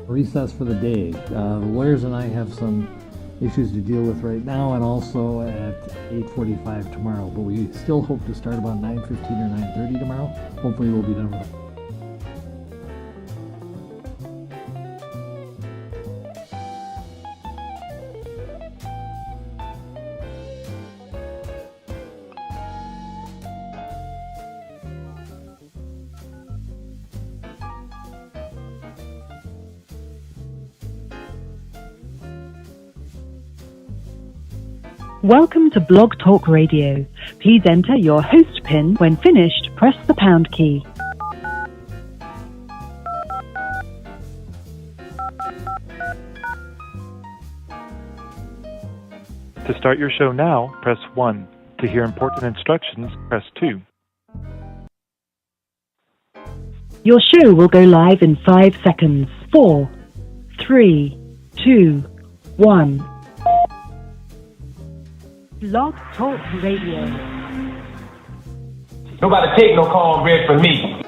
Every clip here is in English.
recess for the day. The lawyers and I have some issues to deal with right now, and also at 8:45 tomorrow. But we still hope to start about 9:15 or 9:30 tomorrow. Hopefully, we'll be done with it. Welcome to Blog Talk Radio. Please enter your host PIN. When finished, press the pound key. To start your show now, press 1. To hear important instructions, press 2. Your show will go live in 5 seconds. 4, 3, 2, 1. Blog Talk Radio. Nobody take no cornbread from me.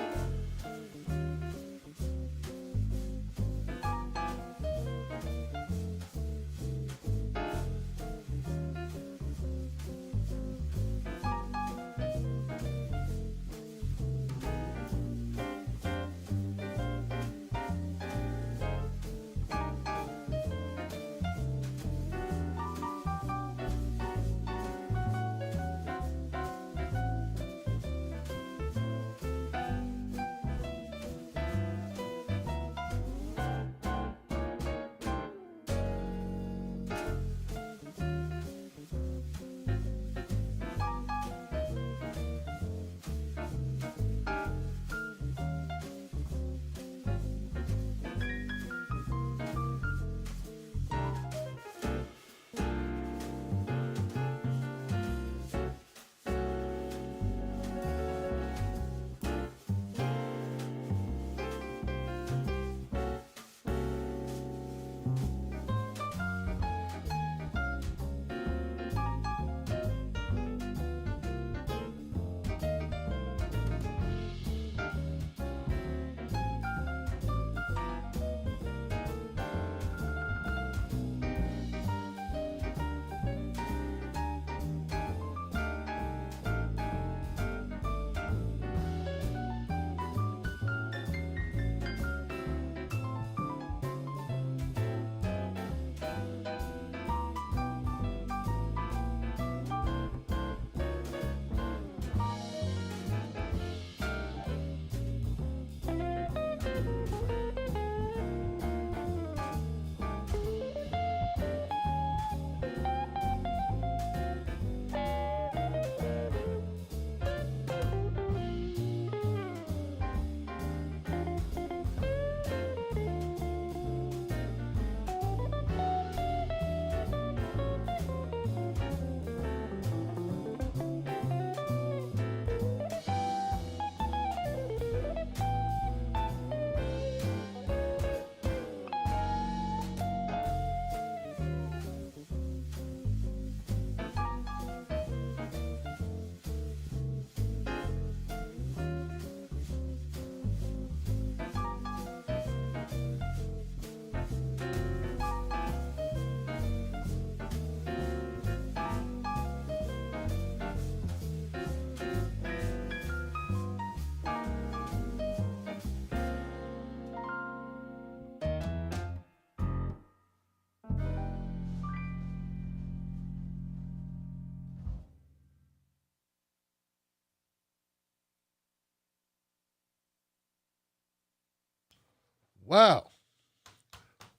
Wow.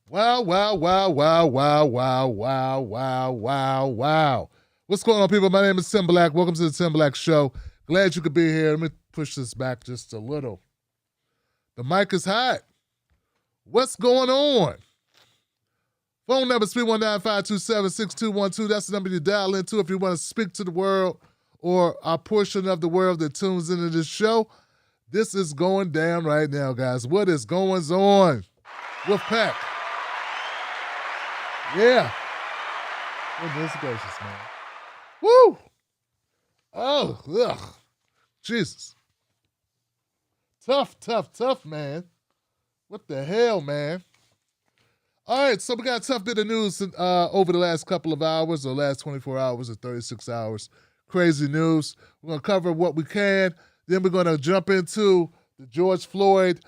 Wow, wow, wow, wow, wow, wow, wow, wow, wow, wow. What's going on, people? My name is Tim Black. Welcome to the Tim Black Show. Glad you could be here. Let me push this back just a little. The mic is hot. What's going on? Phone number is 319-527-6212. That's the number you dial into if you want to speak to the world or a portion of the world that tunes into this show. This is going down right now, guys. What is going on? Wolfpack. Yeah. Goodness gracious, man. Woo! Oh, ugh. Jesus. Tough, man. What the hell, man? All right, so we got a tough bit of news over the last couple of hours, or last 24 hours or 36 hours. Crazy news. We're going to cover what we can. Then we're going to jump into the George Floyd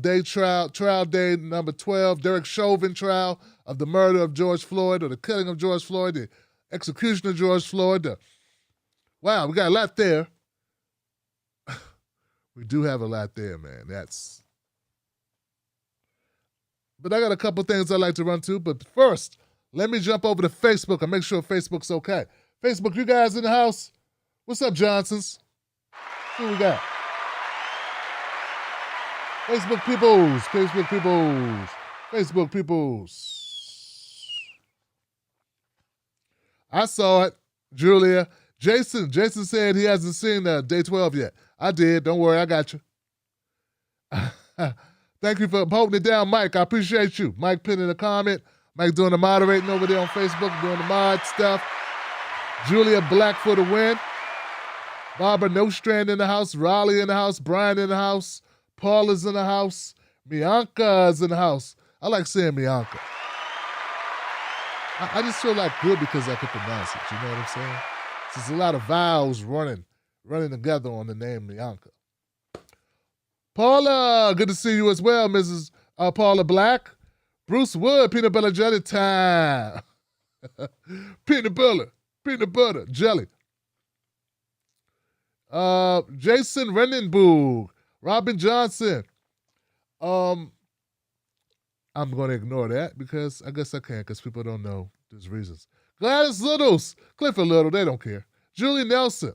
day trial day number 12, Derek Chauvin trial of the murder of George Floyd, or the killing of George Floyd, the execution of George Floyd. Wow, we got a lot there. We do have a lot there, man. But I got a couple things I'd like to run to. But first, let me jump over to Facebook and make sure Facebook's okay. Facebook, you guys in the house? What's up, Johnsons? Who we got? Facebook peoples, Facebook peoples, Facebook peoples. I saw it, Julia. Jason said he hasn't seen day 12 yet. I did. Don't worry, I got you. Thank you for holding it down, Mike. I appreciate you. Mike pinning a comment. Mike doing the moderating over there on Facebook, doing the mod stuff. Julia Black for the win. Barbara Nostrand in the house. Raleigh in the house. Brian in the house. Paul is in the house. Bianca is in the house. I like saying Bianca. I just feel like good because I can pronounce it. You know what I'm saying? There's a lot of vowels running together on the name Bianca. Paula, good to see you as well, Mrs. Paula Black. Bruce Wood, peanut butter jelly time. peanut butter jelly. Jason Renenboog, Robin Johnson. I'm going to ignore that because I guess I can because people don't know there's reasons. Gladys Littles, Clifford Little, they don't care. Julie Nelson.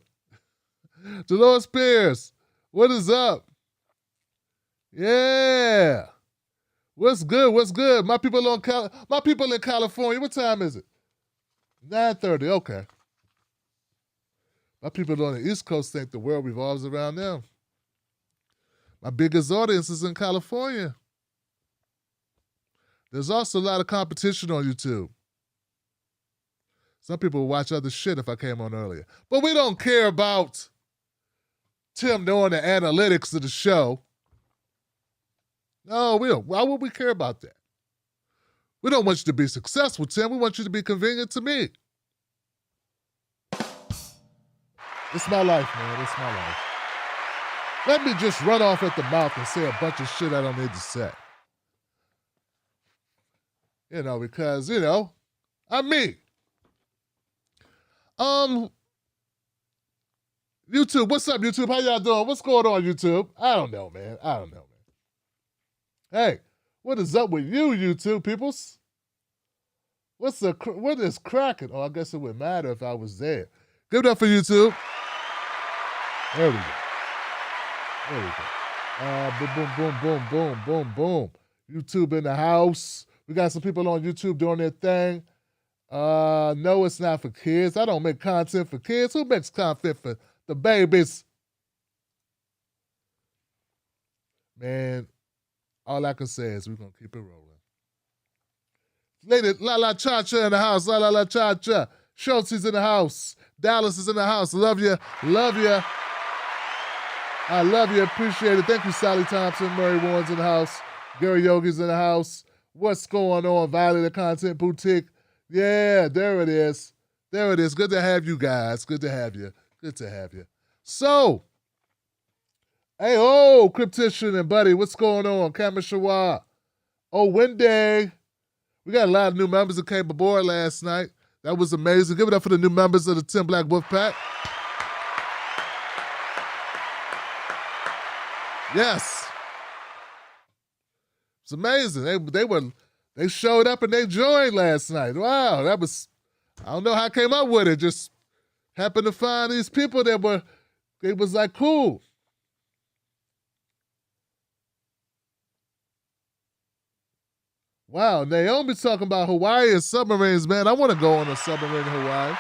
Dolores Pierce, what is up? Yeah. What's good? My people in California, what time is it? 9:30, okay. My people on the East Coast think the world revolves around them. My biggest audience is in California. There's also a lot of competition on YouTube. Some people watch other shit if I came on earlier. But we don't care about Tim knowing the analytics of the show. No, we don't. Why would we care about that? We don't want you to be successful, Tim. We want you to be convenient to me. It's my life, man. It's my life. Let me just run off at the mouth and say a bunch of shit I don't need to say. Because, I'm me. YouTube, what's up, YouTube? How y'all doing? What's going on, YouTube? I don't know, man. Hey, what is up with you, YouTube peoples? What is cracking? Oh, I guess it wouldn't matter if I was there. Give it up for YouTube. There we go. Boom. YouTube in the house. We got some people on YouTube doing their thing. No, it's not for kids. I don't make content for kids. Who makes content for the babies? Man, all I can say is we're going to keep it rolling. Lady, La La Cha Cha in the house. La La La Cha Cha. Schultz is in the house. Dallas is in the house. Love you. I love you. Appreciate it. Thank you, Sally Thompson. Murray Warren's in the house. Gary Yogi's in the house. What's going on? Valley the Content Boutique. Yeah, there it is. Good to have you guys. Good to have you. So, hey, Cryptician and Buddy, what's going on? Kamishawar. Wendy. We got a lot of new members that came aboard last night. That was amazing. Give it up for the new members of the Tim Black Wolf Pack. Yes. It's amazing. They showed up and they joined last night. Wow, I don't know how I came up with it. Just happened to find these people that was like cool. Wow, Naomi talking about Hawaii and submarines, man. I want to go on a submarine in Hawaii.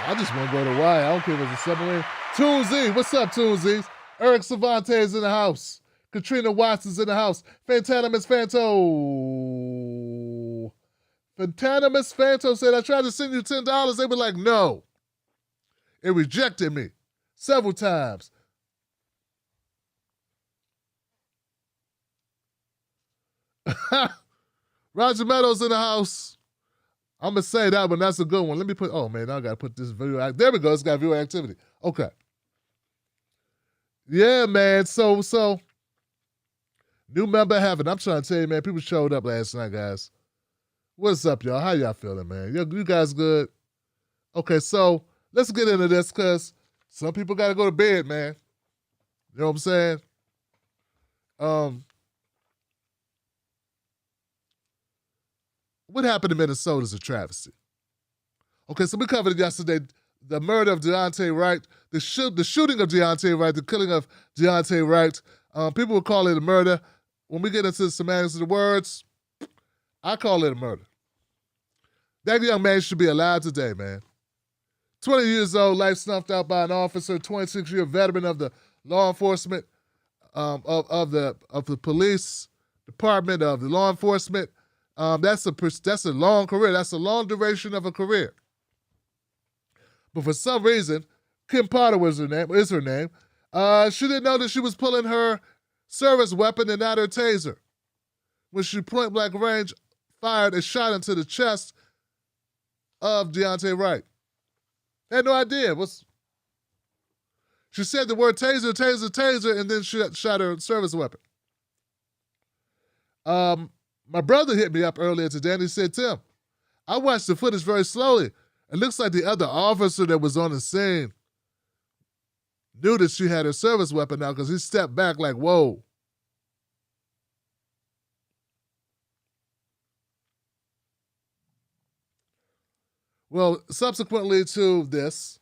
I just want to go to Hawaii. I don't care if it's a submarine. Toonzy, what's up, Toonzy? Eric Cervantes in the house. Katrina Watson's in the house. Fantanimus Fanto said, I tried to send you $10. They were like, no. It rejected me several times. Roger Meadows in the house. I'm going to say that one. That's a good one. Let me put, oh man, now I got to put this video. There we go. It's got viewer activity. Okay. Yeah, man. So, new member heaven. I'm trying to tell you, man, people showed up last night, guys. What's up, y'all? How y'all feeling, man? You guys good? Okay, so let's get into this because some people got to go to bed, man. You know what I'm saying? What happened in Minnesota is a travesty. Okay, so we covered it yesterday. The murder of Deontay Wright, the shooting of Deontay Wright, the killing of Deontay Wright. People will call it a murder. When we get into the semantics of the words, I call it a murder. That young man should be alive today, man. 20 years old, life snuffed out by an officer, 26-year veteran of the law enforcement, of the police department, of the law enforcement. That's a long career. That's a long duration of a career. But for some reason, Kim Potter is her name. She didn't know that she was pulling her service weapon and not her taser when she point blank range fired a shot into the chest of Deontay Wright. Had no idea. She said the word taser, taser, taser, and then she shot her service weapon. My brother hit me up earlier today and he said, Tim, I watched the footage very slowly. It looks like the other officer that was on the scene knew that she had her service weapon now because he stepped back like, whoa. Well, subsequently to this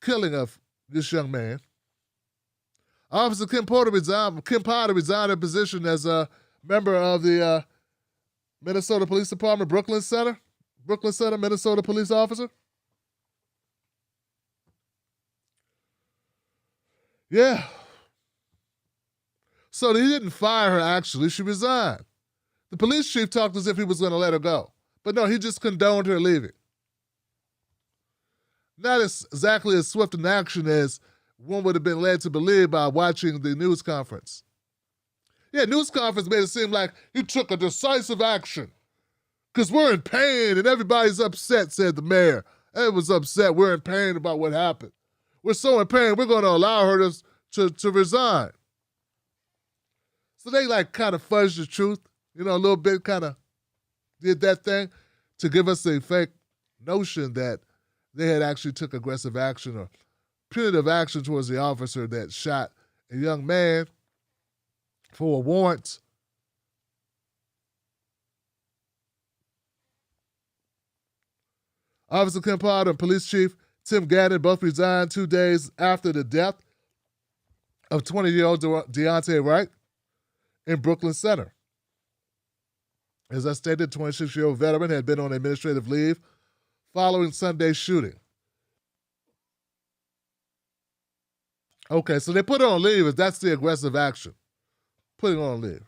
killing of this young man, Officer Kim Potter resigned her position as a member of the Minnesota Police Department, Brooklyn Center, Minnesota police officer. Yeah. So he didn't fire her, actually. She resigned. The police chief talked as if he was going to let her go. But no, he just condoned her leaving. Not exactly as swift an action as one would have been led to believe by watching the news conference. Yeah, news conference made it seem like he took a decisive action. Because we're in pain and everybody's upset, said the mayor. Everyone's upset. We're in pain about what happened. We're so in pain, we're going to allow her to resign. So they kind of fudged the truth, a little bit, kind of did that thing to give us a fake notion that they had actually took aggressive action or punitive action towards the officer that shot a young man for a warrant. Officer Kim Potter and Police Chief Tim Gannon both resigned 2 days after the death of 20-year-old Deontay Wright in Brooklyn Center. As I stated, 26-year-old veteran had been on administrative leave following Sunday's shooting. Okay, so they put her on leave. That's the aggressive action. Putting her on leave.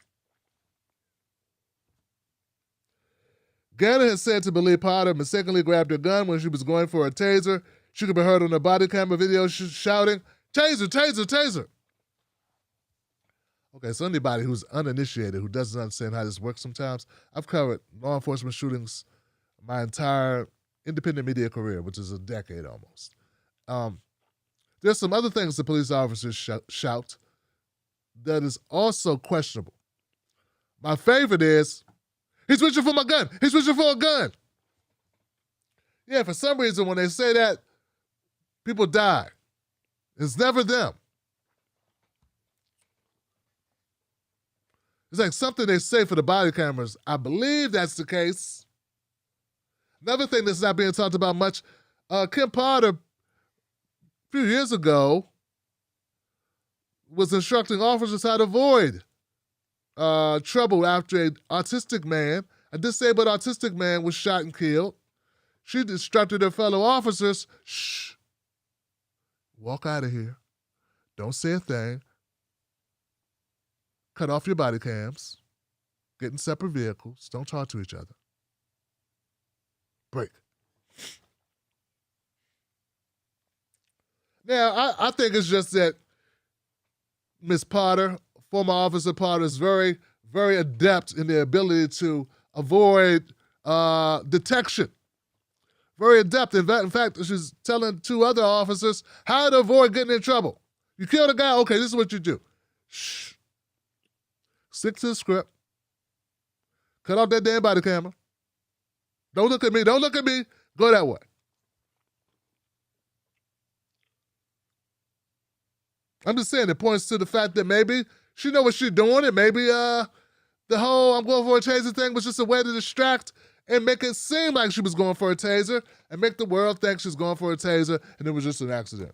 Gannon has said to believe Potter mistakenly grabbed her gun when she was going for a taser. She could be heard on the body camera video shouting, "Taser, taser, taser." Okay, so anybody who's uninitiated, who doesn't understand how this works sometimes, I've covered law enforcement shootings my entire independent media career, which is a decade almost. There's some other things the police officers shout that is also questionable. My favorite is, "He's reaching for my gun. He's reaching for a gun." Yeah, for some reason, when they say that, people die. It's never them. It's like something they say for the body cameras. I believe that's the case. Another thing that's not being talked about much, Kim Potter, a few years ago, was instructing officers how to avoid trouble after a disabled autistic man was shot and killed. She instructed her fellow officers, shh, walk out of here. Don't say a thing. Cut off your body cams. Get in separate vehicles. Don't talk to each other. Break. Now, I think it's just that Miss Potter, former Officer Potter, is very, very adept in the ability to avoid detection. Very adept. In fact, she's telling two other officers how to avoid getting in trouble. You killed a guy, okay, this is what you do. Shh. Stick to the script. Cut off that damn body camera. Don't look at me. Don't look at me. Go that way. I'm just saying it points to the fact that maybe she know what she's doing, and maybe the whole I'm going for a taser thing was just a way to distract and make it seem like she was going for a taser and make the world think she's going for a taser and it was just an accident.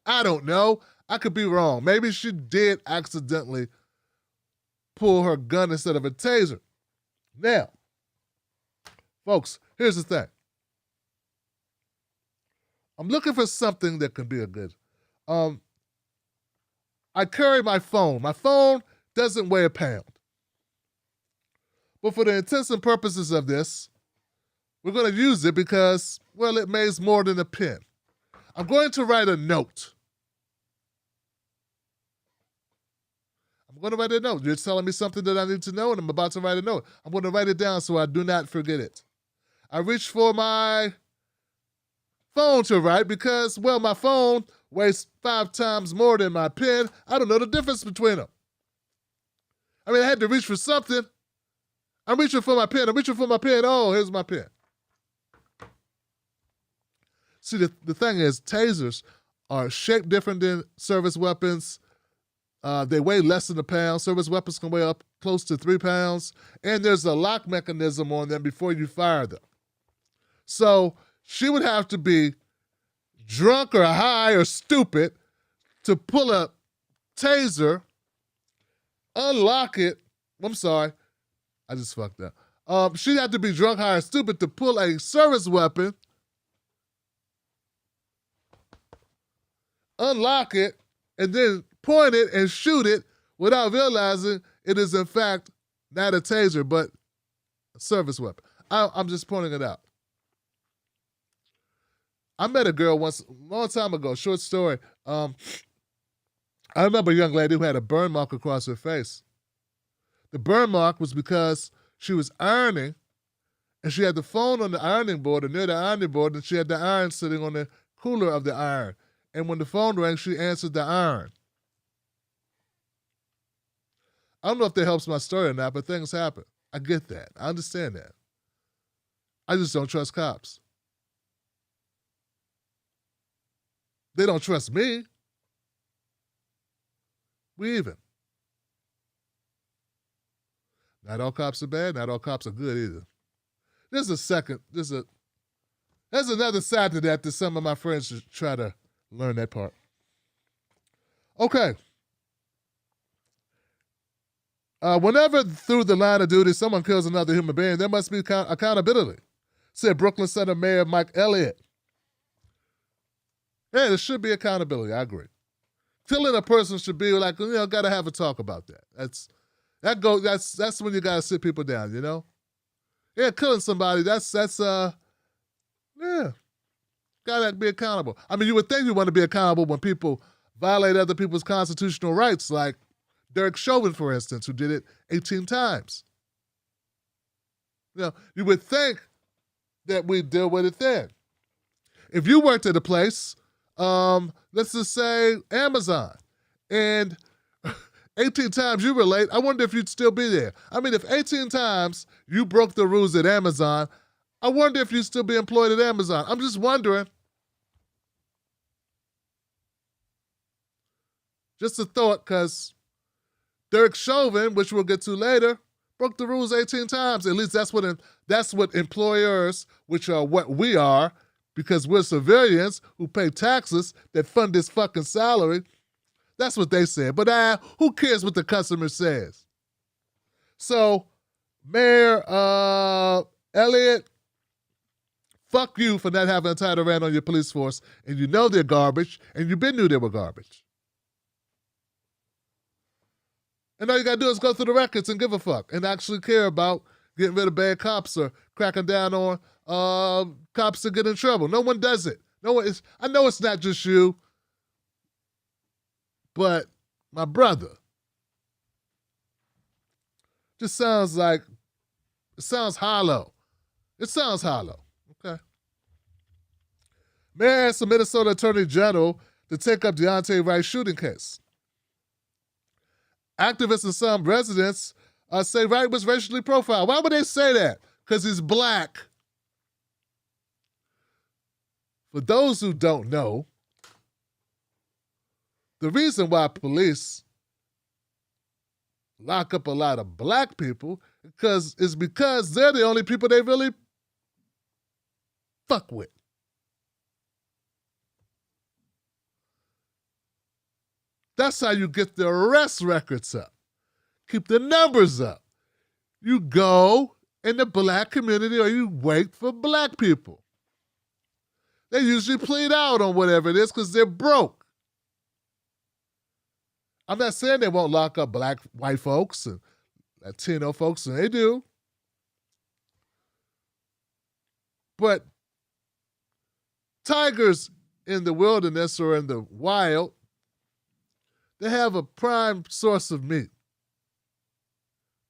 I don't know. I could be wrong. Maybe she did accidentally pull her gun instead of a taser. Now, folks, here's the thing. I'm looking for something that can be a good. I carry my phone. My phone doesn't weigh a pound. But for the intents and purposes of this, we're going to use it because, well, it weighs more than a pen. I'm going to write a note. I'm going to write a note. You're telling me something that I need to know, and I'm about to write a note. I'm going to write it down so I do not forget it. I reach for my phone to write because, well, my phone weighs 5 times more than my pen. I don't know the difference between them. I mean, I had to reach for something. I'm reaching for my pen. Oh, here's my pen. See, the thing is, tasers are shaped different than service weapons. They weigh less than a pound. Service weapons can weigh up close to 3 pounds. And there's a lock mechanism on them before you fire them. So she would have to be drunk or high or stupid to pull a taser, unlock it. I'm sorry. I just fucked up. She'd have to be drunk, high, or stupid to pull a service weapon, unlock it, and then point it and shoot it without realizing it is, in fact, not a taser, but a service weapon. I'm just pointing it out. I met a girl once, a long time ago, short story. I remember a young lady who had a burn mark across her face. The burn mark was because she was ironing, and she had the phone on the ironing board, or near the ironing board, and she had the iron sitting on the cooler of the iron. And when the phone rang, she answered the iron. I don't know if that helps my story or not, but things happen. I get that. I understand that. I just don't trust cops. They don't trust me. We even. Not all cops are bad. Not all cops are good either. There's another side to that some of my friends should try to learn that part. Okay. Whenever through the line of duty someone kills another human being, there must be accountability, said Brooklyn Center Mayor Mike Elliott. Yeah, there should be accountability. I agree. Killing a person should be like, got to have a talk about that. That's when you got to sit people down, Yeah, killing somebody, got to be accountable. I mean, you would think you want to be accountable when people violate other people's constitutional rights, like Derek Chauvin, for instance, who did it 18 times. You would think that we'd deal with it then. If you worked at a place, let's just say Amazon, and 18 times you were late, I wonder if you'd still be there. I mean, if 18 times you broke the rules at Amazon, I wonder if you'd still be employed at Amazon. I'm just wondering. Just a thought, because Derek Chauvin, which we'll get to later, broke the rules 18 times. At least that's what employers, which are what we are, because we're civilians who pay taxes that fund this fucking salary. That's what they said. But who cares what the customer says? So, Mayor Elliott, fuck you for not having a title ran on your police force, and you know they're garbage, and you been knew they were garbage. And all you gotta do is go through the records and give a fuck, and actually care about getting rid of bad cops or cracking down on cops that get in trouble. No one does it. I know it's not just you, but my brother, just sounds like It sounds hollow. It sounds hollow. Okay. Mayor asks the Minnesota Attorney General to take up Deontay Wright shooting case. Activists and some residents say Wright was racially profiled. Why would they say that? Because he's black. For those who don't know, the reason why police lock up a lot of black people is because they're the only people they really fuck with. That's how you get the arrest records up. Keep the numbers up. You go in the black community or you wait for black people. They usually plead out on whatever it is because they're broke. I'm not saying they won't lock up black, white folks and Latino folks, and they do. But tigers in the wilderness or in the wild, they have a prime source of meat.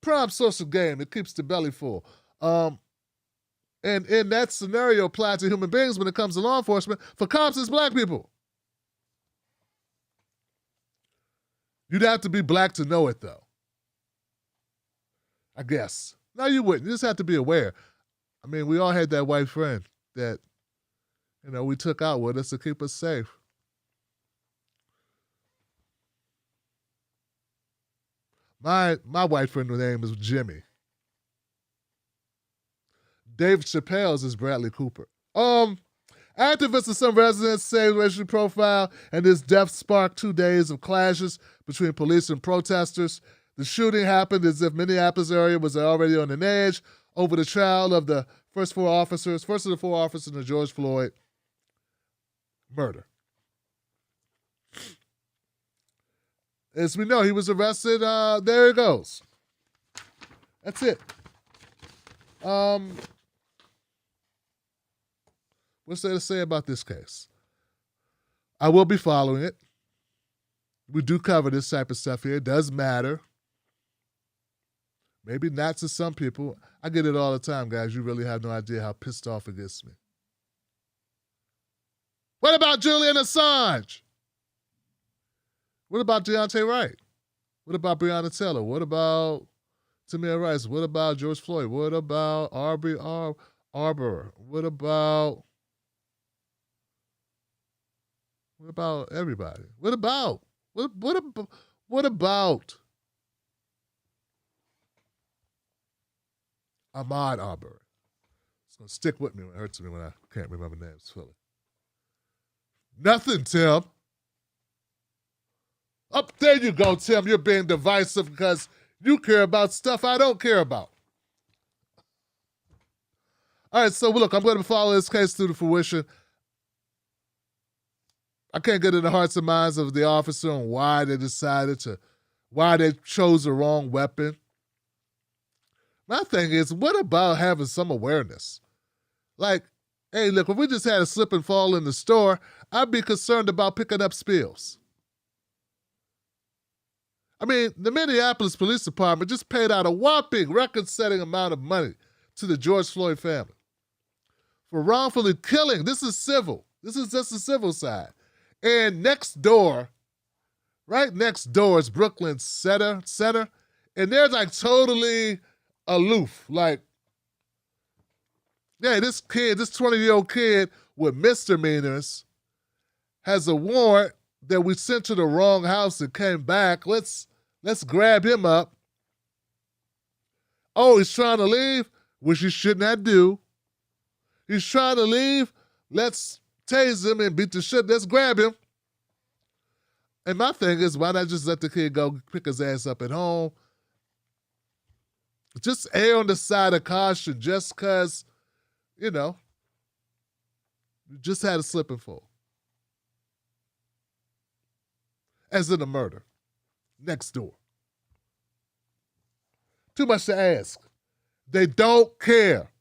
Prime source of game. It keeps the belly full. And in that scenario applied to human beings when it comes to law enforcement, for cops, it's black people. You'd have to be black to know it, though. I guess. No, you wouldn't. You just have to be aware. I mean, we all had that white friend that, we took out with us to keep us safe. My white friend's name is Jimmy. Dave Chappelle's is Bradley Cooper. Activists and some residents say racial profile and his death sparked 2 days of clashes between police and protesters. The shooting happened as if Minneapolis area was already on an edge over the trial of the first of the 4 officers in the George Floyd murder. As we know, he was arrested. There he goes. That's it. What's there to say about this case? I will be following it. We do cover this type of stuff here. It does matter. Maybe not to some people. I get it all the time, guys. You really have no idea how pissed off it gets me. What about Julian Assange? What about Deontay Wright? What about Breonna Taylor? What about Tamir Rice? What about George Floyd? What about Arbery Arbor? What about everybody? What about Ahmaud Arbery? It's gonna stick with me when it hurts me when I can't remember names fully. Nothing, Tim. Up there you go, Tim. You're being divisive because you care about stuff I don't care about. All right, so look, I'm going to follow this case through to fruition. I can't get in the hearts and minds of the officer on why they chose the wrong weapon. My thing is, what about having some awareness? Like, hey, look, if we just had a slip and fall in the store, I'd be concerned about picking up spills. I mean, the Minneapolis Police Department just paid out a whopping record-setting amount of money to the George Floyd family for wrongfully killing. This is civil. This is just the civil side. And next door, right next door is Brooklyn Center, and they're like totally aloof. Like, yeah, this 20-year-old kid with misdemeanors has a warrant that we sent to the wrong house and came back. Let's grab him up. Oh, he's trying to leave, which he should not do. He's trying to leave. Let's tase him and beat the shit. Let's grab him. And my thing is, why not just let the kid go pick his ass up at home? Just err on the side of caution just because, you just had a slip and fall. As in a murder. Next door. Too much to ask. They don't care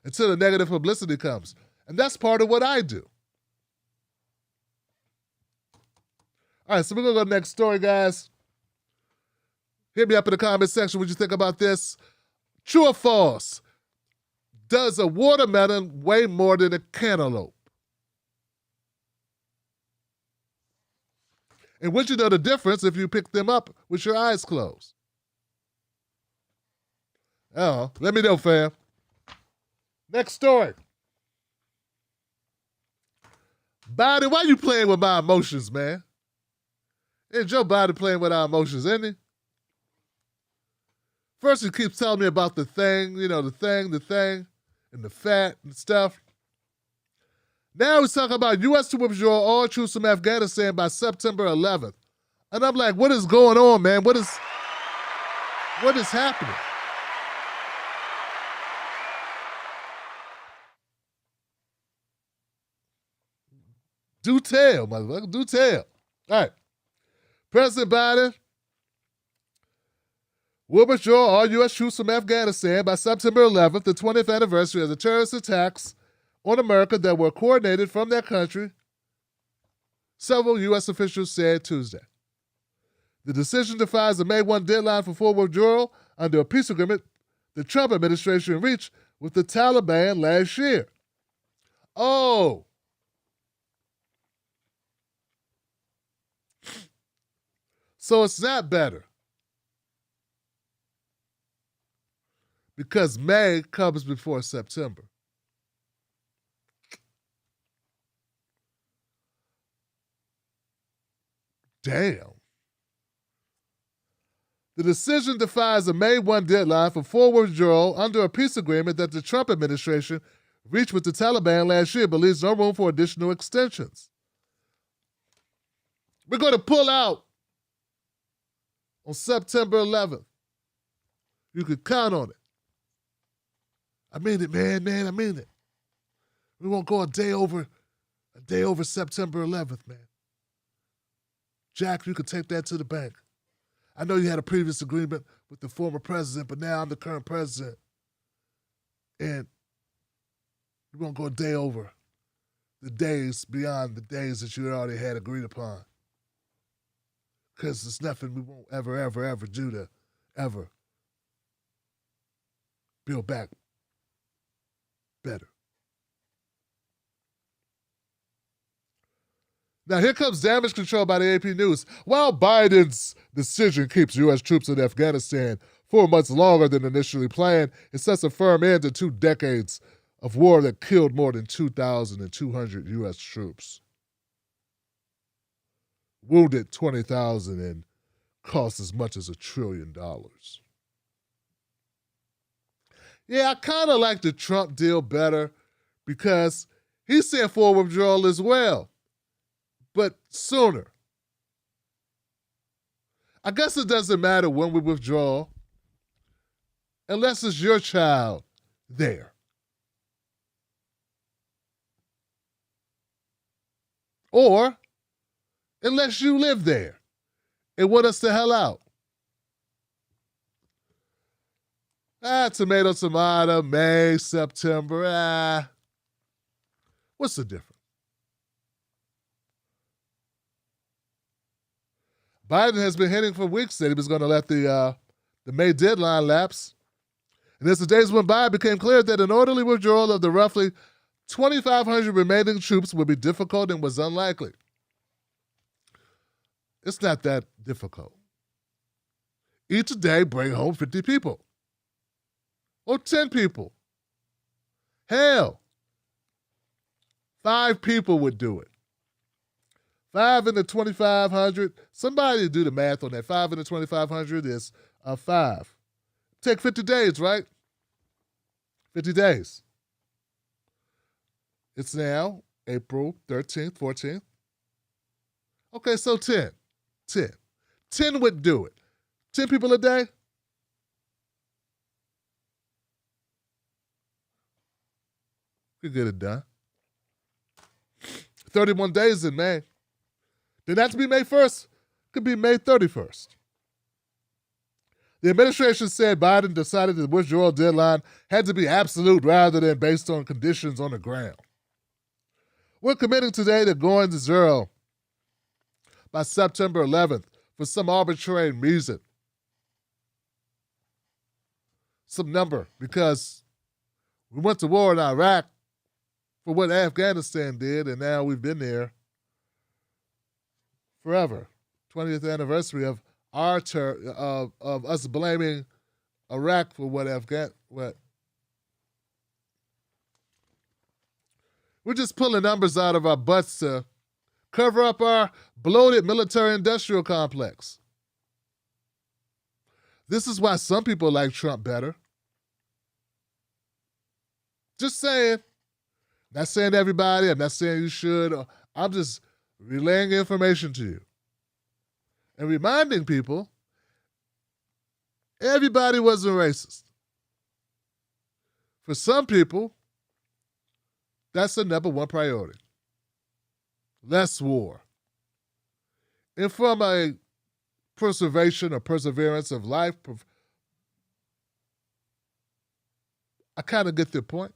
until the negative publicity comes. And that's part of what I do. All right, so we're going to go to the next story, guys. Hit me up in the comment section what you think about this. True or false? Does a watermelon weigh more than a cantaloupe? And would you know the difference if you pick them up with your eyes closed? Oh, let me know, fam. Next story. Biden, why you playing with my emotions, man? It's Joe Biden playing with our emotions, isn't he? First, he keeps telling me about the thing, the thing, and the fat and stuff. Now he's talking about U.S. to withdraw all troops from Afghanistan by September 11th. And I'm like, what is going on, man? What is happening? Do tell, motherfucker. Do tell. All right. President Biden will withdraw all U.S. troops from Afghanistan by September 11th, the 20th anniversary of the terrorist attacks on America that were coordinated from that country, several U.S. officials said Tuesday. The decision defies the May 1 deadline for full withdrawal under a peace agreement the Trump administration reached with the Taliban last year. Oh. So it's not better. Because May comes before September. Damn. The decision defies a May 1 deadline for full withdrawal under a peace agreement that the Trump administration reached with the Taliban last year, but leaves no room for additional extensions. We're going to pull out on September 11th. You can count on it. I mean it, man, I mean it. We won't go a day over September 11th, man. Jack, you can take that to the bank. I know you had a previous agreement with the former president, but now I'm the current president. And we won't go a day over the days beyond the days that you already had agreed upon. Because there's nothing we won't ever do to ever build back better. Now, here comes damage control by the AP News. While Biden's decision keeps U.S. troops in Afghanistan 4 months longer than initially planned, it sets a firm end to 2 decades of war that killed more than 2,200 U.S. troops, wounded 20,000, and cost as much as $1 trillion. Yeah, I kind of like the Trump deal better because he said full withdrawal as well, but sooner. I guess it doesn't matter when we withdraw unless it's your child there. Or unless you live there and want us to hell out. Tomato, May, September, what's the difference? Biden has been hinting for weeks that he was going to let the May deadline lapse. And as the days went by, it became clear that an orderly withdrawal of the roughly 2,500 remaining troops would be difficult and was unlikely. It's not that difficult. Each day, bring home 50 people. Or 10 people. Hell, 5 people would do it. 5 into 2,500. Somebody do the math on that. 5 into 2,500 is 5. Take 50 days, right? 50 days. It's now April 13th, 14th. Okay, so 10. 10. 10 would do it. 10 people a day? Could get it done. 31 days in May. Didn't have to be May 1st. Could be May 31st. The administration said Biden decided the withdrawal deadline had to be absolute rather than based on conditions on the ground. We're committing today to going to zero by September 11th for some arbitrary reason. some number because we went to war in Iraq for what Afghanistan did, and now we've been there forever. 20th anniversary of of us blaming Iraq for what we're just pulling numbers out of our butts to cover up our bloated military-industrial complex. This is why some people like Trump better. Just saying. Not saying to everybody. I'm not saying you should. I'm just relaying information to you. And reminding people, everybody wasn't racist. For some people, that's the number one priority. Less war. And from a preservation or perseverance of life, I kind of get the point.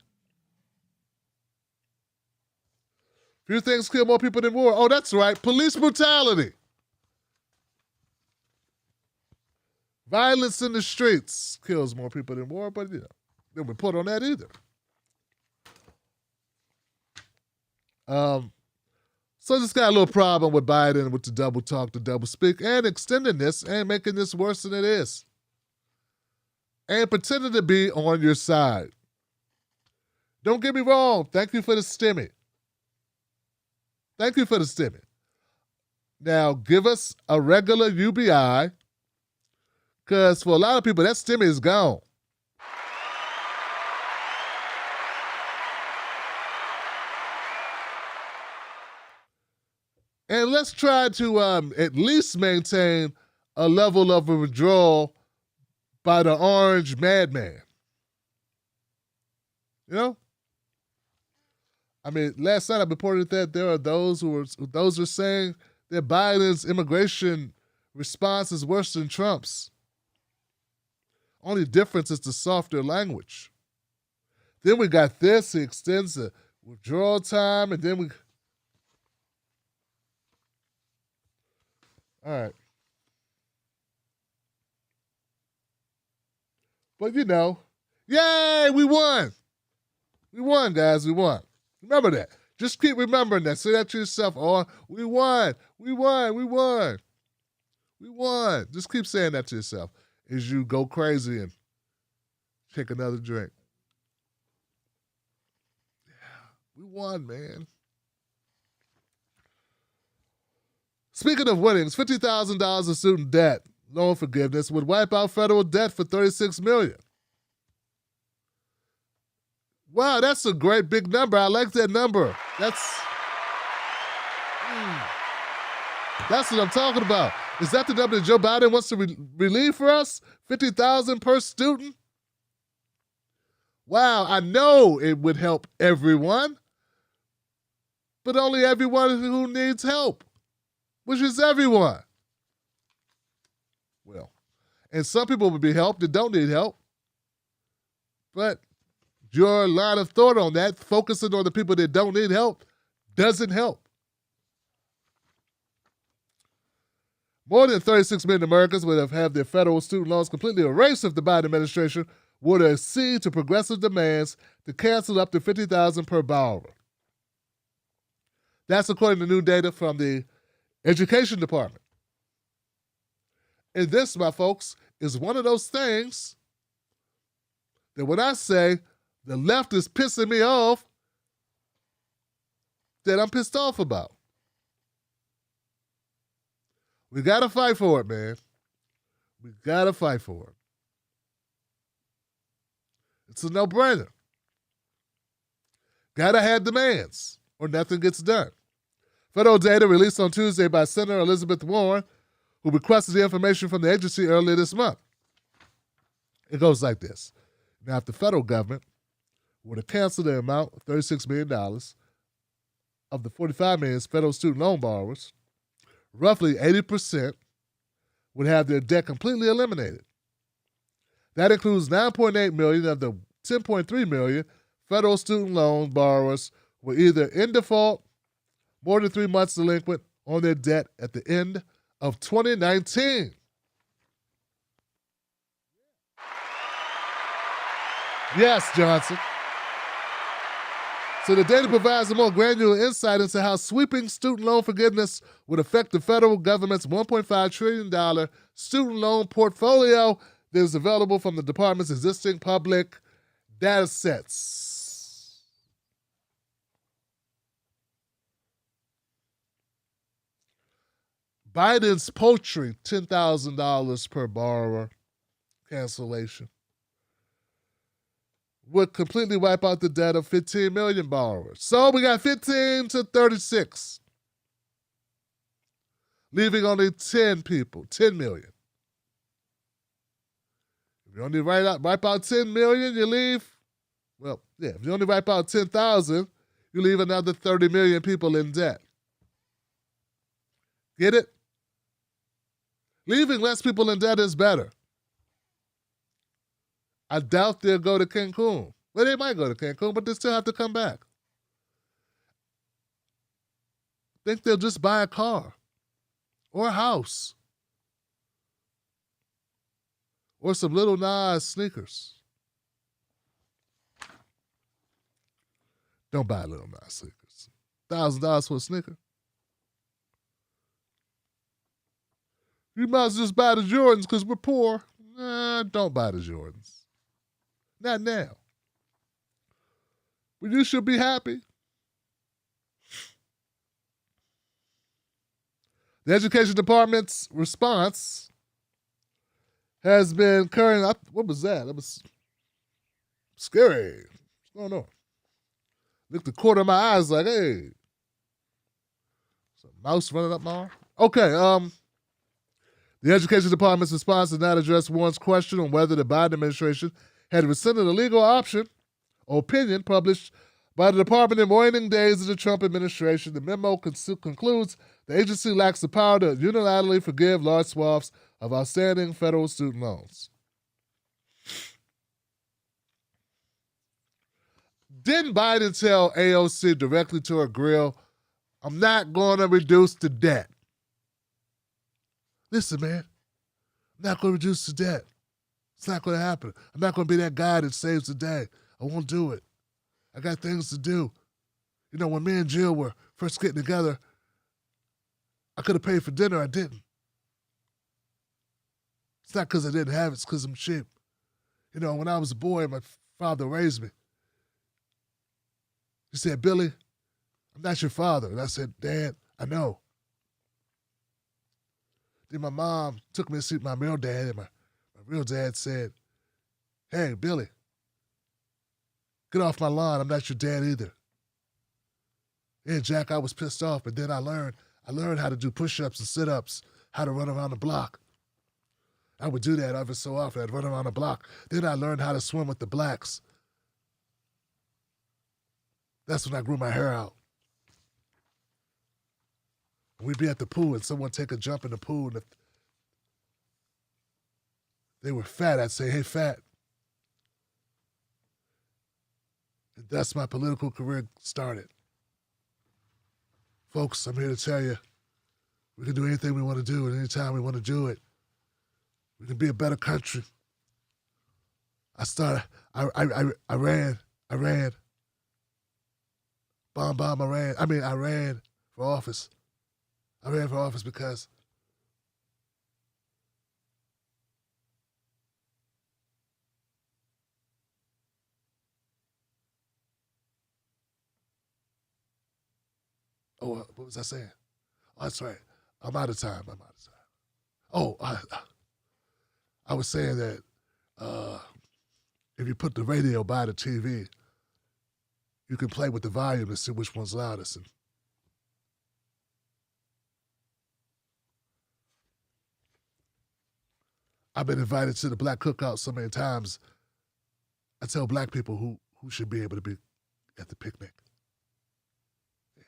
Few things kill more people than war. Oh, that's right. Police brutality. Violence in the streets kills more people than war, but you know, they don't report on that either. So I just got a little problem with Biden with the double talk, the double speak, and extending this and making this worse than it is. And pretending to be on your side. Don't get me wrong. Thank you for the stimmy. Thank you for the stimmy. Now, give us a regular UBI, because for a lot of people, that stimmy is gone. And let's try to at least maintain a level of a withdrawal by the orange madman. You know? I mean, last night I reported that there are those who are saying that Biden's immigration response is worse than Trump's. Only difference is the softer language. Then we got this, he extends the withdrawal time, and then we... All right. But you know, yay, we won. We won, guys, we won. Remember that. Just keep remembering that. Say that to yourself. Oh, we won. We won. We won. We won. Just keep saying that to yourself as you go crazy and take another drink. Yeah, we won, man. Speaking of winnings, $50,000 of student debt loan forgiveness would wipe out federal debt for $36 million. Wow, that's a great big number. I like that number. That's what I'm talking about. Is that the number that Joe Biden wants to relieve for us? $50,000 per student? Wow, I know it would help everyone, but only everyone who needs help, which is everyone. Well, and some people would be helped that don't need help, but your line of thought on that, focusing on the people that don't need help, doesn't help. More than 36 million Americans would have had their federal student loans completely erased if the Biden administration were to accede to progressive demands to cancel up to $50,000 per borrower. That's according to new data from the Education Department. And this, my folks, is one of those things that when I say the left is pissing me off, that I'm pissed off about. We got to fight for it, man. We got to fight for it. It's a no-brainer. Got to have demands or nothing gets done. Federal data released on Tuesday by Senator Elizabeth Warren, who requested the information from the agency earlier this month. It goes like this. Now, if the federal government were to cancel the amount of $36 million of the $45 million federal student loan borrowers, roughly 80% would have their debt completely eliminated. That includes $9.8 million of the $10.3 million federal student loan borrowers who were either in default, more than 3 months delinquent on their debt at the end of 2019. Yes, Johnson. So the data provides a more granular insight into how sweeping student loan forgiveness would affect the federal government's $1.5 trillion student loan portfolio that is available from the department's existing public data sets. Biden's poultry, $10,000 per borrower cancellation, would completely wipe out the debt of 15 million borrowers. So we got 15 to 36, leaving only 10 people, 10 million. If you only wipe out 10 million, you leave, if you only wipe out 10,000, you leave another 30 million people in debt. Get it? Leaving less people in debt is better. I doubt they'll go to Cancun. Well, they might go to Cancun, but they still have to come back. I think they'll just buy a car or a house or some Little Nas sneakers. Don't buy Little Nas sneakers. $1,000 for a sneaker. You might as well just buy the Jordans because we're poor. Nah, don't buy the Jordans. Not now. But you should be happy. The Education Department's response has been current. What was that? That was scary. What's going on? Looked the corner of my eyes like, hey. Is a mouse running up my arm? Okay, the Education Department's response did not address Warren's question on whether the Biden administration had rescinded a legal option or opinion published by the department in waning days of the Trump administration. The memo concludes the agency lacks the power to unilaterally forgive large swaths of outstanding federal student loans. Didn't Biden tell AOC directly to her grill, I'm not going to reduce the debt? Listen, man, I'm not going to reduce the debt. It's not going to happen. I'm not going to be that guy that saves the day. I won't do it. I got things to do. You know, when me and Jill were first getting together, I could have paid for dinner. I didn't. It's not because I didn't have it. It's because I'm cheap. You know, when I was a boy, my father raised me. He said, Billy, I'm not your father. And I said, Dad, I know. Then my mom took me to see my real dad, and my real dad said, hey, Billy, get off my lawn. I'm not your dad either. Yeah, Jack, I was pissed off, but then I learned how to do push-ups and sit-ups, how to run around the block. I would do that every so often. I'd run around the block. Then I learned how to swim with the blacks. That's when I grew my hair out. We'd be at the pool and someone take a jump in the pool, and if they were fat, I'd say, hey, fat. And that's my political career started. Folks, I'm here to tell you, we can do anything we want to do at any time we want to do it. We can be a better country. I ran. I ran for office. I ran for office because what was I saying? Oh, that's right. I'm out of time. Oh, I was saying that if you put the radio by the TV, you can play with the volume to see which one's loudest. And I've been invited to the Black Cookout so many times. I tell black people who should be able to be at the picnic. Yeah.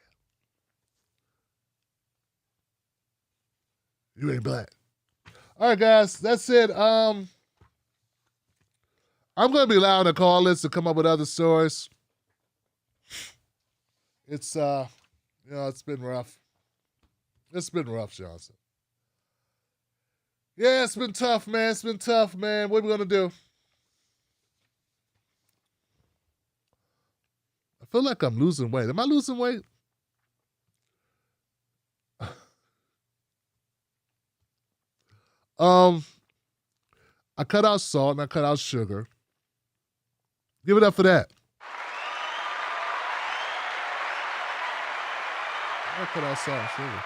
You ain't black. All right, guys, that's it. I'm going to be allowing a call list to come up with other stories. It's, it's been rough. It's been rough, Johnson. Yeah, it's been tough, man. What are we going to do? feel like I'm losing weight. Am I losing weight? I cut out salt and I cut out sugar. Give it up for that. I cut out salt and sugar.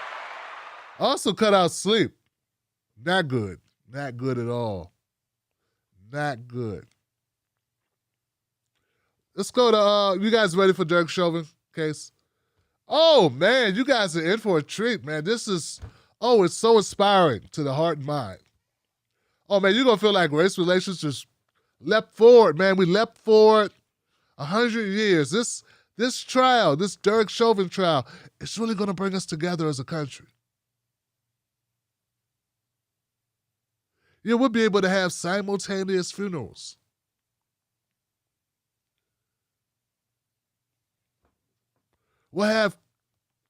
I also cut out sleep. Not good. Not good at all. Not good. Let's go to, you guys ready for Derek Chauvin case? Oh, man, you guys are in for a treat, man. This is, it's so inspiring to the heart and mind. Oh, man, you're going to feel like race relations just leapt forward, man. We leapt forward 100 years. This trial, this Derek Chauvin trial, it's really going to bring us together as a country. Yeah, we'll be able to have simultaneous funerals. We'll have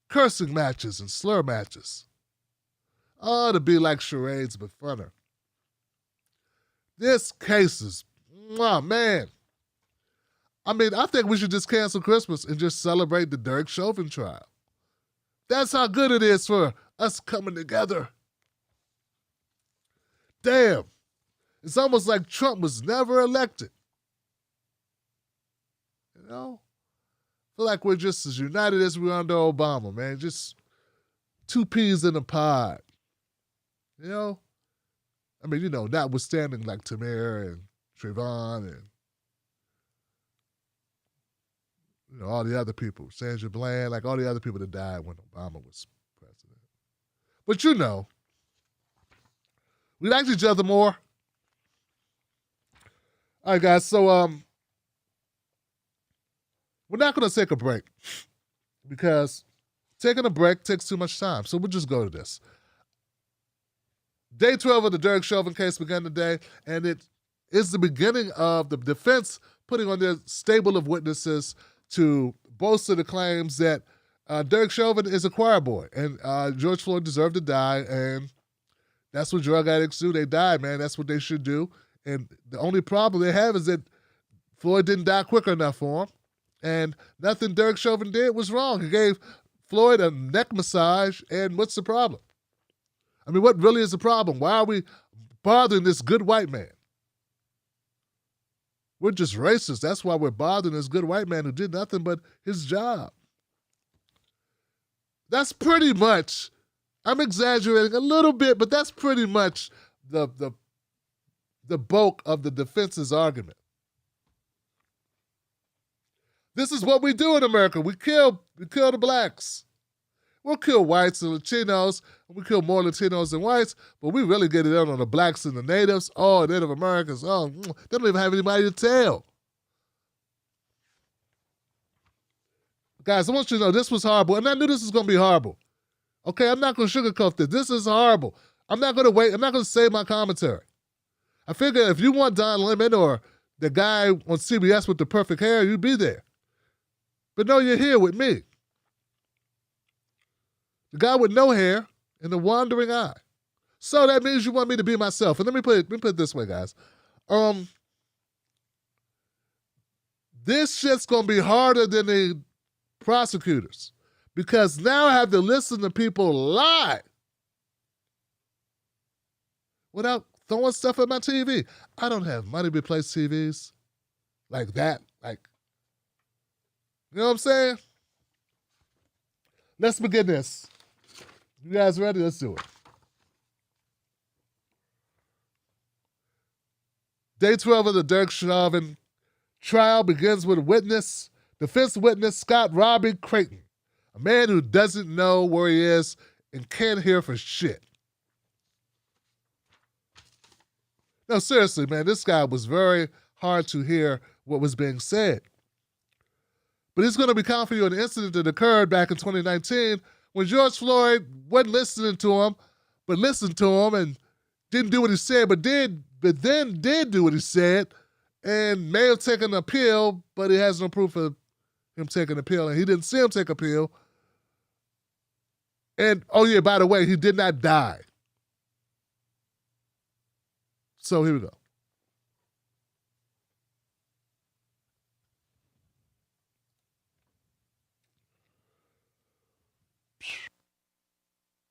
cursing matches and slur matches. Oh, to be like charades, but funner. This case is, man. I mean, I think we should just cancel Christmas and just celebrate the Derek Chauvin trial. That's how good it is for us coming together. Damn. It's almost like Trump was never elected. You know? I feel like we're just as united as we were under Obama, man. Just two peas in a pod. You know? I mean, notwithstanding like Tamir and Chauvin and all the other people, Sandra Bland, like all the other people that died when Obama was president. But we liked each other more. All right, guys, so we're not going to take a break because taking a break takes too much time. So we'll just go to this. Day 12 of the Derek Chauvin case began today, and it is the beginning of the defense putting on their stable of witnesses to bolster the claims that Derek Chauvin is a choir boy, and George Floyd deserved to die, and that's what drug addicts do. They die, man. That's what they should do. And the only problem they have is that Floyd didn't die quick enough for him, and nothing Derek Chauvin did was wrong. He gave Floyd a neck massage, and what's the problem? I mean, what really is the problem? Why are we bothering this good white man? We're just racist. That's why we're bothering this good white man who did nothing but his job. That's pretty much, I'm exaggerating a little bit, but that's pretty much the bulk of the defense's argument. This is what we do in America. We kill the blacks. We'll kill whites and Latinos, and we kill more Latinos than whites, but we really get it on the blacks and the natives. Oh, Native Americans, they don't even have anybody to tell. Guys, I want you to know this was horrible, and I knew this was going to be horrible. Okay, I'm not going to sugarcoat this. This is horrible. I'm not going to wait. I'm not going to save my commentary. I figure if you want Don Lemon or the guy on CBS with the perfect hair, you'd be there. But no, you're here with me. The guy with no hair and the wandering eye. So that means you want me to be myself. And let me put it this way, guys. This shit's going to be harder than the prosecutors because now I have to listen to people lie without throwing stuff at my TV. I don't have money to replace TVs like that. Like, you know what I'm saying? Let's begin this. You guys ready? Let's do it. Day 12 of the Derek Chauvin trial begins with defense witness Scott Robbie Creighton, a man who doesn't know where he is and can't hear for shit. No, seriously, man, this guy was very hard to hear what was being said. But he's going to recount for you an incident that occurred back in 2019 when George Floyd wasn't listening to him, but listened to him and didn't do what he said, but then did do what he said and may have taken an appeal, but he has no proof of him taking an appeal, and he didn't see him take appeal. And, oh yeah, by the way, he did not die. So here we go.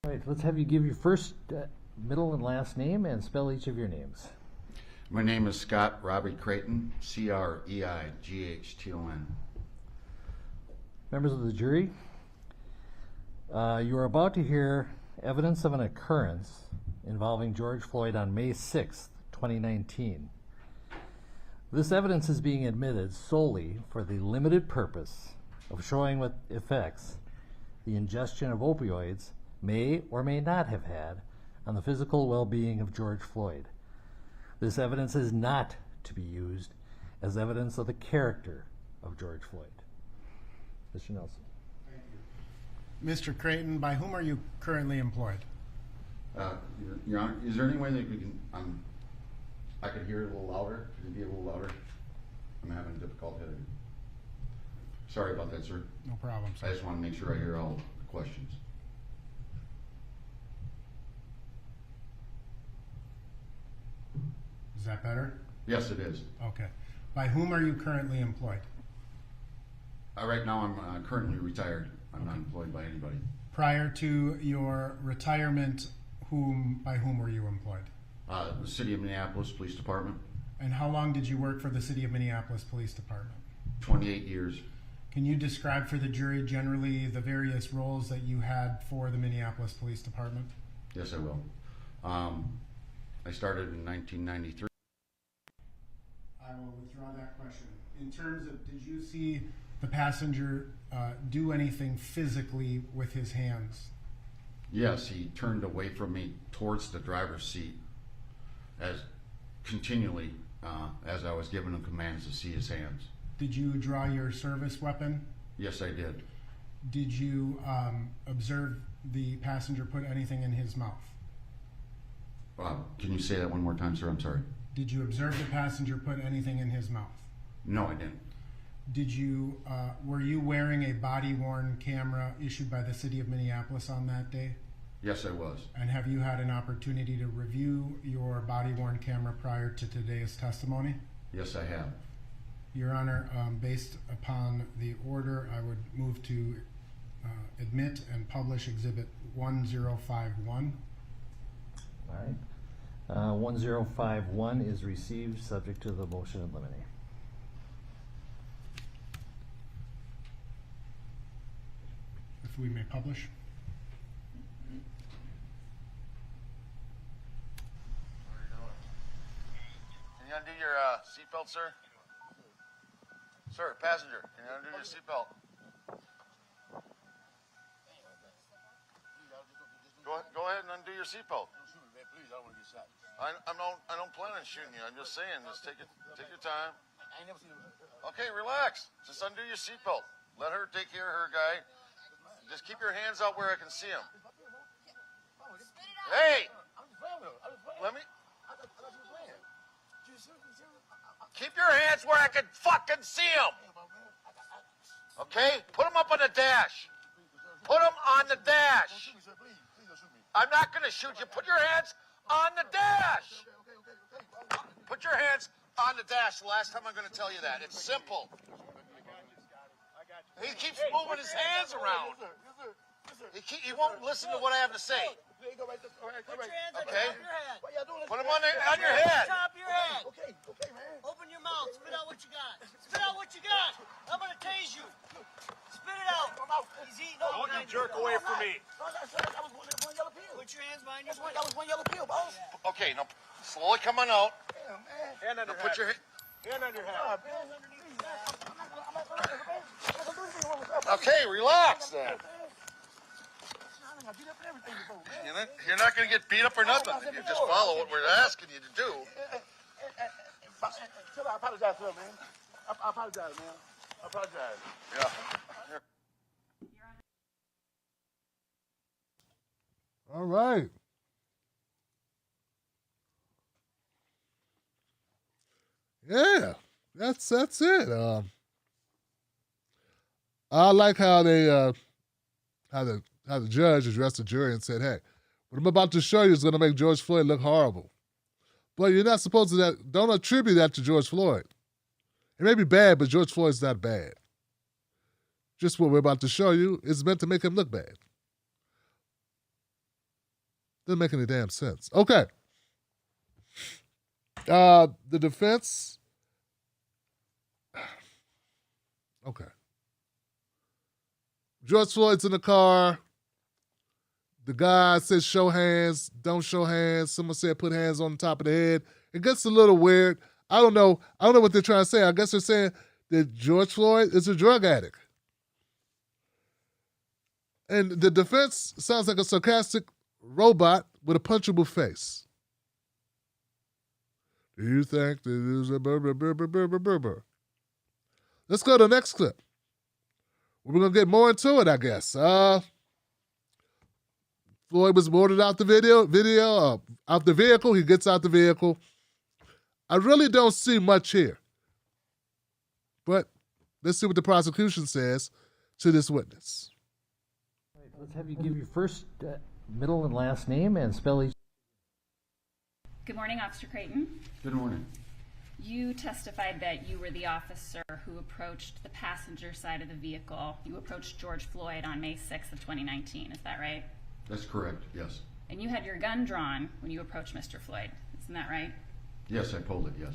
All right, let's have you give your first, middle, and last name and spell each of your names. My name is Scott Robbie Creighton, Creighton. Members of the jury, you are about to hear evidence of an occurrence involving George Floyd on May 6th, 2019. This evidence is being admitted solely for the limited purpose of showing what effects the ingestion of opioids may or may not have had on the physical well-being of George Floyd. This evidence is not to be used as evidence of the character of George Floyd. Mr. Nelson. Mr. Creighton, by whom are you currently employed? Your Honor, is there any way that we can, I could hear it a little louder? Could it be a little louder? I'm having a difficult headache. Sorry about that, sir. No problem, I sir. just want to make sure I hear all the questions. Is that better? Yes, it is. Okay. By whom are you currently employed? Right now, I'm currently retired. I'm not employed by anybody. Prior to your retirement, by whom were you employed? The City of Minneapolis Police Department, And how long did you work for the City of Minneapolis Police Department? 28 years. Can you describe for the jury generally the various roles that you had for the Minneapolis Police Department? Yes, I will. I started in 1993. I will withdraw that question. In terms of, did you see the passenger do anything physically with his hands? Yes, he turned away from me towards the driver's seat as continually as I was giving him commands to see his hands. Did you draw your service weapon? Yes, I did. Did you observe the passenger put anything in his mouth? Can you say that one more time, sir? I'm sorry. Did you observe the passenger put anything in his mouth? No, I didn't. Did you, were you wearing a body-worn camera issued by the City of Minneapolis on that day? Yes, I was. And have you had an opportunity to review your body-worn camera prior to today's testimony? Yes, I have. Your Honor, based upon the order, I would move to admit and publish Exhibit 1051. All right. 1051 is received, subject to the motion in limine. If we may publish. Can you undo your seatbelt, sir? Sir, passenger, can you undo your seatbelt? Go ahead and undo your seatbelt. I don't plan on shooting you. I'm just saying, just take your time. Okay, relax. Just undo your seatbelt. Let her take care of her guy. Just keep your hands out where I can see him. Hey! Let me... Keep your hands where I can fucking see them. Okay? Put them up on the dash. Put them on the dash. I'm not going to shoot you. Put your hands on the dash. Put your hands on the dash. The last time I'm going to tell you that. It's simple. He keeps moving his hands around. He won't listen to what I have to say. Put your hands on Okay. top of your head. Put them on your head. Top of your head. Okay, man. Open your mouth. Spit out what you got. Spit out what you got. I'm gonna tase you. Spit it out. He's eating. Don't you jerk away from me. Put your hands behind your back. That was one yellow pill, boss. Okay, now slowly come on out. Damn, man. Hand on Now your put head. your Hand on your head. Okay, relax then. You're not going to get beat up or nothing. You just follow what we're asking you to do. I apologize for it, man. I apologize, man. I apologize. Yeah. All right. Yeah, that's it. I like how they how the judge addressed the jury and said, "Hey, what I'm about to show you is going to make George Floyd look horrible." But you're not supposed to don't attribute that to George Floyd. It may be bad, but George Floyd's not bad. Just what we're about to show you is meant to make him look bad. Doesn't make any damn sense. Okay. The defense. Okay. George Floyd's in the car. The guy says show hands, don't show hands. Someone said put hands on the top of the head. It gets a little weird. I don't know what they're trying to say. I guess they're saying that George Floyd is a drug addict. And the defense sounds like a sarcastic robot with a punchable face. Do you think that it is a burr? Let's go to the next clip. We're going to get more into it, I guess. Floyd was boarded out the out the vehicle. He gets out the vehicle. I really don't see much here. But let's see what the prosecution says to this witness. Let's have you give your first, middle, and last name and spell each. Good morning, Officer Creighton. Good morning. You testified that you were the officer who approached the passenger side of the vehicle. You approached George Floyd on May 6th of 2019, is that right? That's correct, yes. And you had your gun drawn when you approached Mr. Floyd, isn't that right? Yes, I pulled it, yes.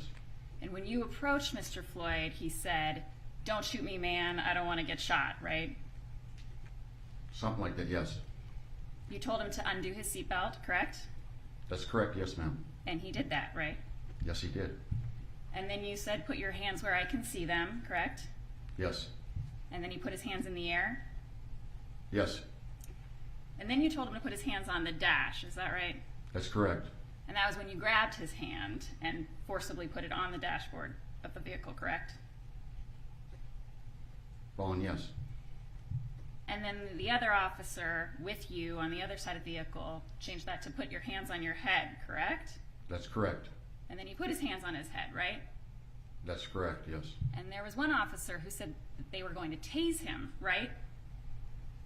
And when you approached Mr. Floyd, he said, "Don't shoot me, man, I don't want to get shot," right? Something like that, yes. You told him to undo his seatbelt, correct? That's correct, yes, ma'am. And he did that, right? Yes, he did. And then you said, "Put your hands where I can see them," correct? Yes. And then he put his hands in the air? Yes. And then you told him to put his hands on the dash, is that right? That's correct. And that was when you grabbed his hand and forcibly put it on the dashboard of the vehicle, correct? Fallen, yes. And then the other officer with you on the other side of the vehicle changed that to put your hands on your head, correct? That's correct. And then he put his hands on his head, right? That's correct, yes. And there was one officer who said that they were going to tase him, right?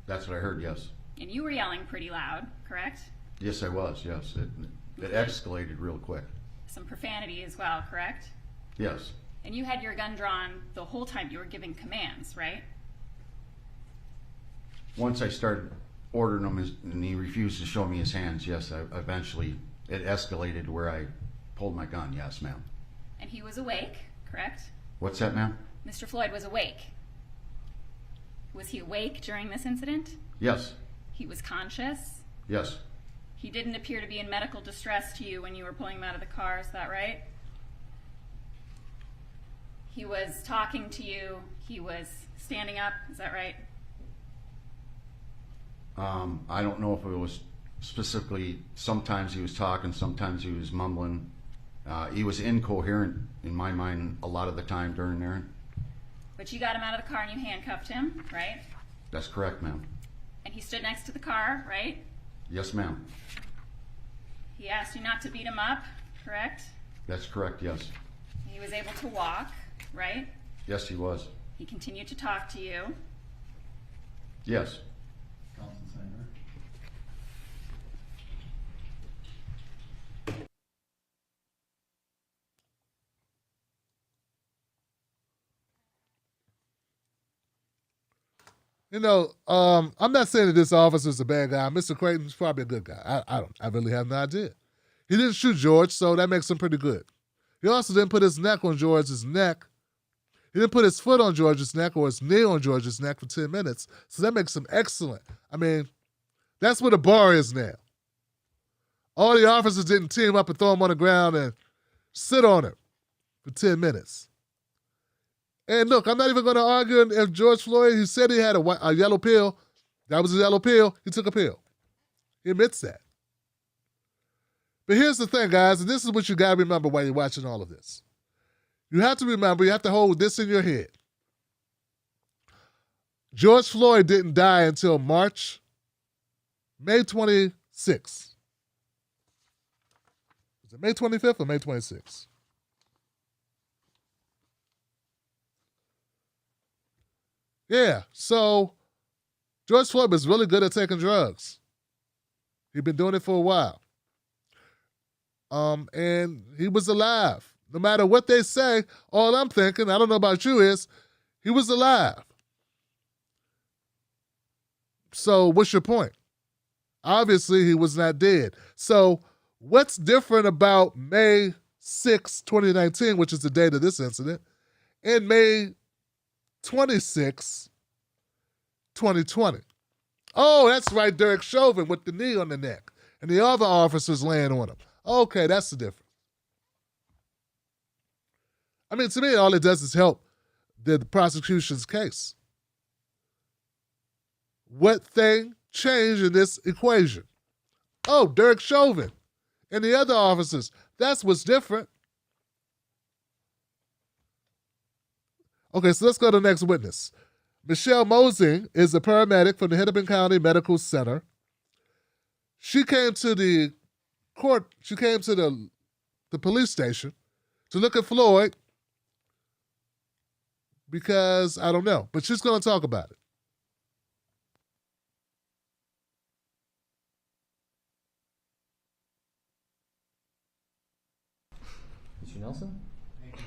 That's what I heard, yes. And you were yelling pretty loud, correct? Yes, I was, yes. It escalated real quick. Some profanity as well, correct? Yes. And you had your gun drawn the whole time you were giving commands, right? Once I started ordering him and he refused to show me his hands, yes, eventually it escalated where I pulled my gun, yes, ma'am. And he was awake, correct? What's that, ma'am? Mr. Floyd was awake. Was he awake during this incident? Yes. He was conscious? Yes. He didn't appear to be in medical distress to you when you were pulling him out of the car, is that right? He was talking to you, he was standing up, is that right? I don't know if it was specifically, sometimes he was talking, sometimes he was mumbling. He was incoherent in my mind a lot of the time during there. But you got him out of the car and you handcuffed him, right? That's correct, ma'am. And he stood next to the car, right? Yes, ma'am. He asked you not to beat him up, correct? That's correct, yes. He was able to walk, right? Yes, he was. He continued to talk to you. Yes. You know, I'm not saying that this officer's a bad guy. Mr. Creighton's probably a good guy. I really have no idea. He didn't shoot George, so that makes him pretty good. He also didn't put his neck on George's neck. He didn't put his foot on George's neck or his knee on George's neck for 10 minutes. So that makes him excellent. I mean, that's where the bar is now. All the officers didn't team up and throw him on the ground and sit on him for 10 minutes. And look, I'm not even going to argue if George Floyd, he said he had a yellow pill. That was a yellow pill. He took a pill. He admits that. But here's the thing, guys, and this is what you got to remember while you're watching all of this. You have to remember, you have to hold this in your head. George Floyd didn't die until May 26th. Is it May 25th or May 26th? Yeah, so George Floyd was really good at taking drugs. He'd been doing it for a while. And he was alive. No matter what they say, all I'm thinking, I don't know about you, is he was alive. So what's your point? Obviously, he was not dead. So what's different about May 6, 2019, which is the date of this incident, and May 26, 2020? Oh, that's right, Derek Chauvin with the knee on the neck, and the other officers laying on him. Okay, that's the difference. I mean, to me, all it does is help the prosecution's case. What thing changed in this equation? Oh, Derek Chauvin and the other officers. That's what's different. Okay, so let's go to the next witness. Michelle Mosing is a paramedic from the Hennepin County Medical Center. She came to the police station to look at Floyd because, I don't know, but she's going to talk about it. Mr. Nelson? Thank you.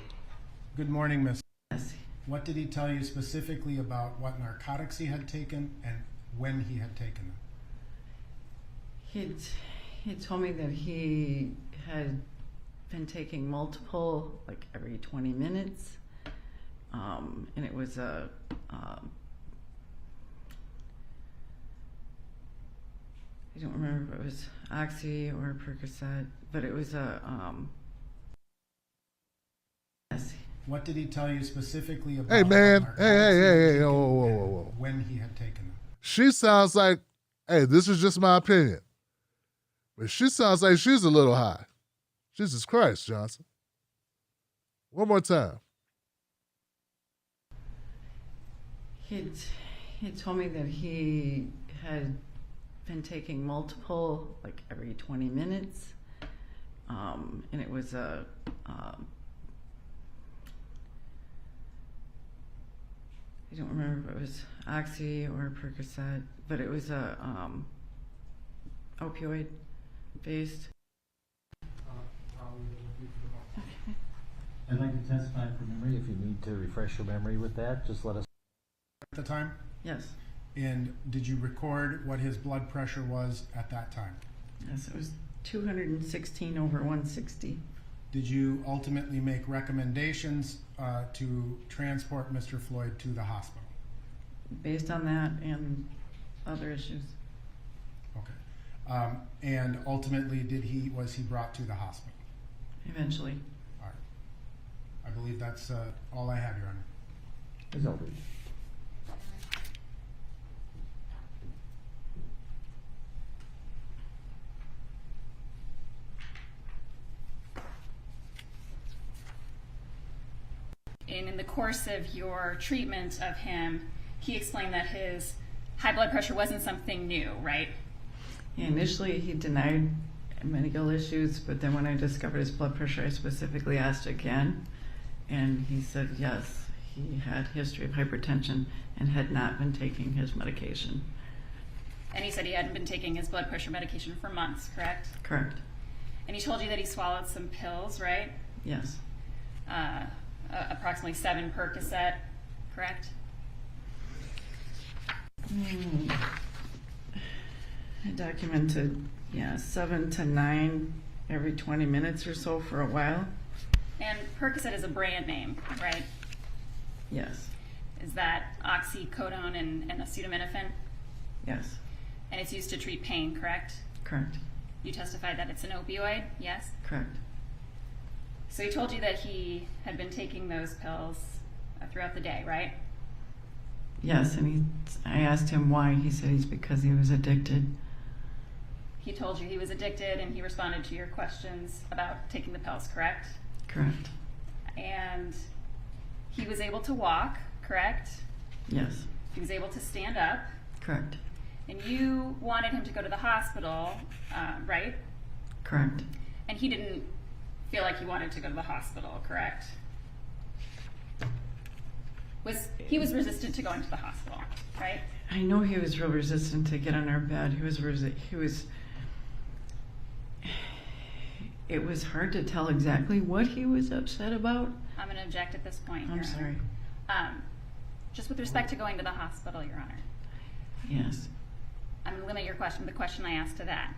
Good morning, Miss. Yes. What did he tell you specifically about what narcotics he had taken and when he had taken them? He told me that he had been taking multiple, like every 20 minutes, and it was a I don't remember if it was Oxy or Percocet, but it was a yes. What did he tell you specifically about? Hey, man. Hey, whoa. When he had taken them? She sounds like, hey, this is just my opinion, but she sounds like she's a little high. Jesus Christ, Johnson. One more time. He told me that he had been taking multiple, like every 20 minutes, and it was a I don't remember if it was Oxy or Percocet, but it was a opioid based. I'd like to testify from memory. If you need to refresh your memory with that, just let us. At the time? Yes. And did you record what his blood pressure was at that time? Yes, it was 216 over 160. Did you ultimately make recommendations to transport Mr. Floyd to the hospital? Based on that and other issues. Okay. And ultimately, was he brought to the hospital? Eventually. All right. I believe that's all I have, Your Honor. Ms. Eldridge. And in the course of your treatment of him, he explained that his high blood pressure wasn't something new, right? Yeah, initially he denied medical issues, but then when I discovered his blood pressure, I specifically asked again, and he said yes, he had a history of hypertension and had not been taking his medication. And he said he hadn't been taking his blood pressure medication for months, correct? Correct. And he told you that he swallowed some pills, right? Yes. Approximately 7 Percocet, correct? I documented, 7 to 9 every 20 minutes or so for a while. And Percocet is a brand name, right? Yes. Is that oxycodone and acetaminophen? Yes. And it's used to treat pain, correct? Correct. You testified that it's an opioid, yes? Correct. So he told you that he had been taking those pills throughout the day, right? Yes, and I asked him why. He said he's because he was addicted. He told you he was addicted, and he responded to your questions about taking the pills, correct? Correct. And he was able to walk, correct? Yes. He was able to stand up. Correct. And you wanted him to go to the hospital, right? Correct. And he didn't feel like he wanted to go to the hospital, correct? He was resistant to going to the hospital, right? I know he was real resistant to get on our bed. It was hard to tell exactly what he was upset about. I'm going to object at this point. I'm sorry. Just with respect to going to the hospital, Your Honor. Yes. I'm going to limit your question, the question I asked to that.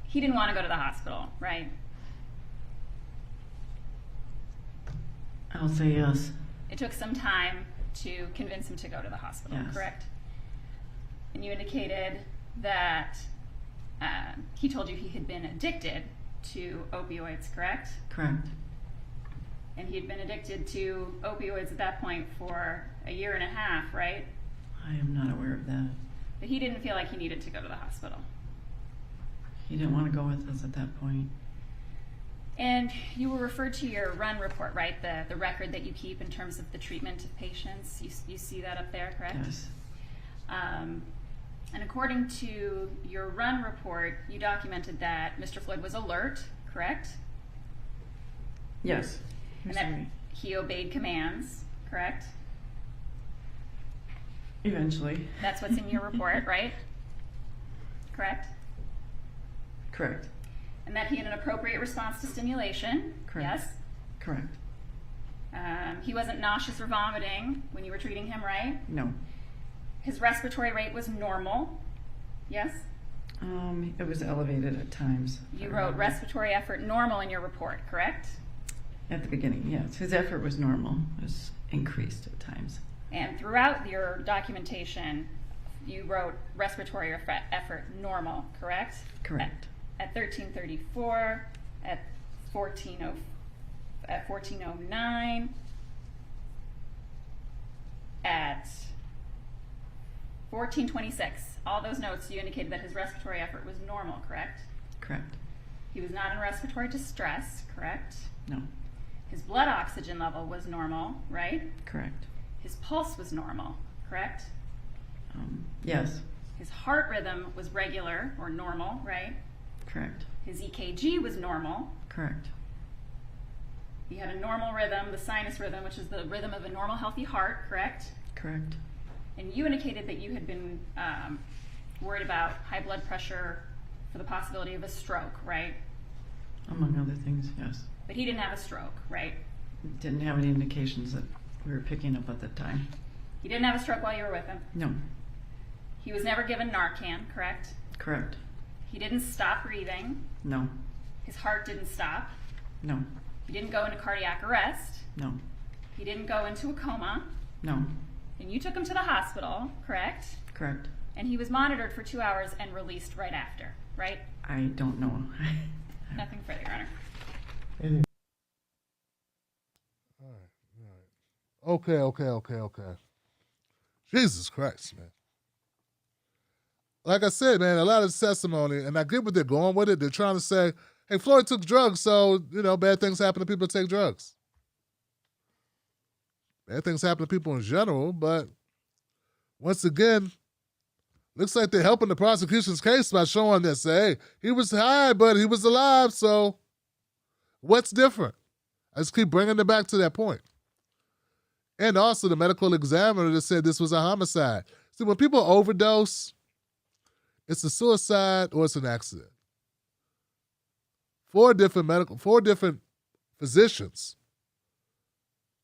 He didn't want to go to the hospital, right? I'll say yes. It took some time to convince him to go to the hospital, Yes. correct? And you indicated that he told you he had been addicted to opioids, correct? Correct. And he had been addicted to opioids at that point for a year and a half, right? I am not aware of that. But he didn't feel like he needed to go to the hospital. He didn't want to go with us at that point. And you were referred to your run report, right? The record that you keep in terms of the treatment of patients. You see that up there, correct? Yes. And according to your run report, you documented that Mr. Floyd was alert, correct? Yes. And that he obeyed commands, correct? Eventually. That's what's in your report, right? Correct? Correct. And that he had an appropriate response to stimulation. Correct. Yes? Correct. He wasn't nauseous or vomiting when you were treating him, right? No. His respiratory rate was normal. Yes? It was elevated at times. You wrote respiratory effort normal in your report, correct? At the beginning, yes. His effort was normal. It was increased at times. And throughout your documentation, you wrote respiratory effort normal, correct? Correct. At 1334, at 1409, at 1426. All those notes, you indicated that his respiratory effort was normal, correct? Correct. He was not in respiratory distress, correct? No. His blood oxygen level was normal, right? Correct. His pulse was normal, correct? Yes. His heart rhythm was regular or normal, right? Correct. His EKG was normal. Correct. He had a normal rhythm, the sinus rhythm, which is the rhythm of a normal, healthy heart, correct? Correct. And you indicated that you had been worried about high blood pressure for the possibility of a stroke, right? Among other things, yes. But he didn't have a stroke, right? Didn't have any indications that we were picking up at the time. He didn't have a stroke while you were with him? No. He was never given Narcan, correct? Correct. He didn't stop breathing? No. His heart didn't stop? No. He didn't go into cardiac arrest? No. He didn't go into a coma? No. And you took him to the hospital, correct? Correct. And he was monitored for 2 hours and released right after, right? I don't know. Nothing further, Your Honor. Okay. Jesus Christ, man. Like I said, man, a lot of testimony, and I get what they're going with it. They're trying to say, hey, Floyd took drugs, so, bad things happen to people that take drugs. Bad things happen to people in general, but once again, looks like they're helping the prosecution's case by showing this. Hey, he was high, but he was alive, so what's different? I just keep bringing it back to that point. And also the medical examiner that said this was a homicide. See, when people overdose, it's a suicide or it's an accident. Four different physicians,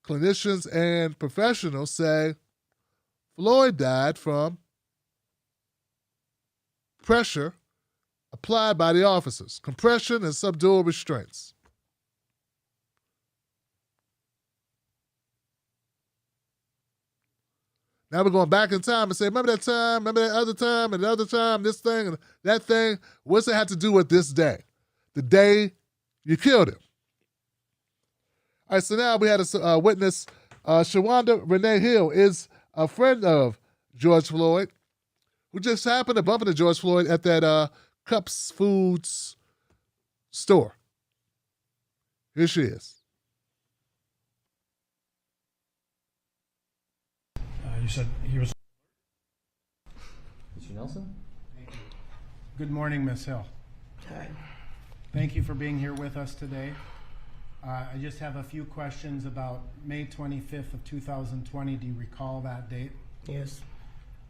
clinicians, and professionals say Floyd died from pressure applied by the officers, compression and subdural restraints. Now we're going back in time and say, remember that time, remember that other time, and the other time, this thing and that thing. What's it have to do with this day? The day you killed him. All right, so now we had a witness. Shawanda Renee Hill is a friend of George Floyd who just happened to bump into George Floyd at that Cups Foods store. Here she is. You said he was. Mr. Nelson? Good morning, Ms. Hill. Hi. Thank you for being here with us today. I just have a few questions about May 25th of 2020. Do you recall that date? Yes.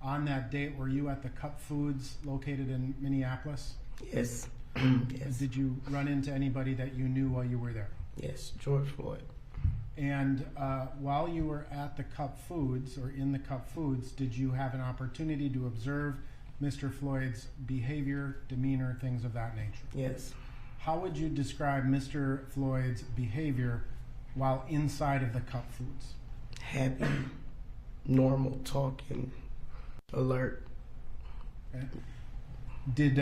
On that date, were you at the Cup Foods located in Minneapolis? Yes. Yes. Did you run into anybody that you knew while you were there? Yes, George Floyd. And while you were at the Cup Foods or in the Cup Foods, did you have an opportunity to observe Mr. Floyd's behavior, demeanor, things of that nature? Yes. How would you describe Mr. Floyd's behavior while inside of the Cup Foods? Happy, normal, talking, alert. Okay. Did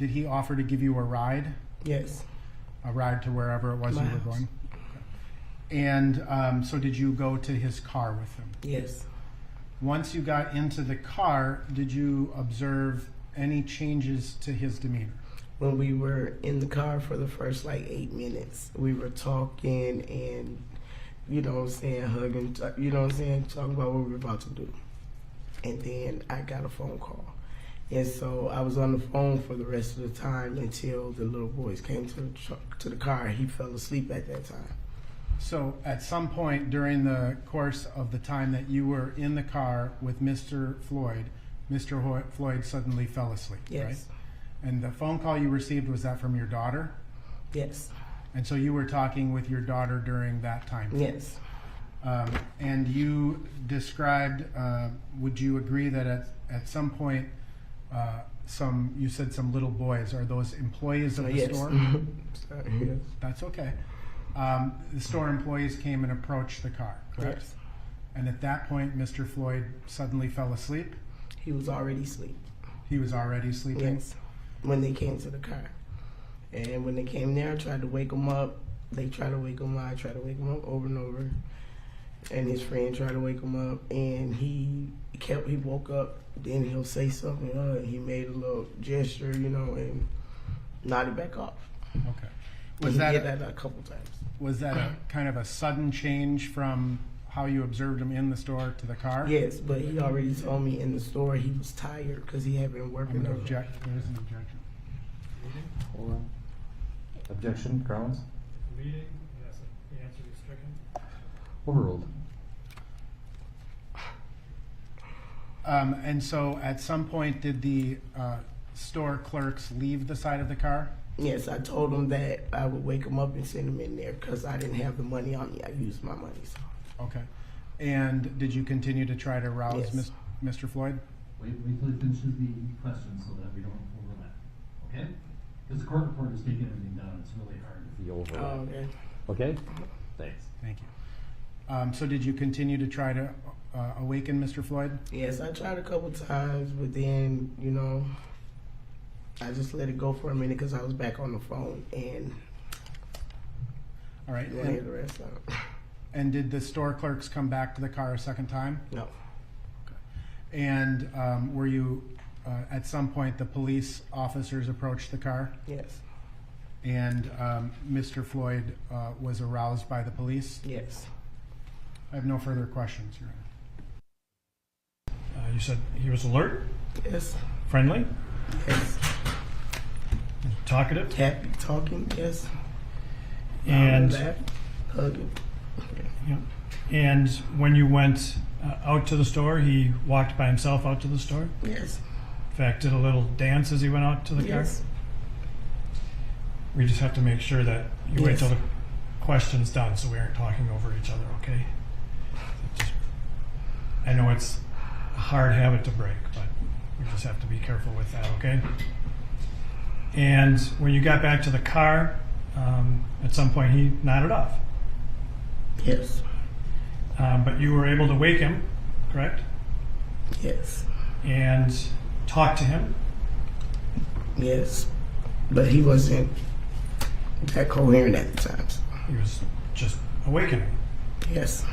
he offer to give you a ride? Yes. A ride to wherever it was My you were house. going? Okay. And so did you go to his car with him? Yes. Once you got into the car, did you observe any changes to his demeanor? When we were in the car for the first like 8 minutes, we were talking and, you know what I'm saying, hugging, you know what I'm saying, talking about what we were about to do. And then I got a phone call. And so I was on the phone for the rest of the time until the little boys came to the car. He fell asleep at that time. So at some point during the course of the time that you were in the car with Mr. Floyd, Mr. Floyd suddenly fell asleep, Yes. right? And the phone call you received, was that from your daughter? Yes. And so you were talking with your daughter during that time? Yes. And you described, would you agree that at some point, you said some little boys, are those employees of the Yes. store? Sorry, yes. That's okay. The store employees came and approached the car, correct? Yes. And at that point, Mr. Floyd suddenly fell asleep? He was already asleep. He was already sleeping? Yes. When they came to the car. And when they came there, I tried to wake him up. They tried to wake him up. I tried to wake him up over and over. And his friend tried to wake him up. And he woke up. Then he'll say something. He made a little gesture, you know, and nodded back off. Okay. He did that a couple times. Was that a kind of a sudden change from how you observed him in the store to the car? Yes, but he already told me in the store he was tired because he had been working. I'm going to object. There is an objection. Hold on. Objection, grounds? Meeting, yes, the answer is stricken. Overruled. And so at some point, did the store clerks leave the side of the car? Yes, I told him that I would wake him up and send him in there because I didn't have the money on me. I used my money. So. Okay. And did you continue to try to rouse Yes. Mr. Floyd? Wait till he finishes the question so that we don't overlap, okay? Because the court reporter is taking everything down, it's really hard if you overlap. Oh, okay. Okay? Thanks. Thank you. So did you continue to try to awaken Mr. Floyd? Yes, I tried a couple times, but then, you know, I just let it go for a minute because I was back on the phone and All right. you want to hear the rest of it. And did the store clerks come back to the car a second time? No. Okay. And were you, at some point, the police officers approached the car? Yes. And Mr. Floyd was aroused by the police? Yes. I have no further questions, Your Honor. You said he was alert, Yes. friendly, Yes. talkative, Happy, talking, yes. and Back, hugging. yeah. And when you went out to the store, he walked by himself out to the store. Yes. In fact, did a little dance as he went out to the Yes. car. We just have to make sure that you wait Yes. till the question's done, so we aren't talking over each other. Okay? I know it's a hard habit to break, but we just have to be careful with that. Okay? And when you got back to the car, at some point he nodded off. Yes. But you were able to wake him, correct? Yes. And talk to him. Yes. But he wasn't that coherent at the time. He was just awakening. Yes.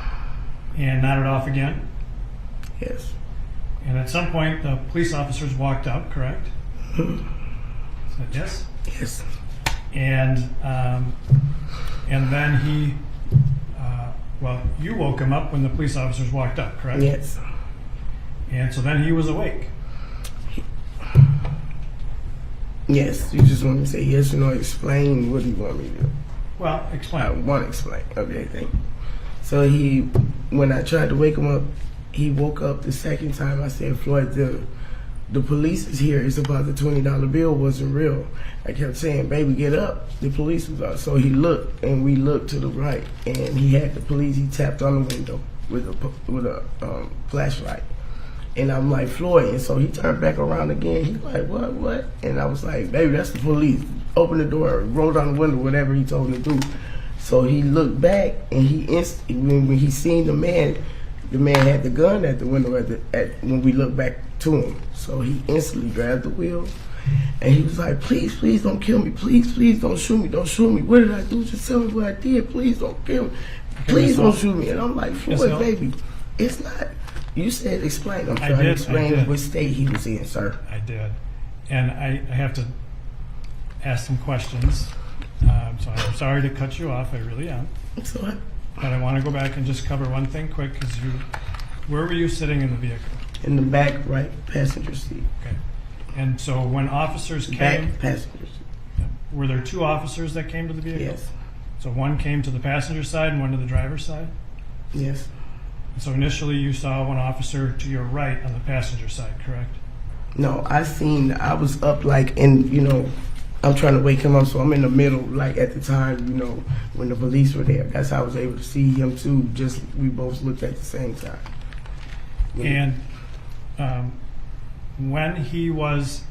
And nodded off again. Yes. And at some point the police officers walked up, correct? Said yes? Yes. And then he, you woke him up when the police officers walked up, correct? Yes. And so then he was awake. Yes. You just want me to say yes or no, explain what do you want me to do? Well, explain. I want to explain. Okay, thank you. So when I tried to wake him up, he woke up the second time. I said, Floyd, the police is here. It's about the $20 bill wasn't real. I kept saying, baby, get up. The police was out. So he looked, and we looked to the right, and he had the police. He tapped on the window with a flashlight. And I'm like, Floyd. And so he turned back around again. He's like, what? And I was like, baby, that's the police. Open the door, roll down the window, whatever he told me to do. So he looked back, and when he seen the man had the gun at the window when we looked back to him. So he instantly grabbed the wheel, and he was like, please don't kill me. Please don't shoot me. What did I do? Just tell me what I did. Please don't kill me. Please don't shoot me. And I'm like, Floyd, baby, it's not. You said explain. I'm trying to explain what state he was in, sir. I did. And I have to ask some questions. So I'm sorry to cut you off. I really am. It's all right. But I want to go back and just cover one thing quick, because where were you sitting in the vehicle? In the back right passenger seat. Okay. And so when officers came... Back passenger seat. Were there two officers that came to the vehicle? Yes. So one came to the passenger side and one to the driver's side? Yes. So initially you saw one officer to your right on the passenger side, correct? No, I was up like in, I'm trying to wake him up, so I'm in the middle, like at the time, when the police were there. That's how I was able to see him too, we both looked at the same time. And when he was,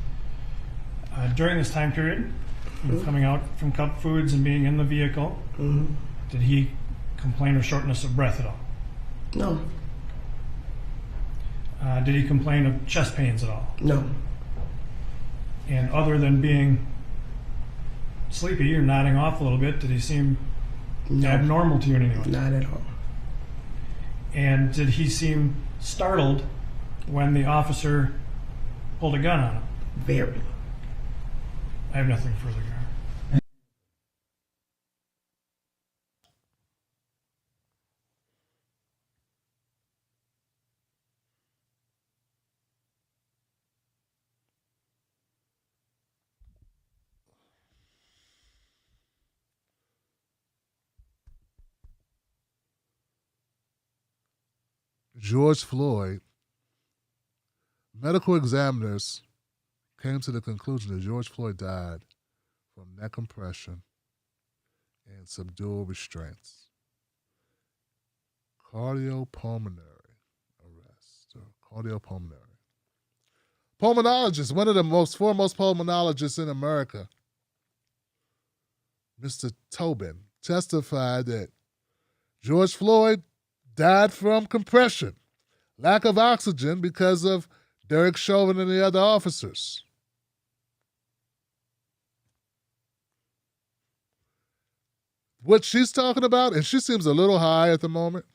during this time period, coming out from Cup Foods and being in the vehicle, did he complain of shortness of breath at all? No. Did he complain of chest pains at all? No. And other than being sleepy or nodding off a little bit, did he seem abnormal to you in any way? Not at all. And did he seem startled when the officer pulled a gun on him? Very. I have nothing further, Your Honor. George Floyd, medical examiners came to the conclusion that George Floyd died from neck compression and subdural restraints. Cardiopulmonary arrest, or cardiopulmonary. Pulmonologist, one of the foremost pulmonologists in America, Mr. Chauvin, testified that George Floyd died from compression, lack of oxygen because of Derek Chauvin and the other officers. What she's talking about, and she seems a little high at the moment,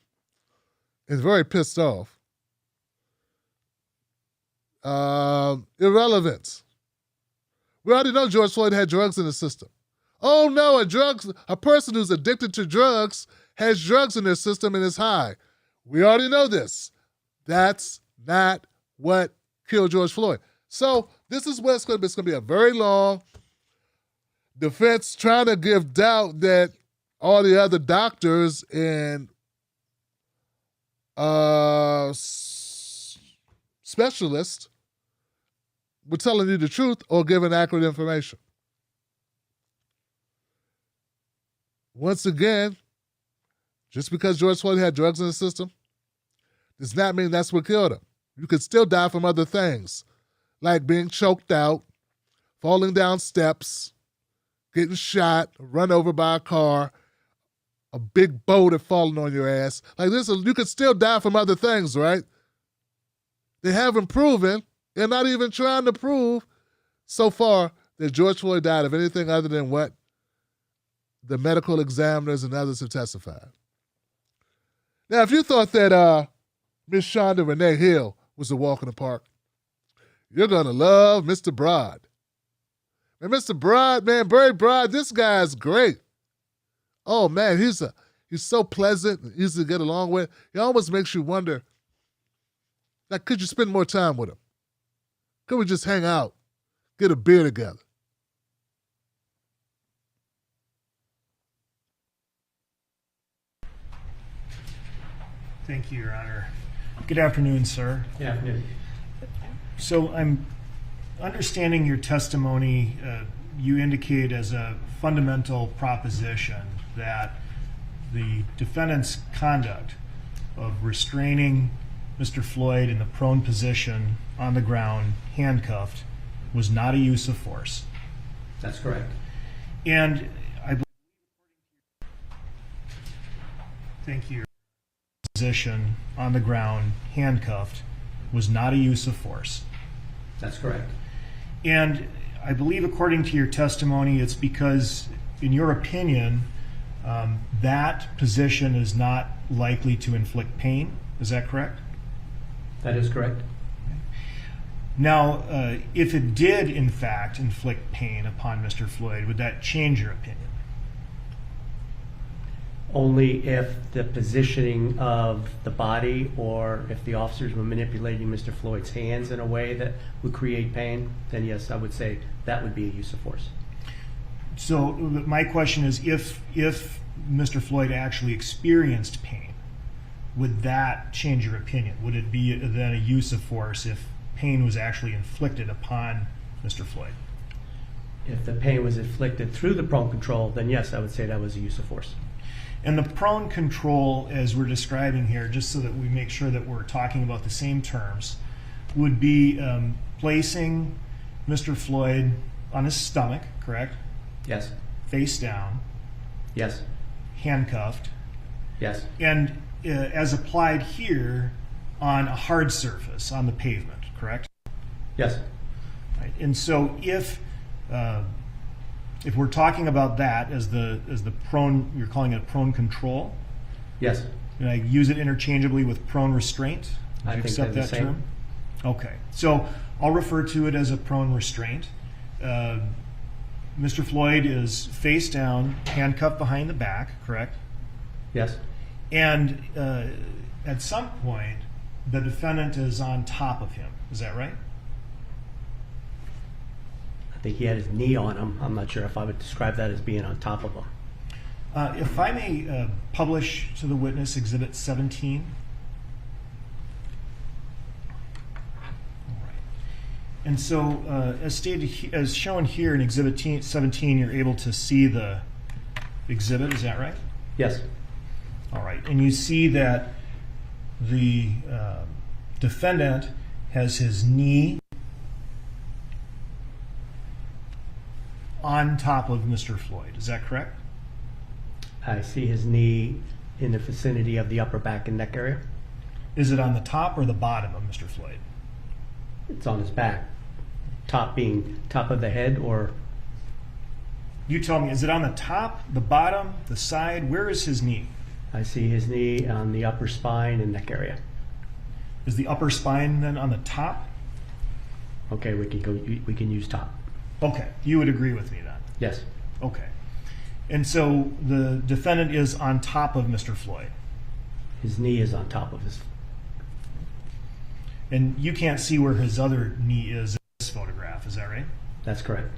is very pissed off. Irrelevant. We already know George Floyd had drugs in the system. Oh no, a person who's addicted to drugs has drugs in their system and is high. We already know this. That's not what killed George Floyd. So this is what it's going to be. It's going to be a very long defense trying to give doubt that all the other doctors and specialists were telling you the truth or giving accurate information. Once again, just because George Floyd had drugs in the system does not mean that's what killed him. You could still die from other things, like being choked out, falling down steps, getting shot, run over by a car, a big boulder falling on your ass. Like this, you could still die from other things, right? They haven't proven, they're not even trying to prove so far that George Floyd died of anything other than what the medical examiners and others have testified. Now, if you thought that Miss Shonda Renee Hill was a walk in the park, you're going to love Mr. Broad. And Mr. Broad, man, Barry Broad, this guy's great. Oh, man, he's so pleasant and easy to get along with. He almost makes you wonder, like, could you spend more time with him? Could we just hang out, get a beer together? Thank you, Your Honor. Good afternoon, sir. Good afternoon. So I'm understanding your testimony, you indicate as a fundamental proposition that the defendant's conduct of restraining Mr. Floyd in the prone position on the ground, handcuffed, was not a use of force. That's correct. And I believe, thank you, position on the ground, handcuffed, was not a use of force. That's correct. And I believe, according to your testimony, it's because, in your opinion, that position is not likely to inflict pain. Is that correct? That is correct. Now, if it did, in fact, inflict pain upon Mr. Floyd, would that change your opinion? Only if the positioning of the body, or if the officers were manipulating Mr. Floyd's hands in a way that would create pain, then yes, I would say that would be a use of force. So my question is, if Mr. Floyd actually experienced pain, would that change your opinion? Would it be then a use of force if pain was actually inflicted upon Mr. Floyd? If the pain was inflicted through the prone control, then yes, I would say that was a use of force. And the prone control, as we're describing here, just so that we make sure that we're talking about the same terms, would be placing Mr. Floyd on his stomach, correct? Yes. Face down. Yes. Handcuffed. Yes. And as applied here, on a hard surface, on the pavement, correct? Yes. Right. And so if we're talking about that as the prone, you're calling it prone control? Yes. And I use it interchangeably with prone restraint? I think accept they're that the same. term? Okay. So I'll refer to it as a prone restraint. Mr. Floyd is face down, handcuffed behind the back, correct? Yes. And at some point, the defendant is on top of him. Is that right? I think he had his knee on him. I'm not sure if I would describe that as being on top of him. If I may publish to the witness Exhibit 17. All right. And so, as shown here in Exhibit 17, you're able to see the exhibit. Is that right? Yes. All right. And you see that the defendant has his knee on top of Mr. Floyd. Is that correct? I see his knee in the vicinity of the upper back and neck area. Is it on the top or the bottom of Mr. Floyd? It's on his back. Top being top of the head, or? You tell me, is it on the top, the bottom, the side? Where is his knee? I see his knee on the upper spine and neck area. Is the upper spine then on the top? Okay, we can use top. Okay, you would agree with me then? Yes. Okay. And so the defendant is on top of Mr. Floyd. His knee is on top of his. And you can't see where his other knee is in this photograph, is that right? That's correct.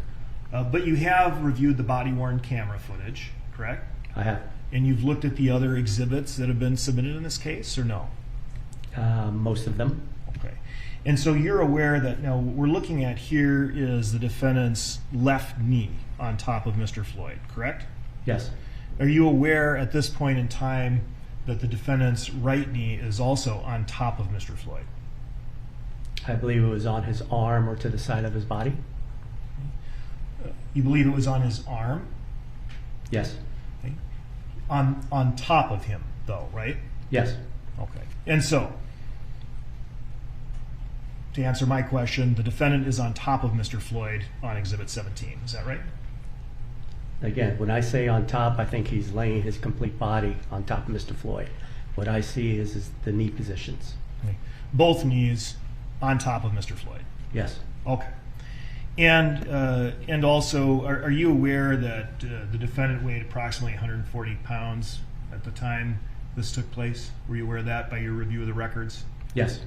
But you have reviewed the body-worn camera footage, correct? I have. And you've looked at the other exhibits that have been submitted in this case, or no? Most of them. Okay. And so you're aware that now what we're looking at here is the defendant's left knee on top of Mr. Floyd, correct? Yes. Are you aware at this point in time that the defendant's right knee is also on top of Mr. Floyd? I believe it was on his arm or to the side of his body. You believe it was on his arm? Yes. Okay. On top of him, though, right? Yes. Okay. And so, to answer my question, the defendant is on top of Mr. Floyd on Exhibit 17. Is that right? Again, when I say on top, I think he's laying his complete body on top of Mr. Floyd. What I see is the knee positions. Okay. Both knees on top of Mr. Floyd? Yes. Okay. And also, are you aware that the defendant weighed approximately 140 pounds at the time this took place? Were you aware of that by your review of the records? Yes.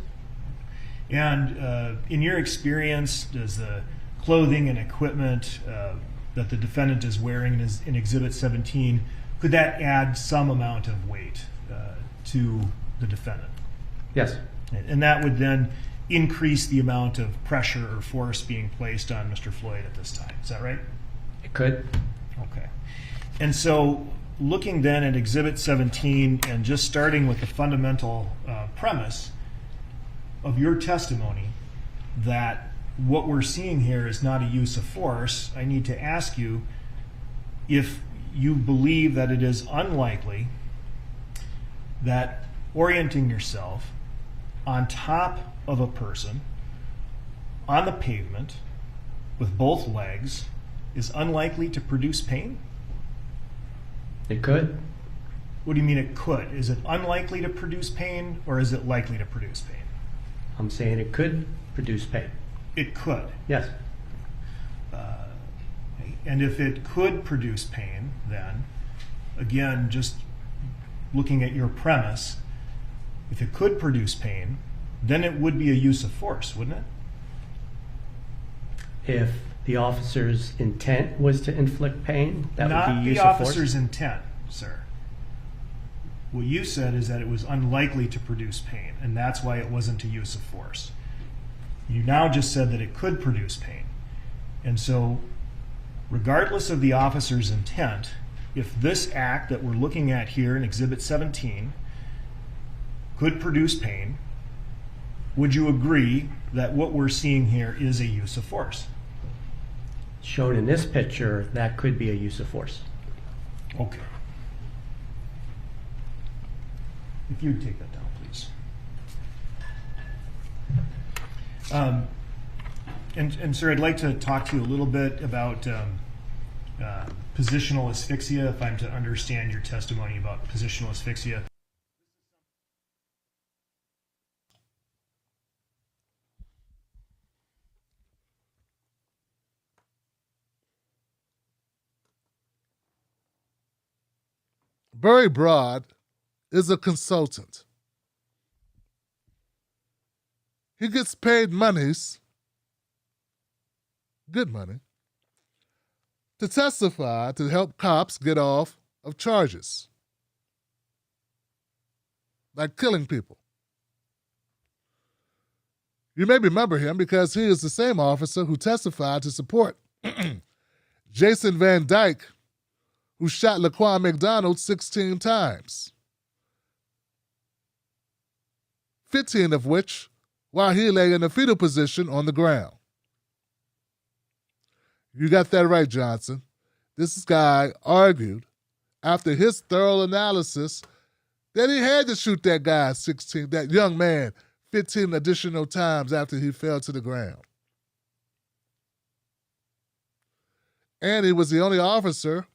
And in your experience, does the clothing and equipment that the defendant is wearing in Exhibit 17, could that add some amount of weight to the defendant? Yes. And that would then increase the amount of pressure or force being placed on Mr. Floyd at this time. Is that right? It could. Okay. And so looking then at Exhibit 17 and just starting with the fundamental premise, of your testimony that what we're seeing here is not a use of force, I need to ask you if you believe that it is unlikely that orienting yourself on top of a person on the pavement with both legs is unlikely to produce pain? It could. What do you mean it could? Is it unlikely to produce pain, or is it likely to produce pain? I'm saying it could produce pain. It could. Yes. And if it could produce pain, then, again, just looking at your premise, if it could produce pain, then it would be a use of force, wouldn't it? If the officer's intent was to inflict pain, that would be use of Not force? the officer's intent, sir. What you said is that it was unlikely to produce pain, and that's why it wasn't a use of force. You now just said that it could produce pain. And so, regardless of the officer's intent, if this act that we're looking at here in Exhibit 17 could produce pain, would you agree that what we're seeing here is a use of force? Shown in this picture, that could be a use of force. Okay. If you'd take that down, please. And sir, I'd like to talk to you a little bit about positional asphyxia, if I'm to understand your testimony about positional asphyxia. Barry Broad is a consultant. He gets paid monies, good money, to testify to help cops get off of charges, like killing people. You may remember him because he is the same officer who testified to support Jason Van Dyke, who shot Laquan McDonald 16 times, 15 of which while he lay in a fetal position on the ground. You got that right, Johnson. This guy argued, after his thorough analysis, that he had to shoot that guy 16, that young man, 15 additional times after he fell to the ground. And he was the only officer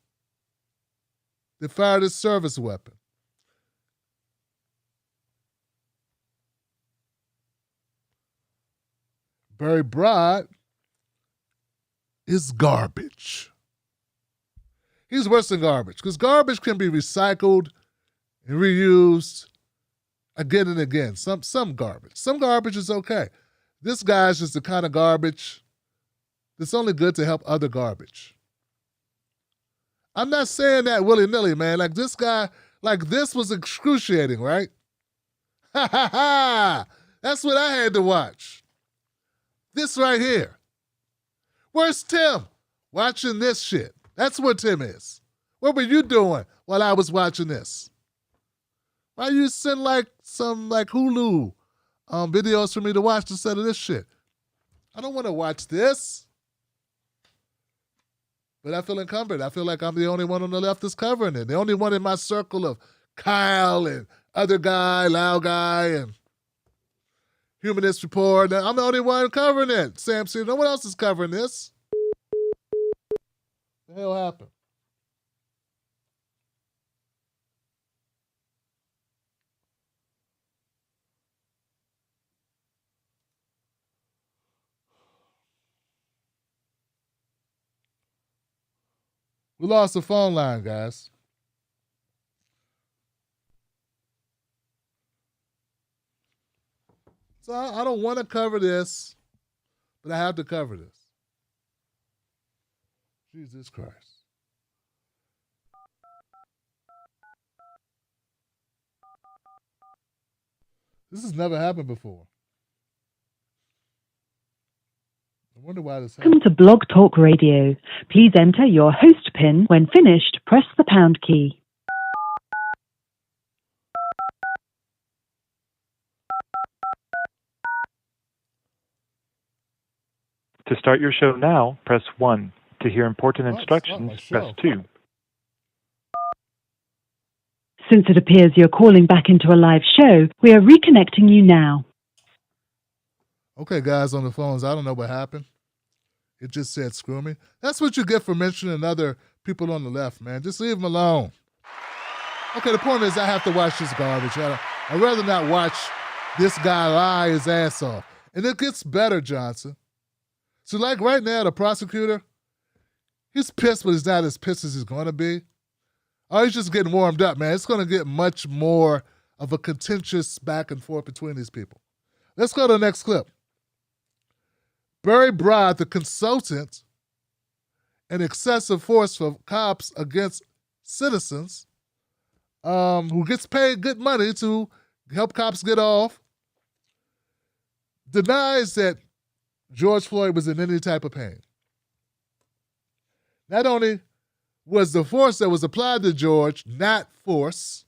that fired his service weapon. Barry Broad is garbage. He's worse than garbage, because garbage can be recycled and reused again and again. Some garbage. Some garbage is okay. This guy's just the kind of garbage that's only good to help other garbage. I'm not saying that willy-nilly, man. Like this guy, like this was excruciating, right? Ha ha ha! That's what I had to watch. This right here. Where's Tim? Watching this shit. That's where Tim is. What were you doing while I was watching this? Why you send some Hulu videos for me to watch instead of this shit? I don't want to watch this. But I feel encumbered. I feel like I'm the only one on the left that's covering it. The only one in my circle of Kyle and other guy, Loud Guy, and Humanist Report. I'm the only one covering it. Sam C. No one else is covering this. What the hell happened? We lost the phone line, guys. So I don't want to cover this, but I have to cover this. Jesus Christ. This has never happened before. I wonder why this happened. Welcome to Blog Talk Radio. Please enter your host PIN. When finished, press the pound key. To start your show now, press 1. To hear important instructions, my press show. 2. Since it appears you're calling back into a live show, we are reconnecting you now. Okay, guys on the phones, I don't know what happened. It just said screw me. That's what you get for mentioning other people on the left, man. Just leave them alone. Okay, the point is I have to watch this garbage. I'd rather not watch this guy lie his ass off. And it gets better, Johnson. So like right now, the prosecutor, he's pissed, but he's not as pissed as he's going to be. Oh, he's just getting warmed up, man. It's going to get much more of a contentious back and forth between these people. Let's go to the next clip. Barry Broad, the consultant in excessive force for cops against citizens, who gets paid good money to help cops get off, denies that George Floyd was in any type of pain. Not only was the force that was applied to George not force,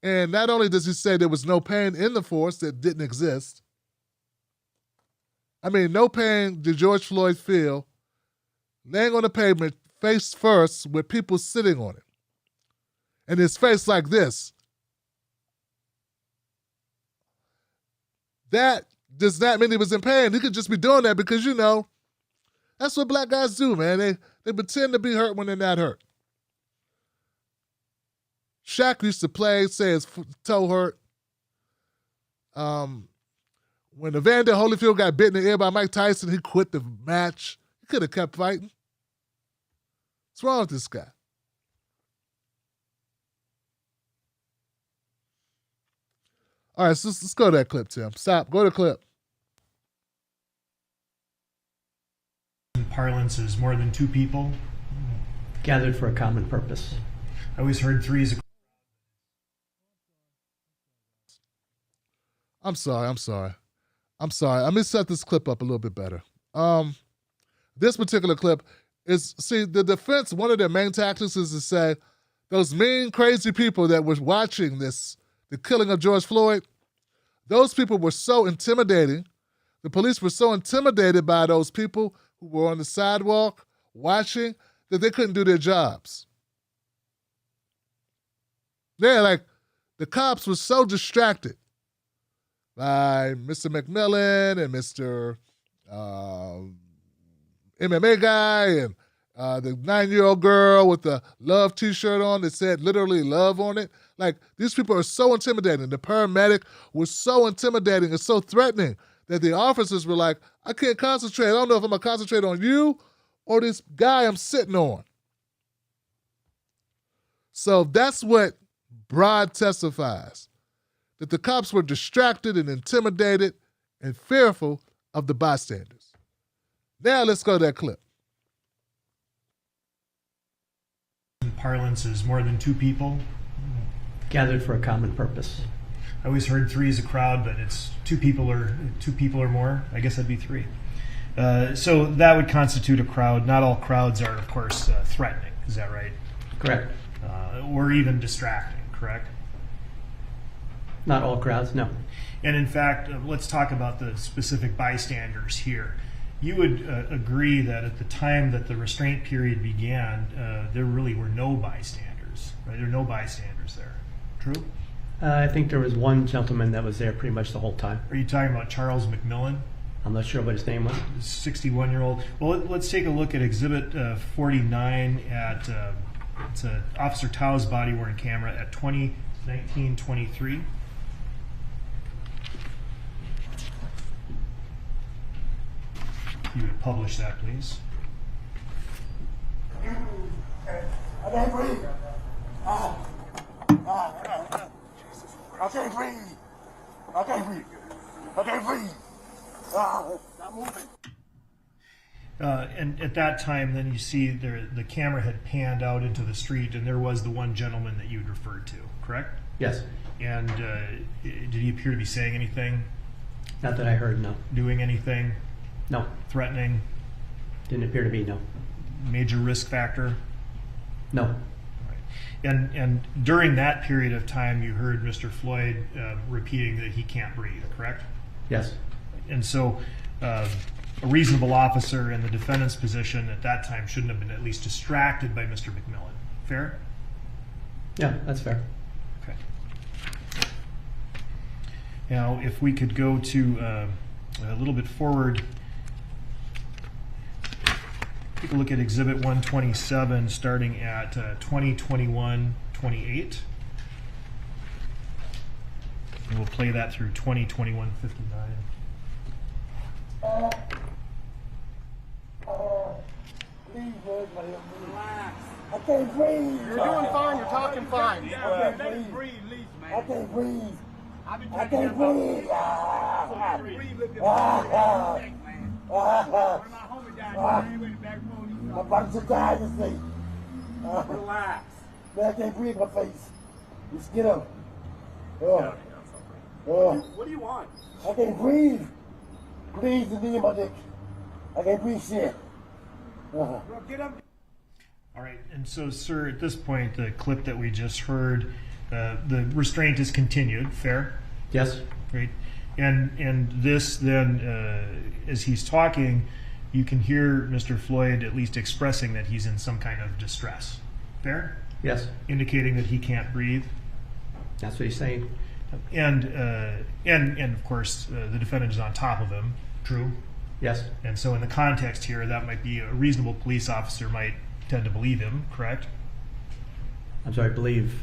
and not only does he say there was no pain in the force that didn't exist, I mean, no pain did George Floyd feel laying on the pavement face first with people sitting on it. And his face like this. That does not mean he was in pain. He could just be doing that because, you know, that's what black guys do, man. They pretend to be hurt when they're not hurt. Shaq used to play, say his toe hurt. When Evander Holyfield got bit in the ear by Mike Tyson, he quit the match. He could have kept fighting. What's wrong with this guy? All right, so let's go to that clip, Tim. Stop. Go to the clip. Parlance is more than two people. Gathered for a common purpose. I always heard three is a... I'm sorry. Let me set this clip up a little bit better. This particular clip is, see, the defense, one of their main tactics is to say, those mean, crazy people that were watching this, the killing of George Floyd, those people were so intimidating. The police were so intimidated by those people who were on the sidewalk watching that they couldn't do their jobs. Like, the cops were so distracted by Mr. McMillan and Mr. MMA guy and the 9-year-old girl with the love t-shirt on that said literally love on it. Like, these people are so intimidating. The paramedic was so intimidating and so threatening that the officers were like, I can't concentrate. I don't know if I'm going to concentrate on you or this guy I'm sitting on. So that's what Broad testifies, that the cops were distracted and intimidated and fearful of the bystanders. Now let's go to that clip. Parlance is more than two people. Gathered for a common purpose. I always heard three is a crowd, but it's two people or more. I guess that'd be three. So that would constitute a crowd. Not all crowds are, of course, threatening. Is that right? Correct. Or even distracting, correct? Not all crowds, no. And in fact, let's talk about the specific bystanders here. You would agree that at the time that the restraint period began, there really were no bystanders, right? There were no bystanders there. True? I think there was one gentleman that was there pretty much the whole time. Are you talking about Charles McMillan? I'm not sure what his name was. 61-year-old. Well, let's take a look at Exhibit 49 at it's Officer Tao's body-worn camera at 2019-23. You would publish that, please. I can't breathe. I can't breathe. I can't breathe. I can't breathe. Not moving. And at that time, then you see the camera had panned out into the street, and there was the one gentleman that you'd referred to, correct? Yes. And did he appear to be saying anything? Not that I heard, no. Doing anything? No. Threatening? Didn't appear to be, no. Major risk factor? No. And during that period of time, you heard Mr. Floyd repeating that he can't breathe, correct? Yes. And so a reasonable officer in the defendant's position at that time shouldn't have been at least distracted by Mr. McMillan. Fair? Yeah, that's fair. Okay. Now, if we could go to a little bit forward, take a look at Exhibit 127, starting at 2021-28. And we'll play that through 2021-59. Please, relax. I can't breathe. You're doing fine. You're talking fine. I can't breathe. I can't breathe. I can't breathe. My body's so tired this thing. Relax. Man, I can't breathe in my face. Just get up. What do you want? I can't breathe. Please, the knee in my dick. I can't breathe shit. Get up. All right, and so, sir, at this point, the clip that we just heard, the restraint is continued. Fair? Yes. Great. And this then, as he's talking, you can hear Mr. Floyd at least expressing that he's in some kind of distress. Fair? Yes. Indicating that he can't breathe. That's what he's saying. And of course, the defendant is on top of him. True? Yes. And so in the context here, that might be a reasonable police officer might tend to believe him, correct? I'm sorry, believe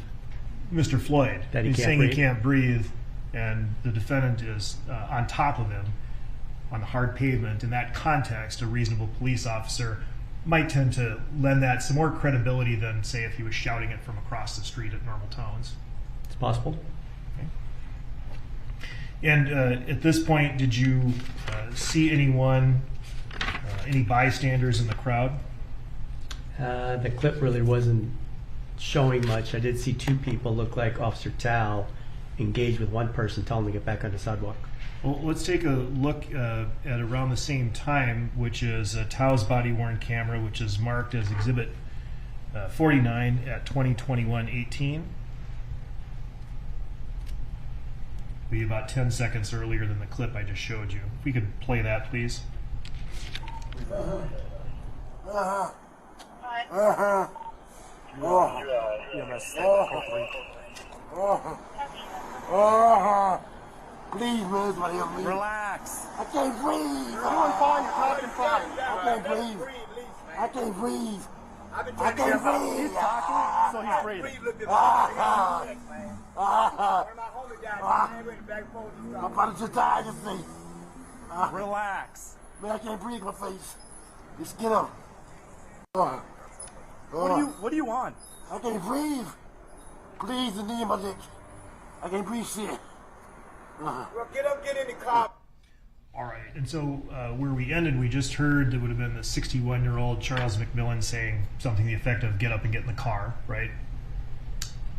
Mr. Floyd. That he He's can't saying breathe. he can't breathe, and the defendant is on top of him on the hard pavement. In that context, a reasonable police officer might tend to lend that some more credibility than, say, if he was shouting it from across the street at normal tones. It's possible. Okay. And at this point, did you see anyone, any bystanders in the crowd? The clip really wasn't showing much. I did see two people look like Officer Tao engage with one person, tell him to get back on the sidewalk. Well, let's take a look at around the same time, which is Tao's body-worn camera, which is marked as Exhibit 49 at 2021-18. Be about 10 seconds earlier than the clip I just showed you. If we could play that, please. Please, man, somebody help me. Relax. I can't breathe. You're doing fine. You're talking fine. I can't breathe. I can't breathe. I can't breathe. He's talking, so he's breathing. My body's so tired this thing. Relax. Man, I can't breathe in my face. Just get up. What do you want? I can't breathe. Please, the knee in my dick. I can't breathe shit. Get up, get in the car. All right, and so where we ended, we just heard that would have been the 61-year-old Charles McMillan saying something to the effect of "Get up and get in the car," right?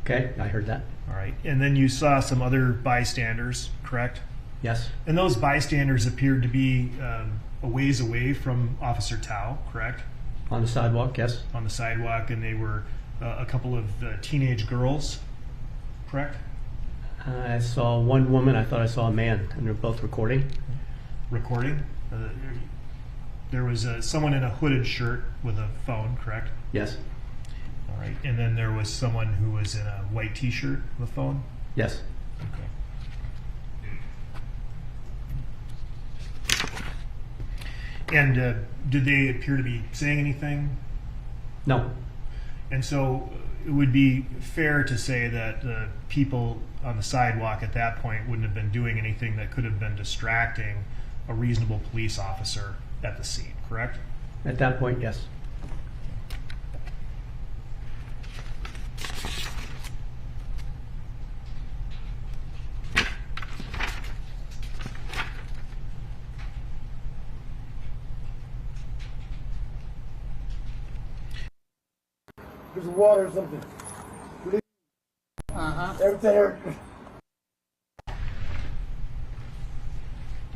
Okay, I heard that. All right, and then you saw some other bystanders, correct? Yes. And those bystanders appeared to be a ways away from Officer Tao, correct? On the sidewalk, yes. On the sidewalk, and they were a couple of teenage girls, correct? I saw one woman, I thought I saw a man, and they're both recording. Recording? There was someone in a hooded shirt with a phone, correct? Yes. All right, and then there was someone who was in a white t-shirt with a phone? Yes. Okay. And did they appear to be saying anything? No. And so it would be fair to say that people on the sidewalk at that point wouldn't have been doing anything that could have been distracting a reasonable police officer at the scene, correct? At that point, yes. There's water or something. Please. Everything hurt.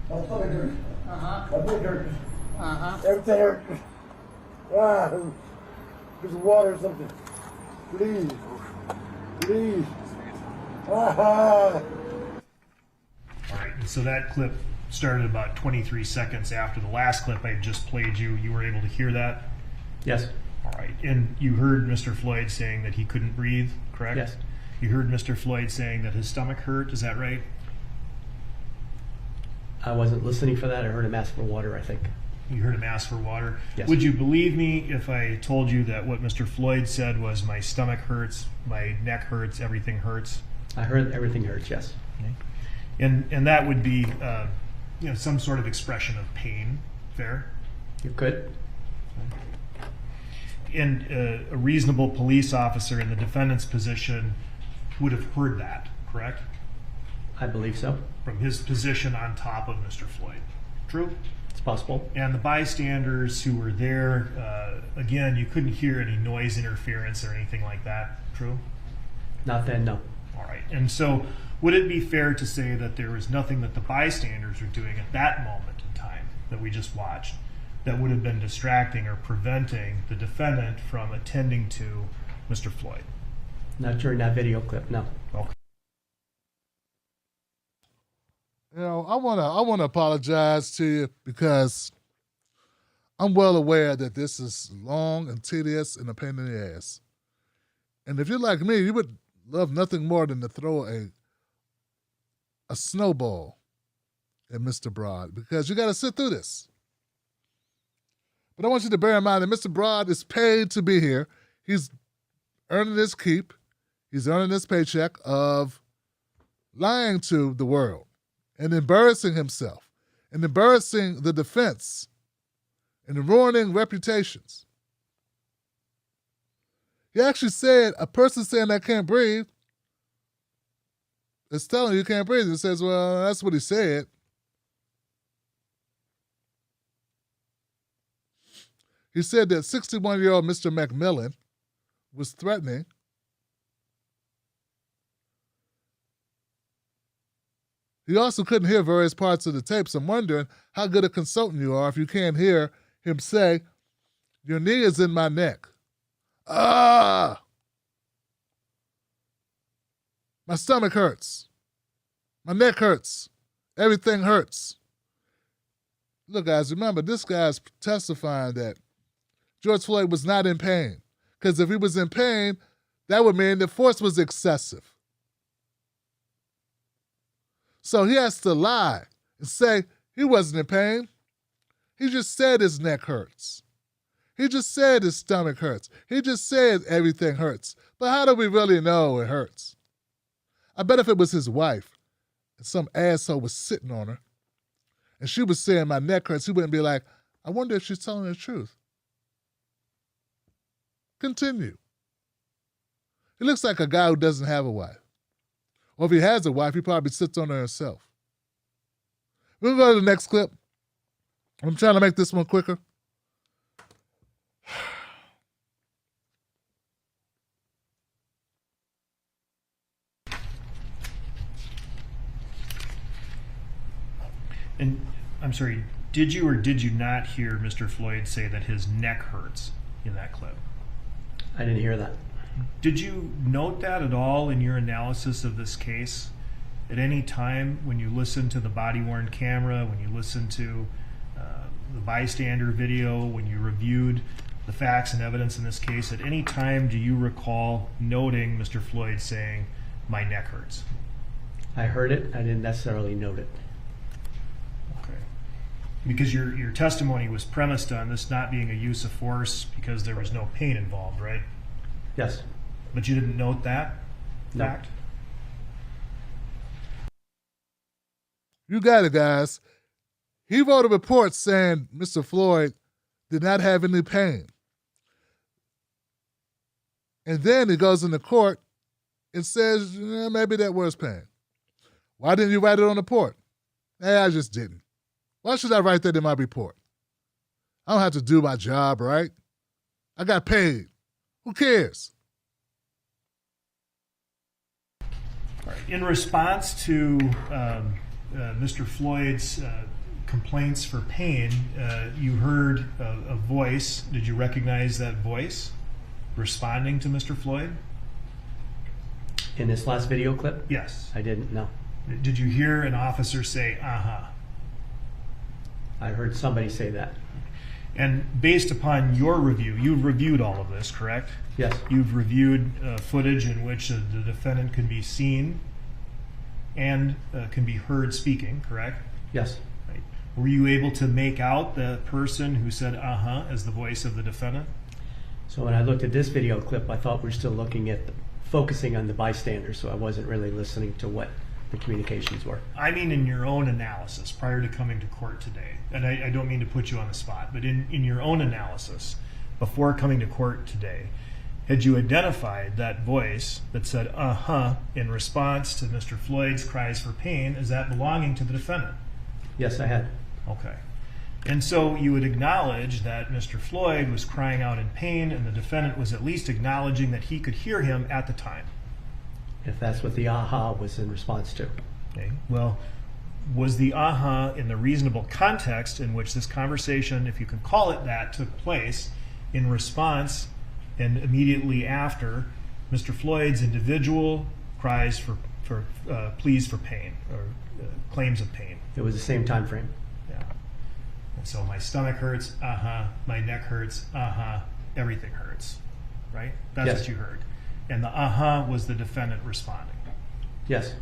My stomach hurt. My dick hurt. Everything hurt. There's water or something. Please. Please. All right, and so that clip started about 23 seconds after the last clip I just played you. You were able to hear that? Yes. All right. And you heard Mr. Floyd saying that he couldn't breathe, correct? Yes. You heard Mr. Floyd saying that his stomach hurt, is that right? I wasn't listening for that. I heard him ask for water, I think. You heard him ask for water? Yes. Would you believe me if I told you that what Mr. Floyd said was, my stomach hurts, my neck hurts, everything hurts? I heard everything hurts, yes. Okay. And that would be some sort of expression of pain, fair? You could. And a reasonable police officer in the defendant's position would have heard that, correct? I believe so. From his position on top of Mr. Floyd. True? It's possible. And the bystanders who were there, again, you couldn't hear any noise interference or anything like that. True? Not then, no. All right. And so would it be fair to say that there was nothing that the bystanders were doing at that moment in time that we just watched that would have been distracting or preventing the defendant from attending to Mr. Floyd? Not during that video clip, no. Okay. I wanna apologize to you because I'm well aware that this is long and tedious and a pain in the ass. And if you're like me, you would love nothing more than to throw a snowball at Mr. Broad because you got to sit through this. But I want you to bear in mind that Mr. Broad is paid to be here. He's earning his keep. He's earning his paycheck of lying to the world and embarrassing himself and embarrassing the defense and ruining reputations. He actually said a person saying I can't breathe is telling you can't breathe. He says, well, that's what he said. He said that 61-year-old Mr. McMillan was threatening. He also couldn't hear various parts of the tapes. I'm wondering how good a consultant you are if you can't hear him say, your knee is in my neck. Ah! My stomach hurts. My neck hurts. Everything hurts. Look, guys, remember, this guy's testifying that George Floyd was not in pain. Because if he was in pain, that would mean the force was excessive. So he has to lie and say he wasn't in pain. He just said his neck hurts. He just said his stomach hurts. He just said everything hurts. But how do we really know it hurts? I bet if it was his wife and some asshole was sitting on her and she was saying my neck hurts, he wouldn't be like, I wonder if she's telling the truth. Continue. He looks like a guy who doesn't have a wife. Or if he has a wife, he probably sits on her himself. We'll go to the next clip. I'm trying to make this one quicker. And I'm sorry, did you or did you not hear Mr. Floyd say that his neck hurts in that clip? I didn't hear that. Did you note that at all in your analysis of this case? At any time when you listen to the body-worn camera, when you listen to the bystander video, when you reviewed the facts and evidence in this case, at any time do you recall noting Mr. Floyd saying, my neck hurts? I heard it. I didn't necessarily note it. Okay. Because your testimony was premised on this not being a use of force because there was no pain involved, right? Yes. But you didn't note that fact? You got it, guys. He wrote a report saying Mr. Floyd did not have any pain. And then he goes into court and says, maybe that was pain. Why didn't you write it on the report? Hey, I just didn't. Why should I write that in my report? I don't have to do my job, right? I got paid. Who cares? All right. In response to Mr. Floyd's complaints for pain, you heard a voice. Did you recognize that voice responding to Mr. Floyd? In this last video clip? Yes. I didn't, no. Did you hear an officer say, uh-huh? I heard somebody say that. And based upon your review, you've reviewed all of this, correct? Yes. You've reviewed footage in which the defendant can be seen and can be heard speaking, correct? Yes. Right. Were you able to make out the person who said "uh-huh" as the voice of the defendant? So when I looked at this video clip, I thought we were still looking at focusing on the bystander, so I wasn't really listening to what the communications were. I mean, in your own analysis prior to coming to court today, and I don't mean to put you on the spot, but in your own analysis before coming to court today, had you identified that voice that said "uh-huh" in response to Mr. Floyd's cries for pain as that belonging to the defendant? Yes, I had. Okay. And so you would acknowledge that Mr. Floyd was crying out in pain and the defendant was at least acknowledging that he could hear him at the time. If that's what the aha was in response to. Okay. Well, was the aha in the reasonable context in which this conversation, if you can call it that, took place in response and immediately after Mr. Floyd's individual cries for pleas for pain or claims of pain? It was the same time frame. Yeah. And so my stomach hurts, my neck hurts, everything hurts, right? That's Yes. what you heard. And the was the defendant responding. Yes.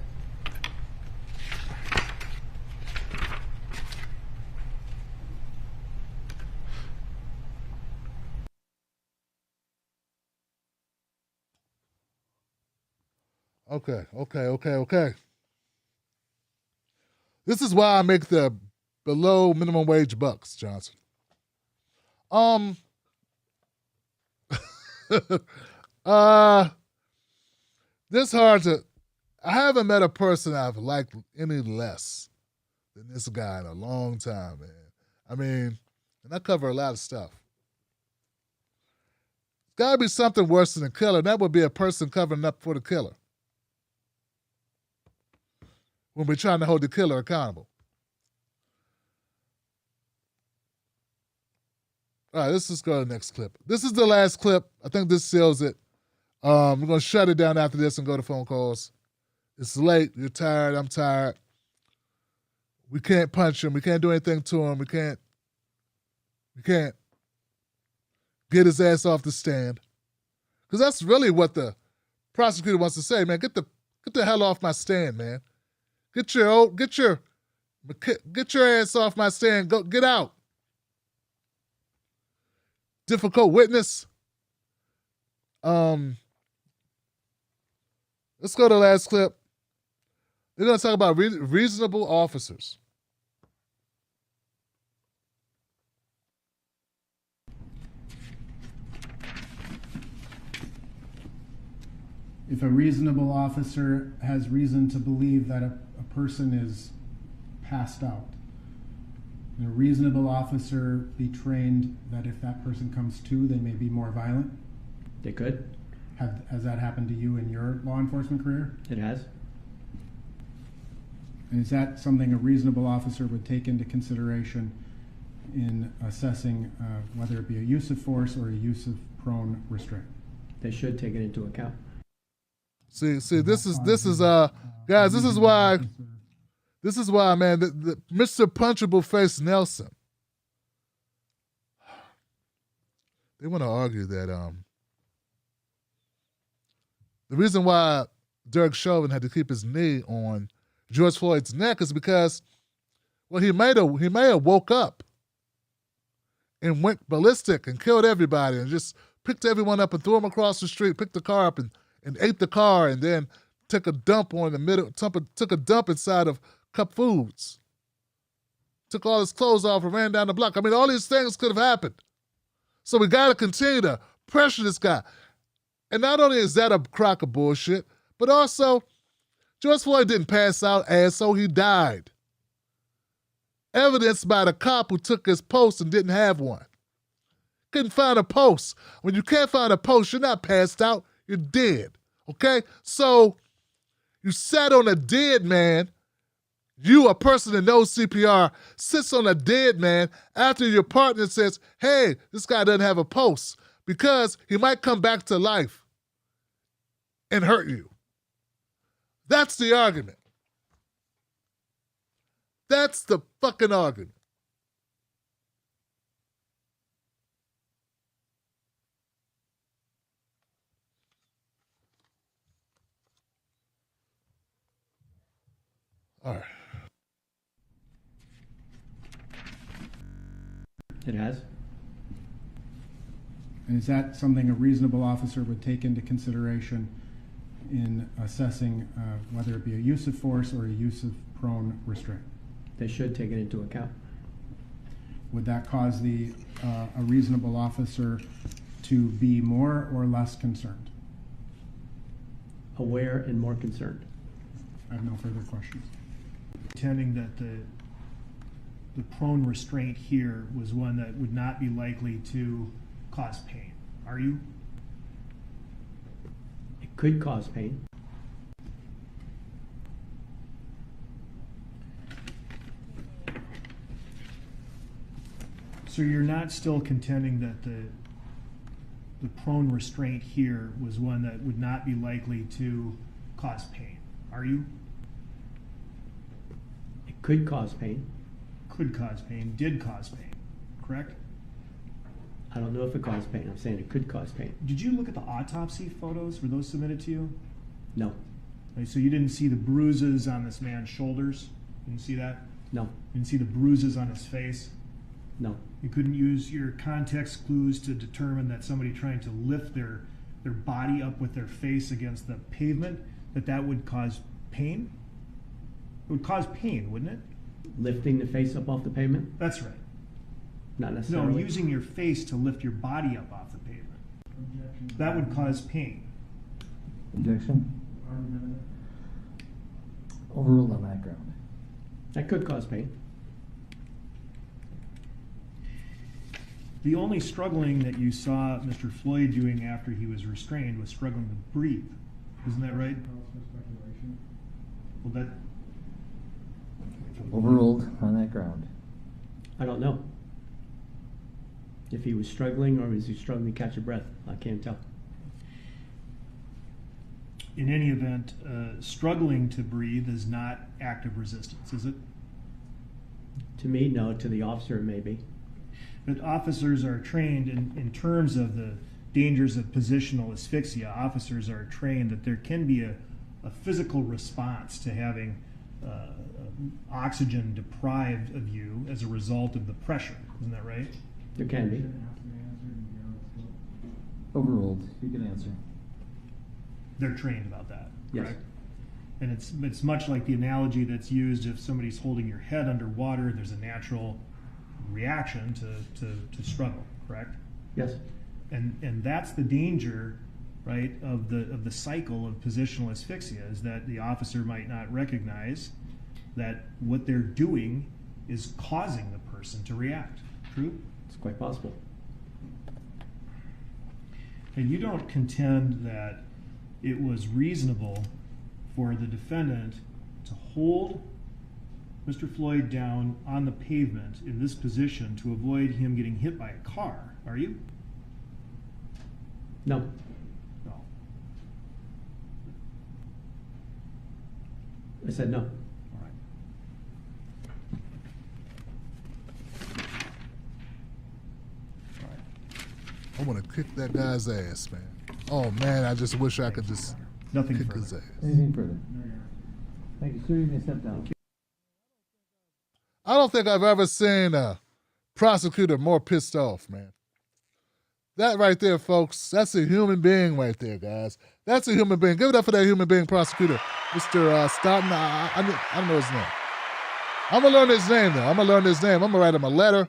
Okay. This is why I make the below minimum wage bucks, Johnson. This hard to. I haven't met a person I've liked any less than this guy in a long time, man. I mean, and I cover a lot of stuff. It's got to be something worse than a killer. That would be a person covering up for the killer. When we're trying to hold the killer accountable. All right, let's just go to the next clip. This is the last clip. I think this seals it. We're going to shut it down after this and go to phone calls. It's late. You're tired. I'm tired. We can't punch him. We can't do anything to him. We can't get his ass off the stand. Because that's really what the prosecutor wants to say, man. Get the hell off my stand, man. Get your ass off my stand. Go get out. Difficult witness. Let's go to the last clip. They're going to talk about reasonable officers. If a reasonable officer has reason to believe that a person is passed out, can a reasonable officer be trained that if that person comes to, they may be more violent? They could. Has that happened to you in your law enforcement career? It has. And is that something a reasonable officer would take into consideration in assessing whether it be a use of force or a use of prone restraint? They should take it into account. See, this is guys, this is why, man, the Mr. Punchable Face Nelson, they want to argue that the reason why Derek Chauvin had to keep his knee on George Floyd's neck is because, well, he may have woke up and went ballistic and killed everybody and just picked everyone up and threw them across the street, picked the car up and ate the car and then took a dump took a dump inside of Cup Foods. Took all his clothes off and ran down the block. I mean, all these things could have happened. So we got to continue to pressure this guy. And not only is that a crock of bullshit, but also George Floyd didn't pass out, asshole. He died. Evidenced by the cop who took his post and didn't have one. Couldn't find a post. When you can't find a post, you're not passed out. You're dead. Okay? So you sat on a dead man. You, a person that knows CPR, sits on a dead man after your partner says, hey, this guy doesn't have a pulse because he might come back to life and hurt you. That's the argument. That's the fucking argument. All right. It has. And is that something a reasonable officer would take into consideration in assessing whether it be a use of force or a use of prone restraint? They should take it into account. Would that cause a reasonable officer to be more or less concerned? Aware and more concerned. I have no further questions. Contending that the prone restraint here was one that would not be likely to cause pain. Are you? It could cause pain. So you're not still contending that the prone restraint here was one that would not be likely to cause pain, are you? It could cause pain. Could cause pain, did cause pain, correct? I don't know if it caused pain. I'm saying it could cause pain. Did you look at the autopsy photos? Were those submitted to you? No. Okay, so you didn't see the bruises on this man's shoulders? You didn't see that? No. You didn't see the bruises on his face? No. You couldn't use your context clues to determine that somebody trying to lift their body up with their face against the pavement, that would cause pain? It would cause pain, wouldn't it? Lifting the face up off the pavement? That's right. Not necessarily. No, using your face to lift your body up off the pavement. That would cause pain. Objection? Overruled on that ground. That could cause pain. The only struggling that you saw Mr. Floyd doing after he was restrained was struggling to breathe. Isn't that right? Well, that... Overruled on that ground. I don't know. If he was struggling or was he struggling to catch a breath, I can't tell. In any event, struggling to breathe is not active resistance, is it? To me, no. To the officer, maybe. But officers are trained in terms of the dangers of positional asphyxia. Officers are trained that there can be a physical response to having oxygen deprived of you as a result of the pressure. Isn't that right? There can be. Overruled. You can answer. They're trained about that, Yes. correct? And it's much like the analogy that's used if somebody's holding your head underwater, there's a natural reaction to struggle, correct? Yes. And that's the danger, right, of the cycle of positional asphyxia, is that the officer might not recognize that what they're doing is causing the person to react. True? It's quite possible. And you don't contend that it was reasonable for the defendant to hold Mr. Floyd down on the pavement in this position to avoid him getting hit by a car, are you? No. No. I said no. All right. All right. I want to kick that guy's ass, man. Oh, man, I just wish I could just Nothing kick further. his ass. Anything further? Thank you, sir. You may step down. I don't think I've ever seen a prosecutor more pissed off, man. That right there, folks, that's a human being right there, guys. That's a human being. Give it up for that human being prosecutor, Mr. Stoughton. I don't know his name. I'm going to learn his name, though. I'm going to learn his name. I'm going to write him a letter.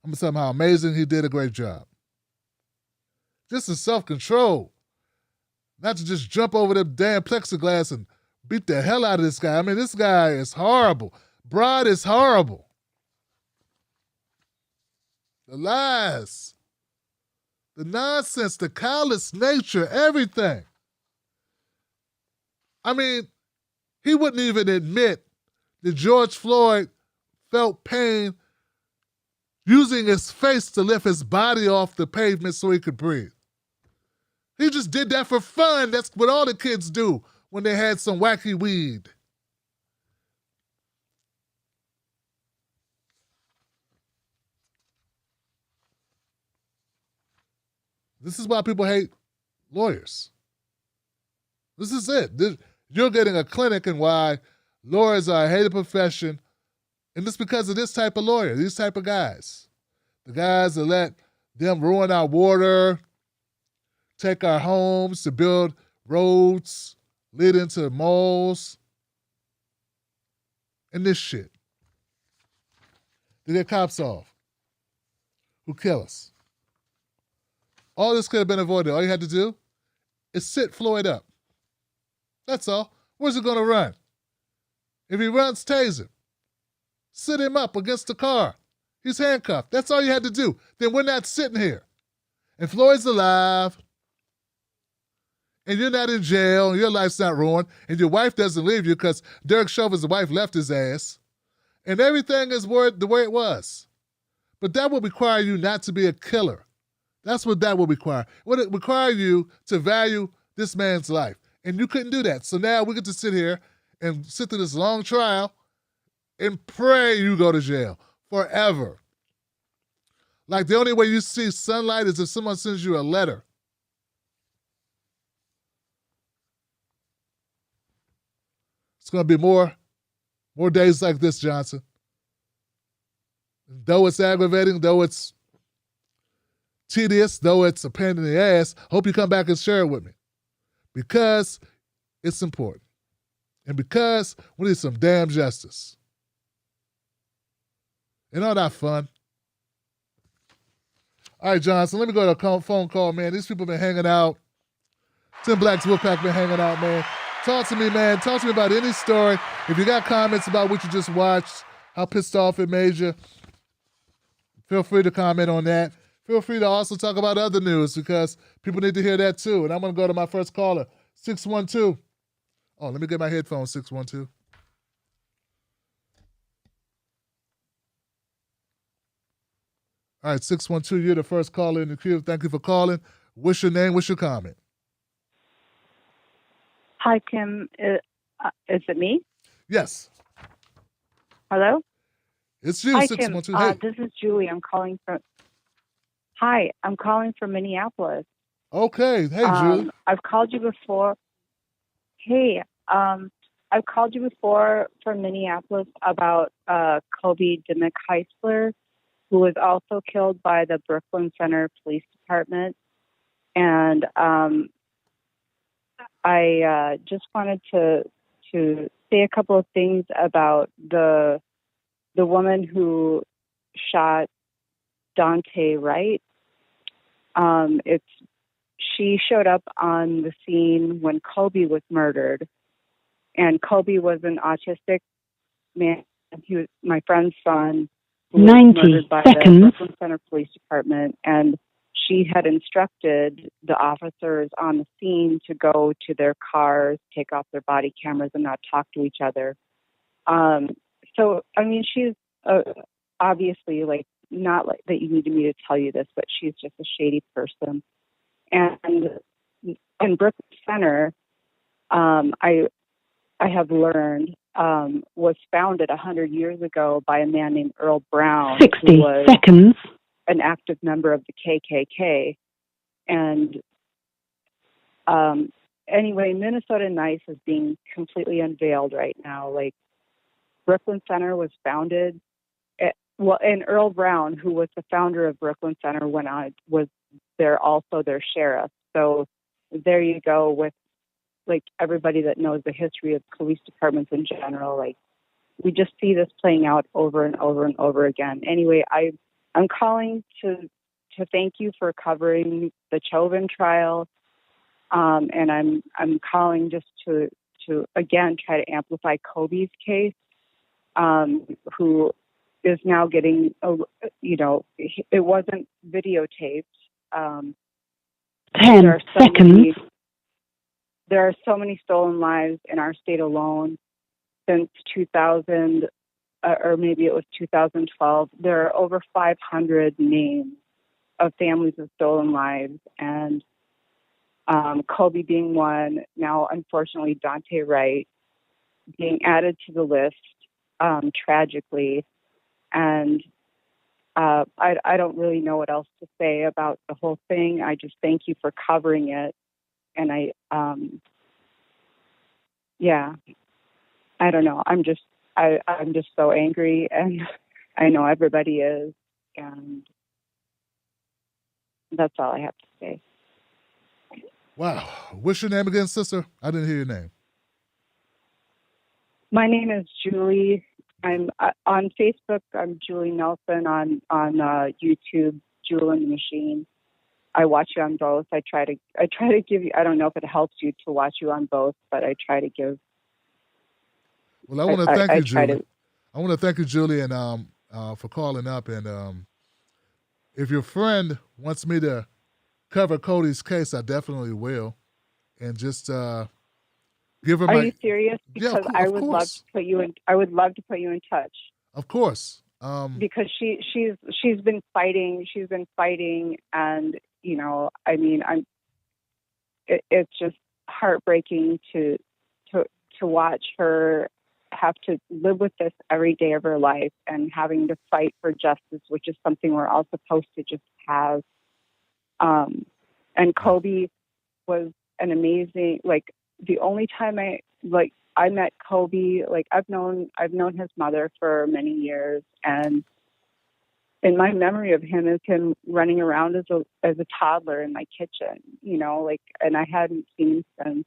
I'm going to tell him how amazing he did a great job. Just the self-control. Not to just jump over the damn plexiglass and beat the hell out of this guy. I mean, this guy is horrible. Broad is horrible. The lies, the nonsense, the callous nature, everything. I mean, he wouldn't even admit that George Floyd felt pain using his face to lift his body off the pavement so he could breathe. He just did that for fun. That's what all the kids do when they had some wacky weed. This is why people hate lawyers. This is it. You're getting a clinic in why Lawyers are a hated profession, and it's because of this type of lawyer, these type of guys. The guys that let them ruin our water, take our homes to build roads, lead into malls, and this shit. They get cops off who kill us. All this could have been avoided. All you had to do is sit Floyd up. That's all. Where's he going to run? If he runs, tase him. Sit him up against the car. He's handcuffed. That's all you had to do. Then we're not sitting here. And Floyd's alive. And you're not in jail. And your life's not ruined. And your wife doesn't leave you because Derek Chauvin's wife left his ass. And everything is the way it was. But that would require you not to be a killer. That's what that would require. It would require you to value this man's life. And you couldn't do that. So now we get to sit here and sit through this long trial and pray you go to jail forever. Like the only way you see sunlight is if someone sends you a letter. It's going to be more days like this, Johnson. Though it's aggravating, though it's tedious, though it's a pain in the ass, hope you come back and share it with me. Because it's important. And because we need some damn justice. Ain't all that fun? All right, Johnson, let me go to a phone call, man. These people been hanging out. Tim Black's Wolfpack been hanging out, man. Talk to me, man. Talk to me about any story. If you got comments about what you just watched, how pissed off it made you, feel free to comment on that. Feel free to also talk about other news because people need to hear that too. And I'm going to go to my first caller, 612. Oh, let me get my headphones, 612. All right, 612, you're the first caller in the queue. Thank you for calling. What's your name? What's your comment? Hi, Kim. Is it me? Yes. Hello? It's you, Hi, 612. Kim. Hey. This is Julie. I'm calling from Minneapolis. Okay. Hey, Julie. I've called you before. Hey, I've called you before from Minneapolis about Kobe DeMcHeisler, who was also killed by the Brooklyn Center Police Department. And I just wanted to say a couple of things about the woman who shot Dante Wright. She showed up on the scene when Kobe was murdered, and Kobe was an autistic man. He was my friend's son, who was 90 murdered by seconds. the Brooklyn Center Police Department, and she had instructed the officers on the scene to go to their cars, take off their body cameras, and not talk to each other. So, I mean, she's obviously not like that you needed me to tell you this, but she's just a shady person. And in Brooklyn Center, I have learned was founded 100 years ago by a man named Earl Brown, 60 who was seconds. an active member of the KKK. And anyway, Minnesota Nice is being completely unveiled right now. Like, Brooklyn Center was founded, and Earl Brown, who was the founder of Brooklyn Center, was there also their sheriff. So there you go with everybody that knows the history of police departments in general. Like, we just see this playing out over and over and over again. Anyway, I'm calling to thank you for covering the Chauvin trial, and I'm calling just to again try to amplify Kobe's case, who is now getting it wasn't videotaped. 10 seconds. There are so many stolen lives in our state alone since 2000, or maybe it was 2012. There are over 500 names of families of stolen lives, and Kobe being one. Now, unfortunately, Dante Wright being added to the list, tragically. And I don't really know what else to say about the whole thing. I just thank you for covering it. And I don't know. I'm just so angry, and I know everybody is, and that's all I have to say. Wow. What's your name again, sister? I didn't hear your name. My name is Julie. I'm on Facebook. I'm Julie Nelson. On YouTube, Jewel in the Machine. I watch you on both. I try to give you. I don't know if it helps you to watch you on both, but I try to give. Well, I want to thank you, try Julie. I want to thank you, Julie, and for calling up. And if your friend wants me to cover Cody's case, I definitely will. And just give her my. Are you serious? Because Yeah, I of would course. love to put you in. I would love to put you in touch. Of course. Because she's been fighting. She's been fighting, and I mean, it's just heartbreaking to watch her have to live with this every day of her life and having to fight for justice, which is something we're all supposed to just have. And Kobe was an amazing, the only time I met Kobe, I've known his mother for many years, and in my memory of him is him running around as a toddler in my kitchen, and I hadn't seen him since.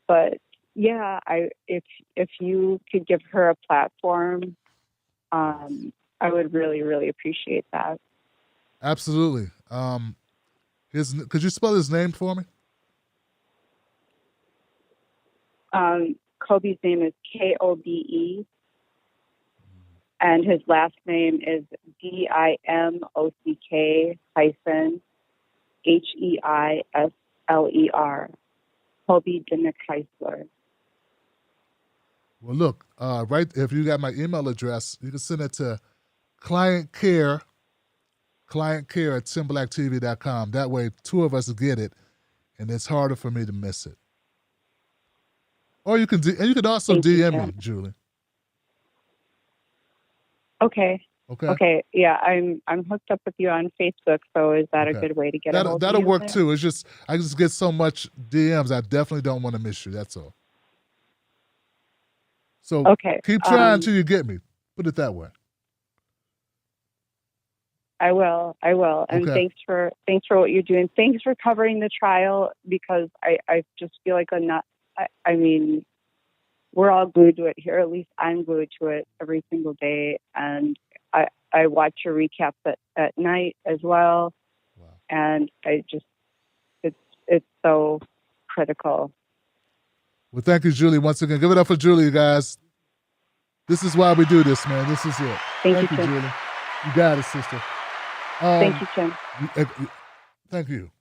But yeah, if you could give her a platform, I would really, really appreciate that. Absolutely. Could you spell his name for me? Kobe's name is Kobe, and his last name is DIMOCK-HEISLER. Kobe Dinnick-Heisler. Well, look, right. If you got my email address, you can send it to clientcare at timblacktv.com. That way, two of us get it, and it's harder for me to miss it. Or you can also DM me, Julie. Okay. Okay. Okay. Yeah, I'm hooked up with you on Facebook. So is that a good way to get a hold of That'll you work there? too. It's just I just get so much DMs. I definitely don't want to miss you. That's all. So okay. Keep trying until you get me. Put it that way. I will. And Okay. thanks for what you're doing. Thanks for covering the trial, because I just feel like I mean, we're all glued to it here. At least I'm glued to it every single day. And I watch your recaps at night as well. Wow. And it's so critical. Well, thank you, Julie. Once again, give it up for Julie, you guys. This is why we do this, man. This is it. Thank you, Tim. Julie. You got it, sister. Thank you, Tim. Thank you.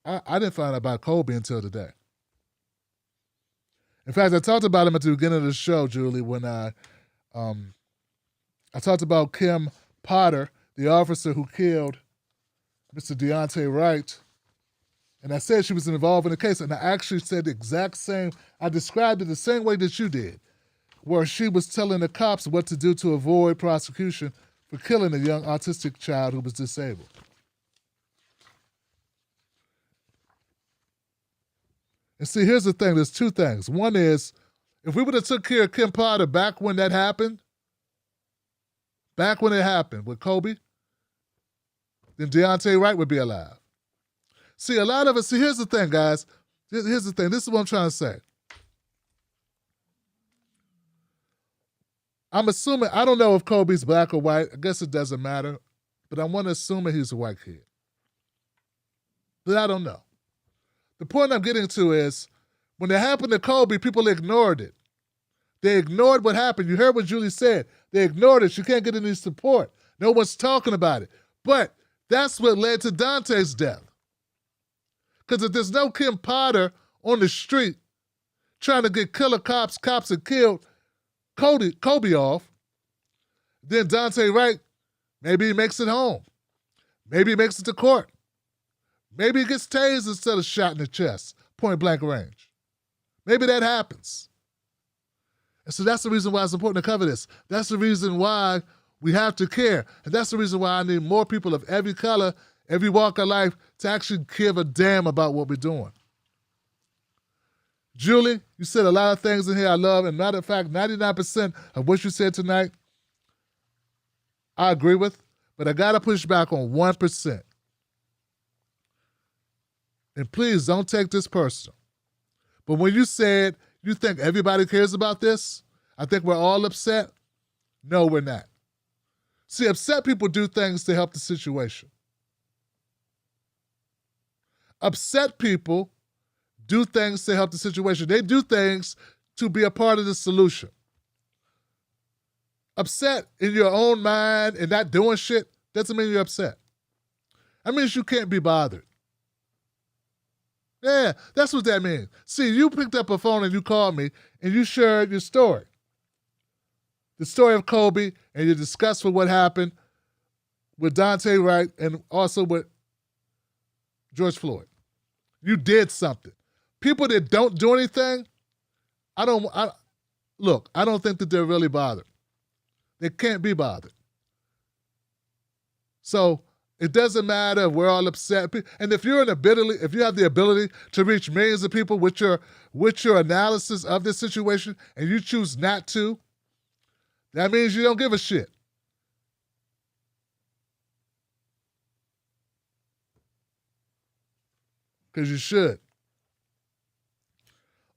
I didn't find out about Kobe until today. In fact, I talked about him at the beginning of the show, Julie, when I talked about Kim Potter, the officer who killed Mr. Deontay Wright. And I said she was involved in the case, and I actually said the exact same. I described it the same way that you did, where she was telling the cops what to do to avoid prosecution for killing a young autistic child who was disabled. And see, here's the thing. There's two things. One is, if we would have took care of Kim Potter back when that happened, with Kobe, then Deontay Wright would be alive. See, a lot of us, here's the thing, guys. Here's the thing. This is what I'm trying to say. I'm assuming, I don't know if Kobe's black or white. I guess it doesn't matter. But I want to assume that he's a white kid. But I don't know. The point I'm getting to is, when it happened to Kobe, people ignored it. They ignored what happened. You heard what Julie said. They ignored it. She can't get any support. No one's talking about it. But that's what led to Dante's death. Because if there's no Kim Potter on the street trying to get killer cops that killed Kobe off, then Deontay Wright, maybe he makes it home. Maybe he makes it to court. Maybe he gets tased instead of shot in the chest, point blank range. Maybe that happens. And so that's the reason why it's important to cover this. That's the reason why We have to care. And that's the reason why I need more people of every color, every walk of life to actually give a damn about what we're doing. Julie, you said a lot of things in here I love. And matter of fact, 99% of what you said tonight, I agree with. But I got to push back on 1%. And please don't take this personal. But when you said you think everybody cares about this, I think we're all upset. No, we're not. See, upset people do things to help the situation. Upset people do things to help the situation. They do things to be a part of the solution. Upset in your own mind and not doing shit doesn't mean you're upset. That means you can't be bothered. Yeah, that's what that means. See, you picked up a phone and you called me and you shared your story. The story of Kobe, and you discussed what happened with Dante Wright and also with George Floyd. You did something. People that don't do anything, I don't think that they're really bothered. They can't be bothered. So it doesn't matter if we're all upset. And if you have the ability to reach millions of people with your analysis of this situation and you choose not to, that means you don't give a shit. Because you should.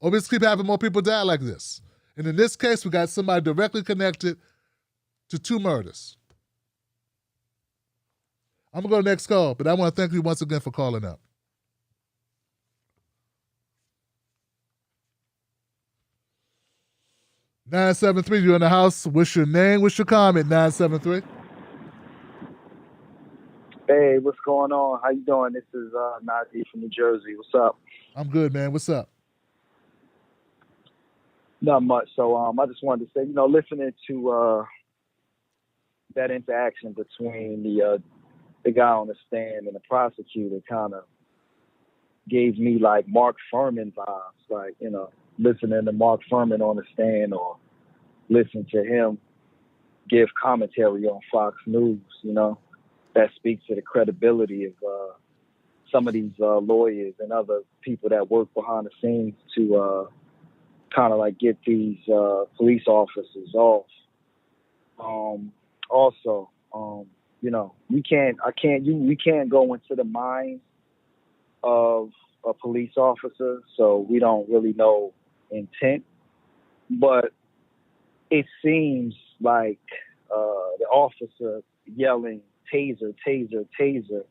Or we just keep having more people die like this. And in this case, we got somebody directly connected to 2 murders. I'm going to go next call, but I want to thank you once again for calling up. 973, you're in the house. What's your name? What's your comment, 973? Hey, what's going on? How you doing? This is Najee from New Jersey. What's up? I'm good, man. What's up? Not much. So I just wanted to say, listening to that interaction between the guy on the stand and the prosecutor kind of gave me like Mark Furman vibes, like, listening to Mark Furman on the stand or listen to him give commentary on Fox News, that speaks to the credibility of some of these lawyers and other people that work behind the scenes to kind of like get these police officers off. Also, we can't go into the mind of a police officer, so we don't really know intent. But it seems like the officer yelling taser, taser, taser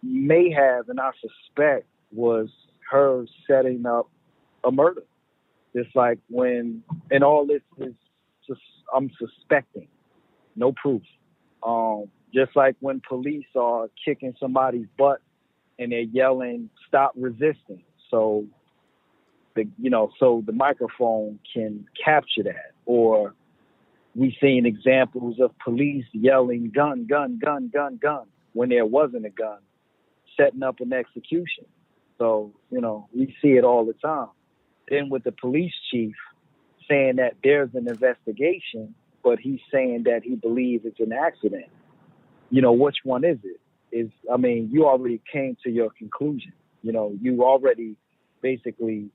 may have, and I suspect was her setting up a murder. Just like when, and all this is just, I'm suspecting, no proof. Just like when police are kicking somebody's butt and they're yelling, stop resisting. So the microphone can capture that. Or we've seen examples of police yelling gun, gun, gun, gun, gun, when there wasn't a gun, setting up an execution. So, we see it all the time. Then with the police chief saying that there's an investigation, but he's saying that he believes it's an accident. Which one is it? You already came to your conclusion. You already basically,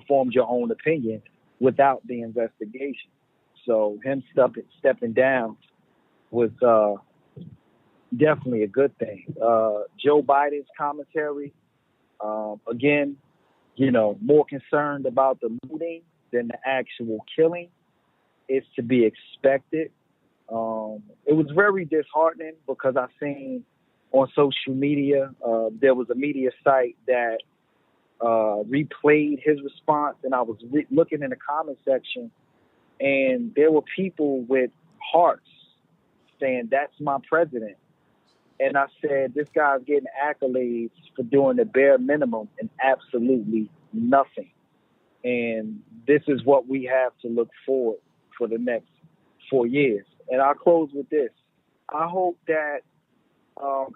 formed your own opinion without the investigation. So him stepping down was definitely a good thing. Joe Biden's commentary, again, more concerned about the looting than the actual killing. It's to be expected. It was very disheartening because I seen on social media, there was a media site that replayed his response, and I was looking in the comment section, and there were people with hearts saying, that's my president. And I said, this guy's getting accolades for doing the bare minimum and absolutely nothing. And this is what we have to look forward for the next 4 years. And I'll close with this. I hope that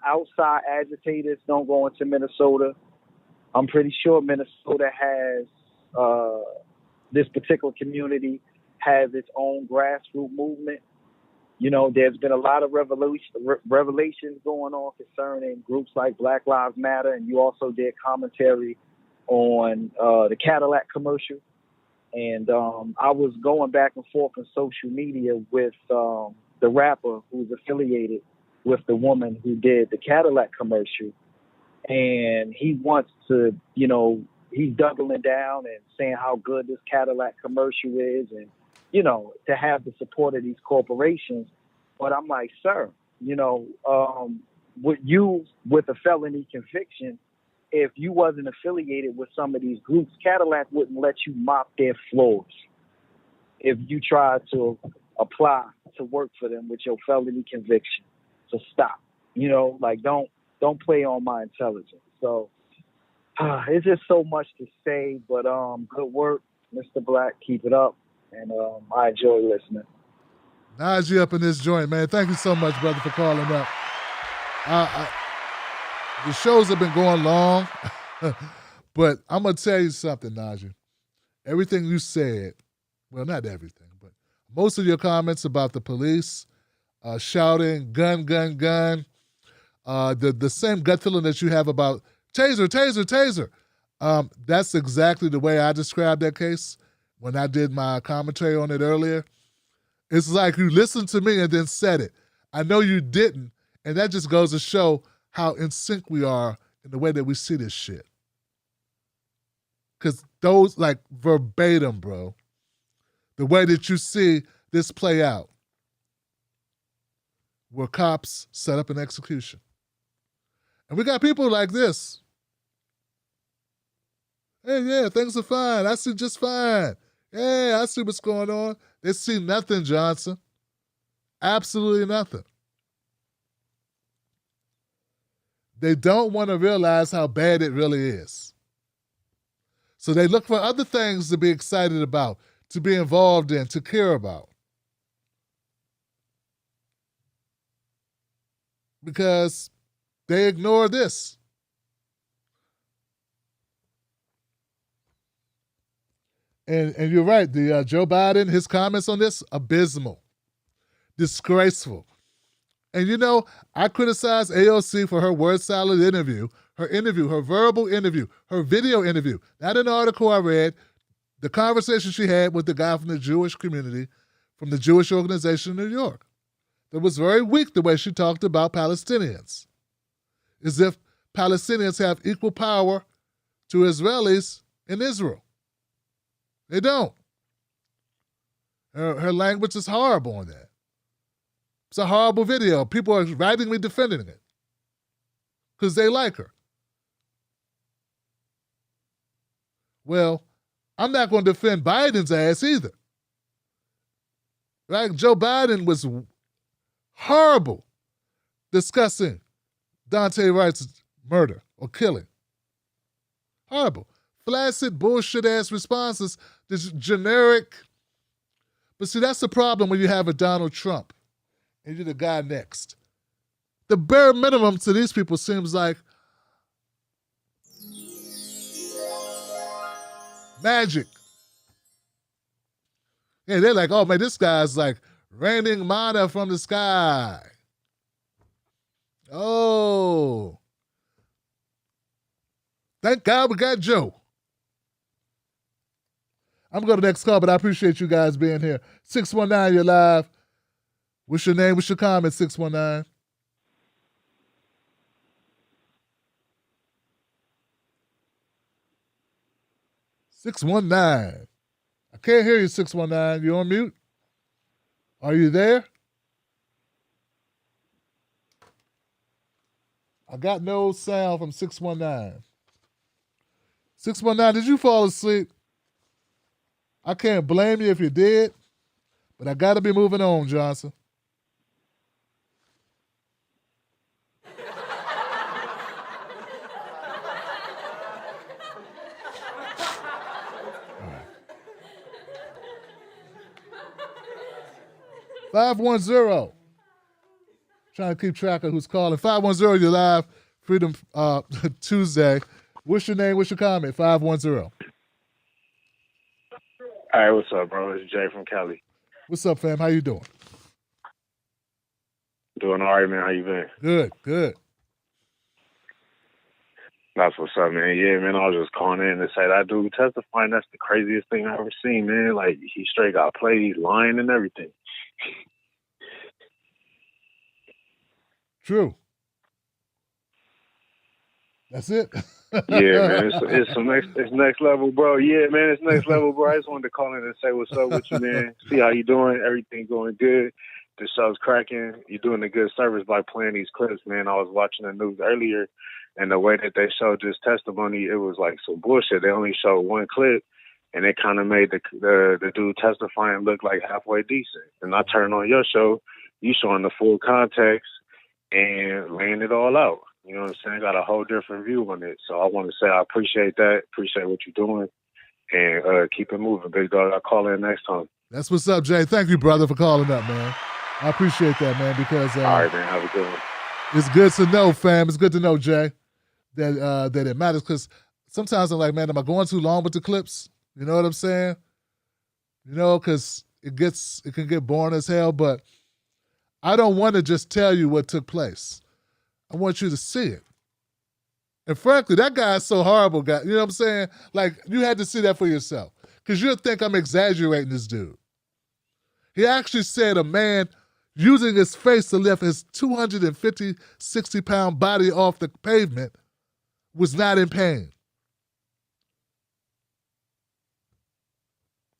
outside agitators don't go into Minnesota. I'm pretty sure Minnesota has, this particular community has its own grassroots movement. You know, there's been a lot of revelations going on concerning groups like Black Lives Matter, and you also did commentary on the Cadillac commercial. And I was going back and forth on social media with the rapper who's affiliated with the woman who did the Cadillac commercial. And he wants to, you know, he's doubling down and saying how good this Cadillac commercial is and, you know, to have the support of these corporations. But I'm like, sir, you know, with a felony conviction, if you wasn't affiliated with some of these groups, Cadillac wouldn't let you mop their floors if you tried to apply to work for them with your felony conviction. So stop, you know, like don't play on my intelligence. So it's just so much to say, but good work, Mr. Black. Keep it up, and I enjoy listening. Najee up in this joint, man. Thank you so much, brother, for calling up. The shows have been going long, but I'm going to tell you something, Najee. Everything you said, well, not everything, but most of your comments about the police shouting, gun, gun, gun, the same gut feeling that you have about taser, taser, taser. That's exactly the way I described that case when I did my commentary on it earlier. It's like you listened to me and then said it. I know you didn't, and that just goes to show how in sync we are in the way that we see this shit. Because those, like, verbatim, bro, the way that you see this play out, where cops set up an execution. And we got people like this. Hey, yeah, things are fine. I see just fine. Yeah, I see what's going on. They see nothing, Johnson. Absolutely nothing. They don't want to realize how bad it really is. So they look for other things to be excited about, to be involved in, to care about. Because they ignore this. And you're right, the Joe Biden, his comments on this, abysmal, disgraceful. And you know, I criticized AOC for her word salad interview, her verbal interview, her video interview. Not an article I read, the conversation she had with the guy from the Jewish community, from the Jewish organization in New York. That was very weak the way she talked about Palestinians. As if Palestinians have equal power to Israelis in Israel. They don't. Her language is horrible on that. It's a horrible video. People are writing me defending it because they like her. Well, I'm not going to defend Biden's ass either. Right? Joe Biden was horrible discussing Daunte Wright's murder or killing. Horrible. Flaccid, bullshit-ass responses, this generic. But see, that's the problem when you have a Donald Trump and you're the guy next. The bare minimum to these people seems like magic. Yeah, they're like, oh man, this guy's like raining manna from the sky. Oh. Thank God we got Joe. I'm going to the next call, but I appreciate you guys being here. 619, you're live. What's your name? What's your comment, 619? I can't hear you, 619. You on mute? Are you there? I got no sound from 619. 619, did you fall asleep? I can't blame you if you did, but I got to be moving on, Johnson. All right. 510. Trying to keep track of who's calling. 510, you're live. Freedom Tuesday. What's your name? What's your comment? 510. All right, what's up, bro? It's Jay from Cali. What's up, fam? How you doing? Doing all right, man. How you been? Good, good. That's what's up, man. Yeah, man, I was just calling in to say that dude testifying, that's the craziest thing I've ever seen, man. Like, he straight got played. He's lying and everything. True. That's it. Yeah, man, it's next level, bro. Yeah, man, it's next level, bro. I just wanted to call in and say what's up with you, man. See how you doing. Everything going good. The show's cracking. You're doing a good service by playing these clips, man. I was watching the news earlier, and the way that they showed this testimony, it was like some bullshit. They only showed one clip, and it kind of made the dude testifying look like halfway decent. And I turned on your show, you showing the full context and laying it all out. You know what I'm saying? Got a whole different view on it. So I want to say I appreciate that. Appreciate what you're doing. And keep it moving, big dog. I'll call in next time. That's what's up, Jay. Thank you, brother, for calling up, man. I appreciate that, man, because... all right, man. Have a good one. It's good to know, fam. It's good to know, Jay, that it matters. Because sometimes I'm like, man, am I going too long with the clips? You know what I'm saying? You know, because it can get boring as hell. But I don't want to just tell you what took place. I want you to see it. And frankly, that guy is so horrible, guy. You know what I'm saying? Like, you had to see that for yourself. Because you'll think I'm exaggerating this dude. He actually said a man using his face to lift his 250, 60-pound body off the pavement was not in pain.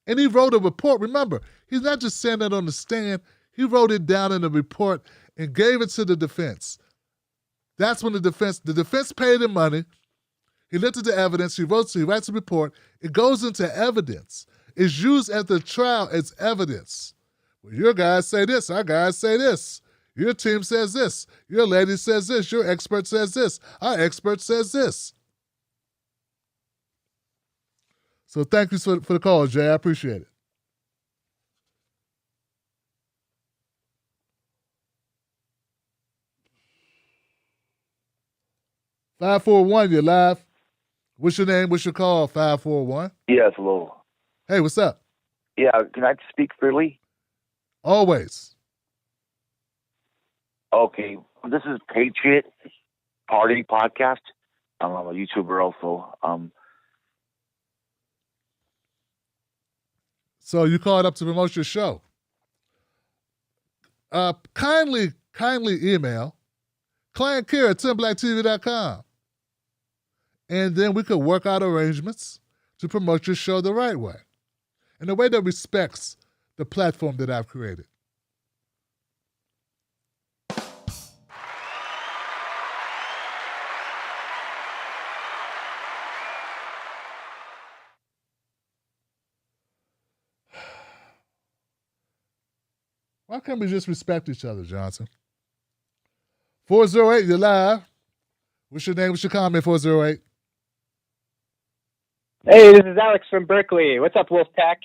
And he wrote a report. Remember, he's not just saying that on the stand. He wrote it down in a report and gave it to the defense. That's when the defense paid him money. He looked at the evidence. He writes a report. It goes into evidence. It's used at the trial as evidence. Well, your guys say this. Our guys say this. Your team says this. Your lady says this. Your expert says this. Our expert says this. So thank you for the call, Jay. I appreciate it. (541), you're live. What's your name? What's your call? 541. Yes, hello. Hey, what's up? Yeah, can I speak freely? Always. Okay, this is Patriot Party Podcast. I'm a YouTuber also. So you called up to promote your show. Kindly email clientkira@10blacktv.com. And then we could work out arrangements to promote your show the right way. In a way that respects the platform that I've created. Why can't we just respect each other, Johnson? 408, you're live. What's your name? What's your comment, 408? Hey, this is Alex from Berkeley. What's up, Wolfpack?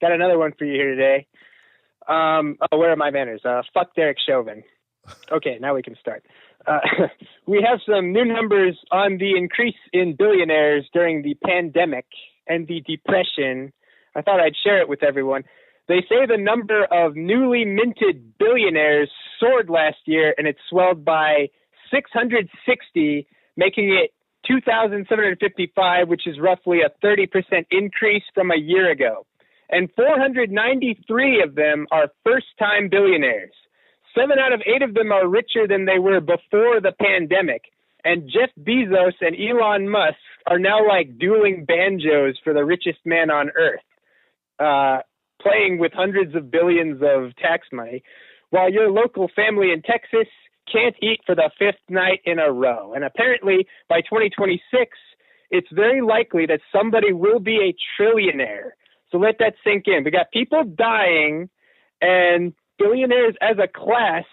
Got another one for you here today. Where are my manners? Fuck Derek Chauvin. Okay, now we can start. We have some new numbers on the increase in billionaires during the pandemic and the depression. I thought I'd share it with everyone. They say the number of newly minted billionaires soared last year, and it swelled by 660, making it 2,755, which is roughly a 30% increase from a year ago. And 493 of them are first-time billionaires. 7 out of 8 of them are richer than they were before the pandemic. And Jeff Bezos and Elon Musk are now like dueling banjos for the richest man on earth, playing with hundreds of billions of tax money, while your local family in Texas can't eat for the 5th night in a row. And apparently by 2026, it's very likely that somebody will be a trillionaire. So let that sink in. We got people dying, and billionaires as a class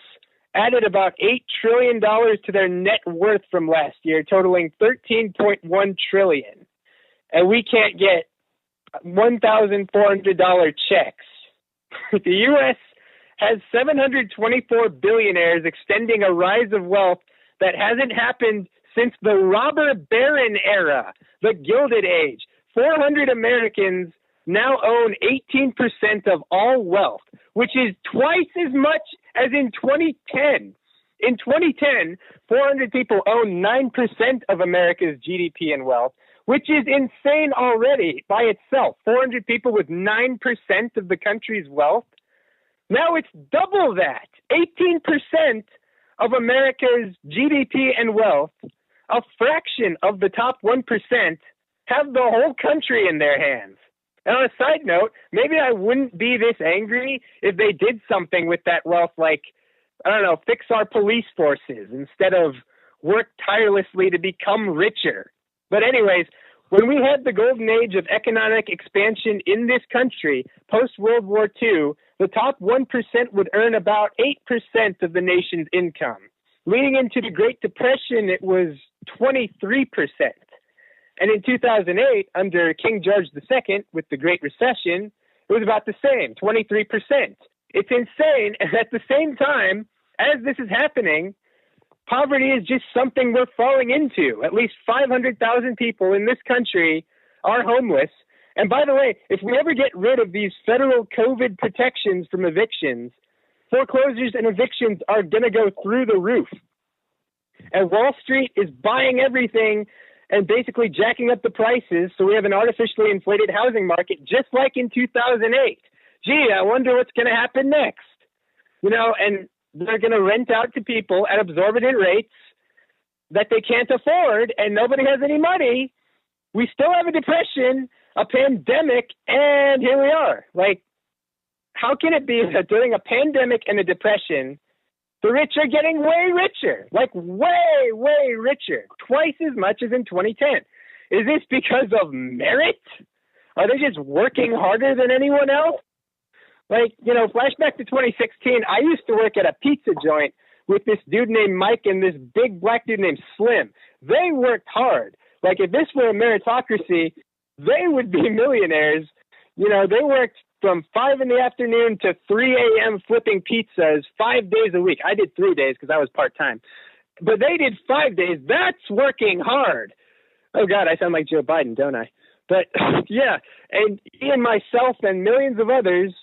added about $8 trillion to their net worth from last year, totaling $13.1 trillion. And we can't get $1,400 checks. The U.S. has 724 billionaires, extending a rise of wealth that hasn't happened since the robber baron era, the Gilded Age. 400 Americans now own 18% of all wealth, which is twice as much as in 2010. In 2010, 400 people own 9% of America's GDP and wealth, which is insane already by itself. 400 people with 9% of the country's wealth. Now it's double that. 18% of America's GDP and wealth, a fraction of the top 1%, have the whole country in their hands. And on a side note, maybe I wouldn't be this angry if they did something with that wealth, like, I don't know, fix our police forces instead of work tirelessly to become richer. But anyways, when we had the golden age of economic expansion in this country, post-World War II, the top 1% would earn about 8% of the nation's income. Leading into the Great Depression, it was 23%. And in 2008, under King George II, with the Great Recession, it was about the same, 23%. It's insane. And at the same time, as this is happening, poverty is just something we're falling into. At least 500,000 people in this country are homeless. And by the way, if we ever get rid of these federal COVID protections from evictions, foreclosures and evictions are going to go through the roof. And Wall Street is buying everything and basically jacking up the prices, so we have an artificially inflated housing market, just like in 2008. Gee, I wonder what's going to happen next. You know, and they're going to rent out to people at exorbitant rates that they can't afford, and nobody has any money. We still have a depression, a pandemic, and here we are. Like, how can it be that during a pandemic and a depression, the rich are getting way richer, like way, way richer, twice as much as in 2010. Is this because of merit? Are they just working harder than anyone else? Like, you know, flashback to 2016, I used to work at a pizza joint with this dude named Mike and this big black dude named Slim. They worked hard. Like, if this were a meritocracy, they would be millionaires. You know, they worked from 5 in the afternoon to 3 a.m. flipping pizzas 5 days a week. I did 3 days because I was part-time. But they did 5 days. That's working hard. Oh, God, I sound like Joe Biden, don't I? But, yeah, and he and myself and millions of others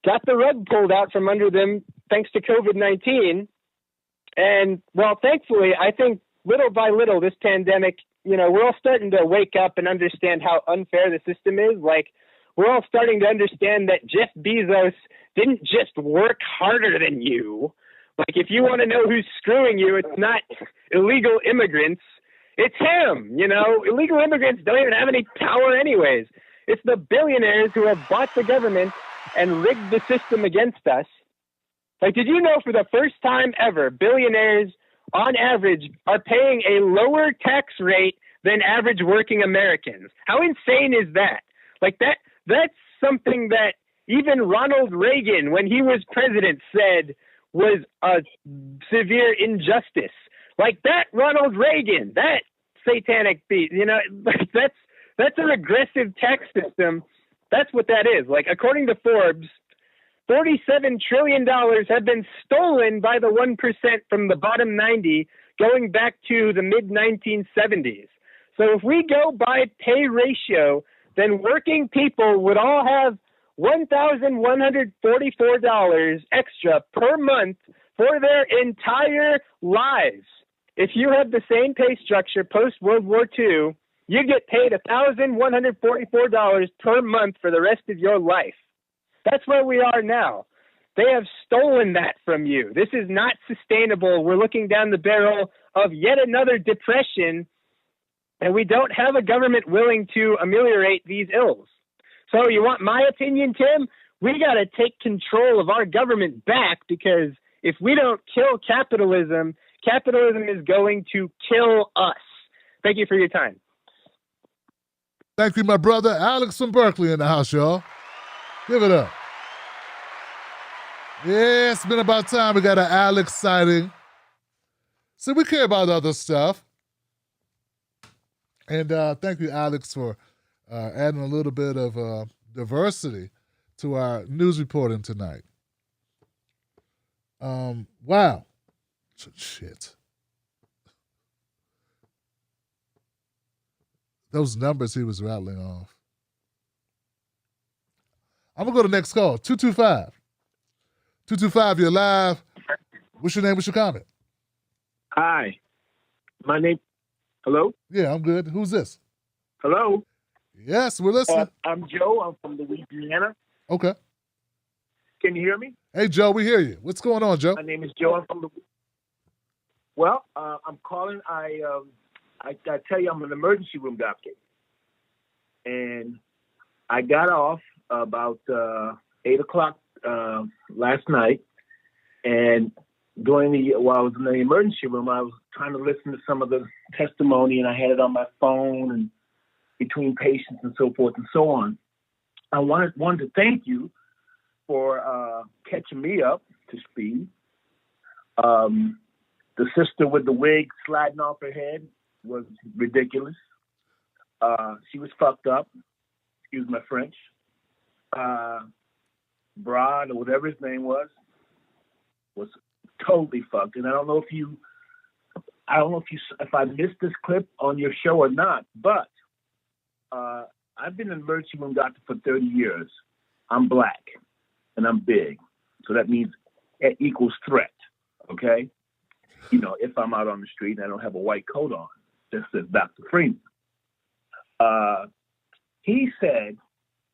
got the rug pulled out from under them thanks to COVID-19. And, well, thankfully, I think little by little this pandemic, you know, we're all starting to wake up and understand how unfair the system is. Like, we're all starting to understand that Jeff Bezos didn't just work harder than you. Like, if you want to know who's screwing you, it's not illegal immigrants. It's him, you know. Illegal immigrants don't even have any power anyways. It's the billionaires who have bought the government and rigged the system against us. Like, did you know for the first time ever, billionaires, on average, are paying a lower tax rate than average working Americans? How insane is that? Like, that's something that even Ronald Reagan, when he was president, said was a severe injustice. Like, that Ronald Reagan, that satanic beast, you know, that's a regressive tax system. That's what that is. Like, according to Forbes, $47 trillion have been stolen by the 1% from the bottom 90 going back to the mid-1970s. So if we go by pay ratio, then working people would all have $1,144 extra per month for their entire lives. If you have the same pay structure post-World War II, you get paid $1,144 per month for the rest of your life. That's where we are now. They have stolen that from you. This is not sustainable. We're looking down the barrel of yet another depression, and we don't have a government willing to ameliorate these ills. So you want my opinion, Tim? We got to take control of our government back, because if we don't kill capitalism, capitalism is going to kill us. Thank you for your time. Thank you, my brother. Alex from Berkeley in the house, y'all. Give it up. Yeah, it's been about time we got an Alex sighting. So we care about other stuff. And thank you, Alex, for adding a little bit of diversity to our news reporting tonight. Wow. Shit. Those numbers he was rattling off. I'm going to go to the next call. 225. 225, you're live. What's your name? What's your comment? Hi. My name. Hello? Yeah, I'm good. Who's this? Hello? Yes, we're listening. I'm Joe. I'm from Louisiana. Okay. Can you hear me? Hey, Joe, we hear you. What's going on, Joe? My name is Joe. I'm from Well, I'm calling. I tell you, I'm an emergency room doctor. And I got off about 8 o'clock last night. And while I was in the emergency room, I was trying to listen to some of the testimony, and I had it on my phone and between patients and so forth and so on. I wanted to thank you for catching me up to speed. The sister with the wig sliding off her head was ridiculous. She was fucked up. Excuse my French. Brad, or whatever his name was totally fucked. And I don't know if I missed this clip on your show or not, but I've been an emergency room doctor for 30 years. I'm black and I'm big. So that means it equals threat. Okay? If I'm out on the street and I don't have a white coat on, just as Dr. Freeman. He said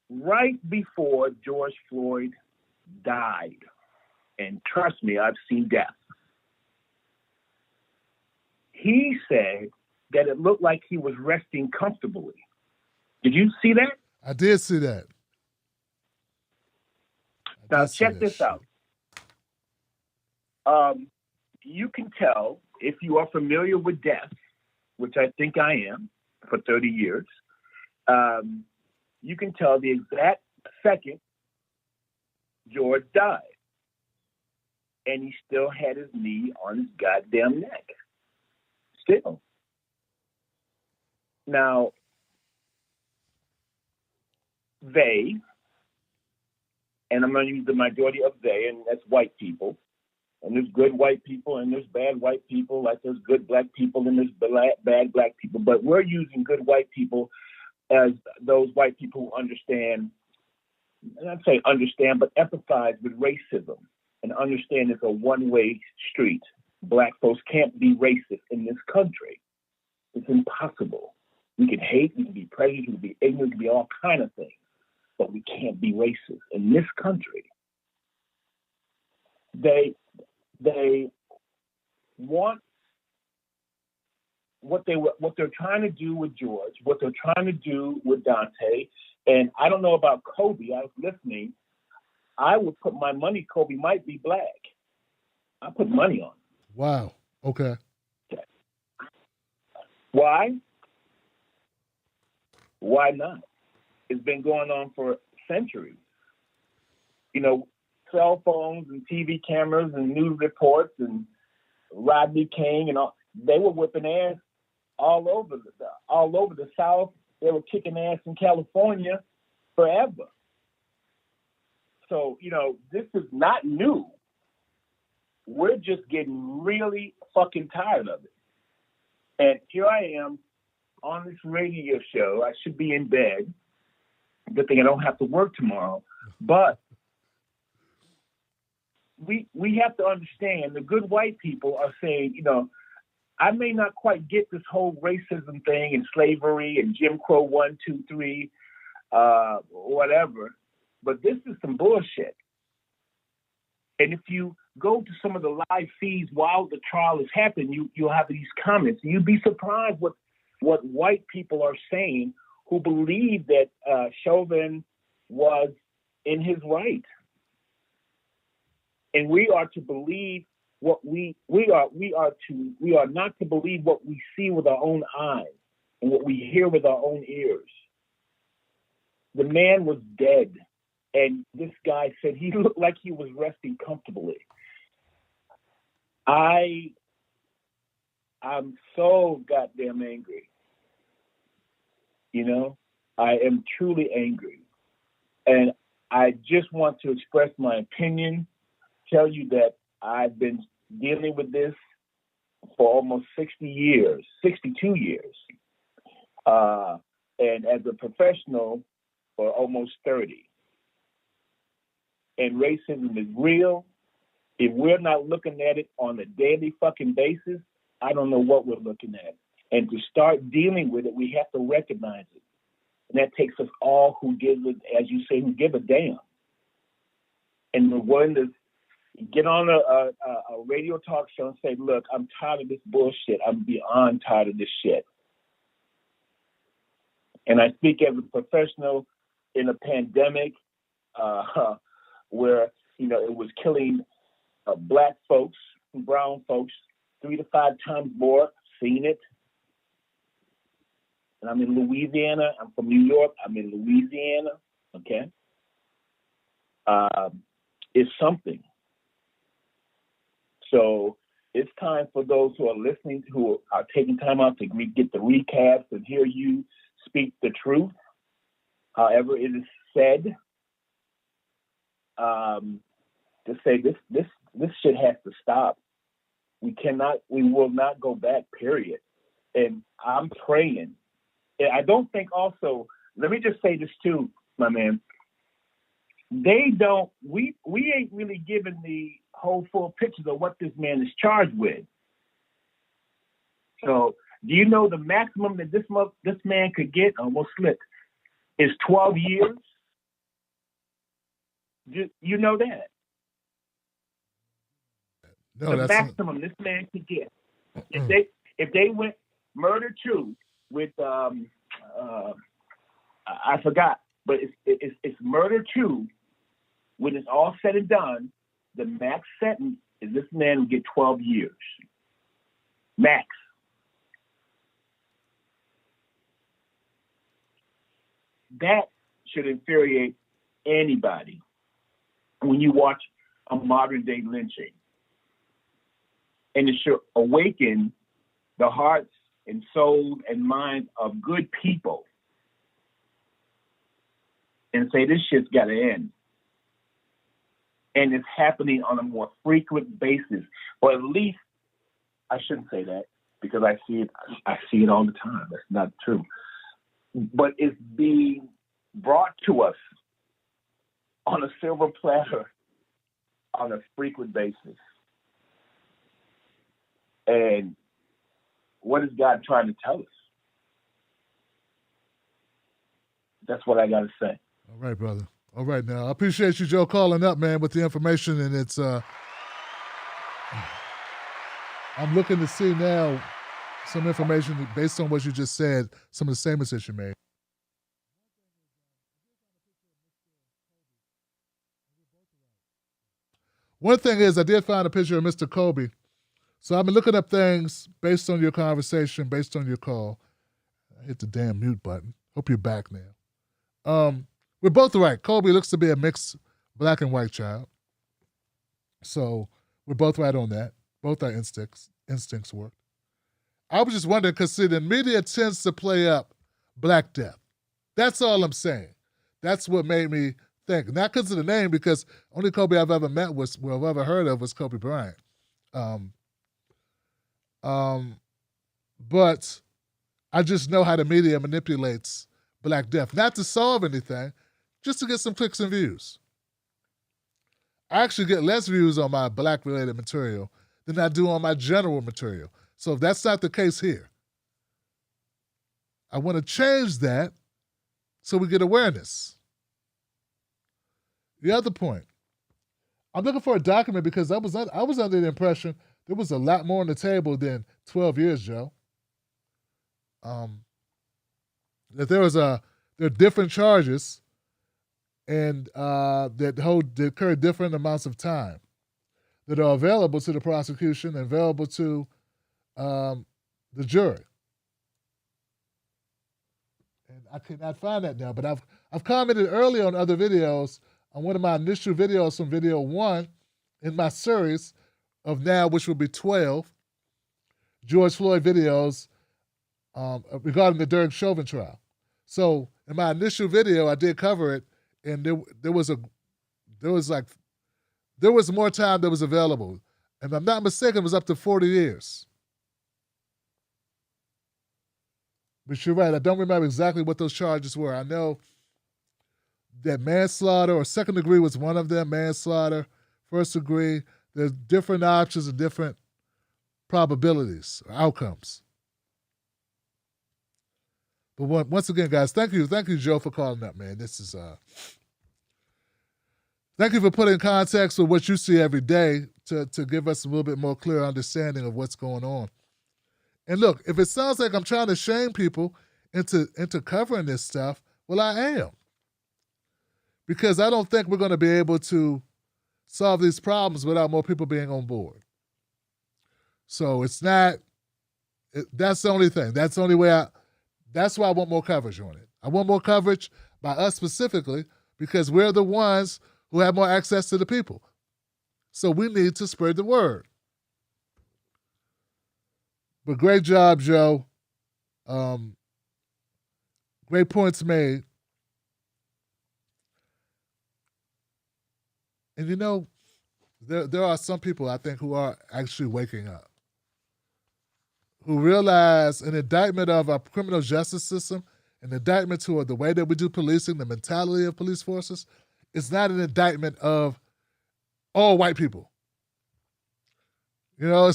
right before George Floyd died, and trust me, I've seen death. He said that it looked like he was resting comfortably. Did you see that? I did see that. Now check this out. You can tell if you are familiar with death, which I think I am for 30 years. You can tell the exact second George died. And he still had his knee on his goddamn neck. Still. Now, they, and I'm going to use the majority of they, and that's white people. And there's good white people and there's bad white people, like there's good black people and there's bad black people. But we're using good white people as those white people who understand, and I'd say understand, but empathize with racism and understand it's a one-way street. Black folks can't be racist in this country. It's impossible. We can hate, we can be prejudiced, we can be ignorant, we can be all kind of things, but we can't be racist in this country. They want what they're trying to do with George, what they're trying to do with Dante, and I don't know about Kobe. I was listening. I would put my money Kobe might be black. I put money on it. Wow. Okay. Why? Why not? It's been going on for centuries. Cell phones and TV cameras and news reports and Rodney King and all, they were whipping ass all over the South. They were kicking ass in California forever. So, this is not new. We're just getting really fucking tired of it. And here I am on this radio show. I should be in bed. Good thing I don't have to work tomorrow. But we have to understand the good white people are saying, I may not quite get this whole racism thing and slavery and Jim Crow 1, 2, 3, whatever, but this is some bullshit. And if you go to some of the live feeds while the trial is happening, you'll have these comments. You'd be surprised what white people are saying who believe that Chauvin was in his right. And we are to believe what we are not to believe what we see with our own eyes and what we hear with our own ears. The man was dead, and this guy said he looked like he was resting comfortably. I'm so goddamn angry. I am truly angry. And I just want to express my opinion, tell you that I've been dealing with this for almost 62 years. And as a professional for almost 30. And racism is real. If we're not looking at it on a daily fucking basis, I don't know what we're looking at. And to start dealing with it, we have to recognize it. And that takes us all who give it, as you say, who give a damn. And we're willing to get on a radio talk show and say, look, I'm tired of this bullshit. I'm beyond tired of this shit. And I speak as a professional in a pandemic where, it was killing black folks, brown folks, 3 to 5 times more, seen it. And I'm in Louisiana. I'm from New York. I'm in Louisiana, okay? It's something. So it's time for those who are listening, who are taking time out to get the recaps and hear you speak the truth, however it is said, to say this shit has to stop. We will not go back, period. And I'm praying. And I don't think also, let me just say this too, my man. We ain't really given the whole full picture of what this man is charged with. So, do you know the maximum that this man could get, almost slipped, is 12 years? You know that? No, the maximum this man could get. If they went murder 2 with I forgot, but it's murder 2. When it's all said and done, the max sentence is this man will get 12 years. Max. That should infuriate anybody when you watch a modern day lynching. And it should awaken the hearts and souls and minds of good people and say this shit's got to end. And it's happening on a more frequent basis, or at least I shouldn't say that because I see it all the time. That's not true. But it's being brought to us on a silver platter on a frequent basis. And what is God trying to tell us? That's what I got to say. All right, brother. All right, now. I appreciate you, Joe, calling up, man, with the information. And it's, I'm looking to see now some information based on what you just said, some of the statements that you made. One thing is, I did find a picture of Mr. Kobe. So I've been looking up things based on your conversation, based on your call. I hit the damn mute button. Hope you're back now. We're both right. Kobe looks to be a mixed black and white child. So we're both right on that. Both our instincts work. I was just wondering, because see, the media tends to play up Black Death. That's all I'm saying. That's what made me think. Not because of the name, because only Kobe I've ever met I've ever heard of was Kobe Bryant. But I just know how the media manipulates Black Death. Not to solve anything, just to get some clicks and views. I actually get less views on my black-related material than I do on my general material. So if that's not the case here, I want to change that so we get awareness. The other point, I'm looking for a document because I was under the impression there was a lot more on the table than 12 years, Joe. That there are different charges and that occur different amounts of time that are available to the prosecution and available to the jury. And I could not find that now, but I've commented earlier on other videos on one of my initial videos from video 1 in my series of now, which will be 12 George Floyd videos regarding the Derek Chauvin trial. So in my initial video, I did cover it, and there was more time that was available. If I'm not mistaken, it was up to 40 years. But you're right, I don't remember exactly what those charges were. I know that manslaughter or second degree was one of them, manslaughter, first degree. There's different options and different probabilities or outcomes. But once again, guys, thank you, Joe, for calling up, man. This is thank you for putting in context with what you see every day to give us a little bit more clear understanding of what's going on. And look, if it sounds like I'm trying to shame people into covering this stuff, well, I am. Because I don't think we're going to be able to solve these problems without more people being on board. So it's not, that's the only thing. That's the only way that's why I want more coverage on it. I want more coverage by us specifically because we're the ones who have more access to the people. So we need to spread the word. But great job, Joe. Great points made. And you know, there are some people I think who are actually waking up, who realize an indictment of our criminal justice system, an indictment toward the way that we do policing, the mentality of police forces, is not an indictment of all white people. You know,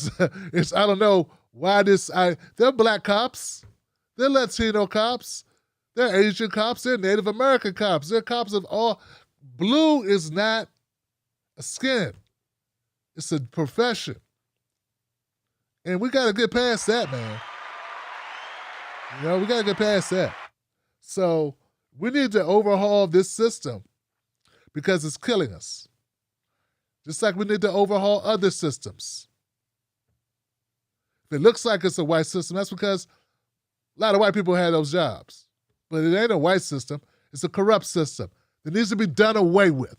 it's I don't know why they're black cops, they're Latino cops, they're Asian cops, they're Native American cops, they're cops of all. Blue is not a skin. It's a profession. And we got to get past that, man. You know, we got to get past that. So we need to overhaul this system because it's killing us. Just like we need to overhaul other systems. If it looks like it's a white system, that's because a lot of white people had those jobs. But it ain't a white system. It's a corrupt system that needs to be done away with.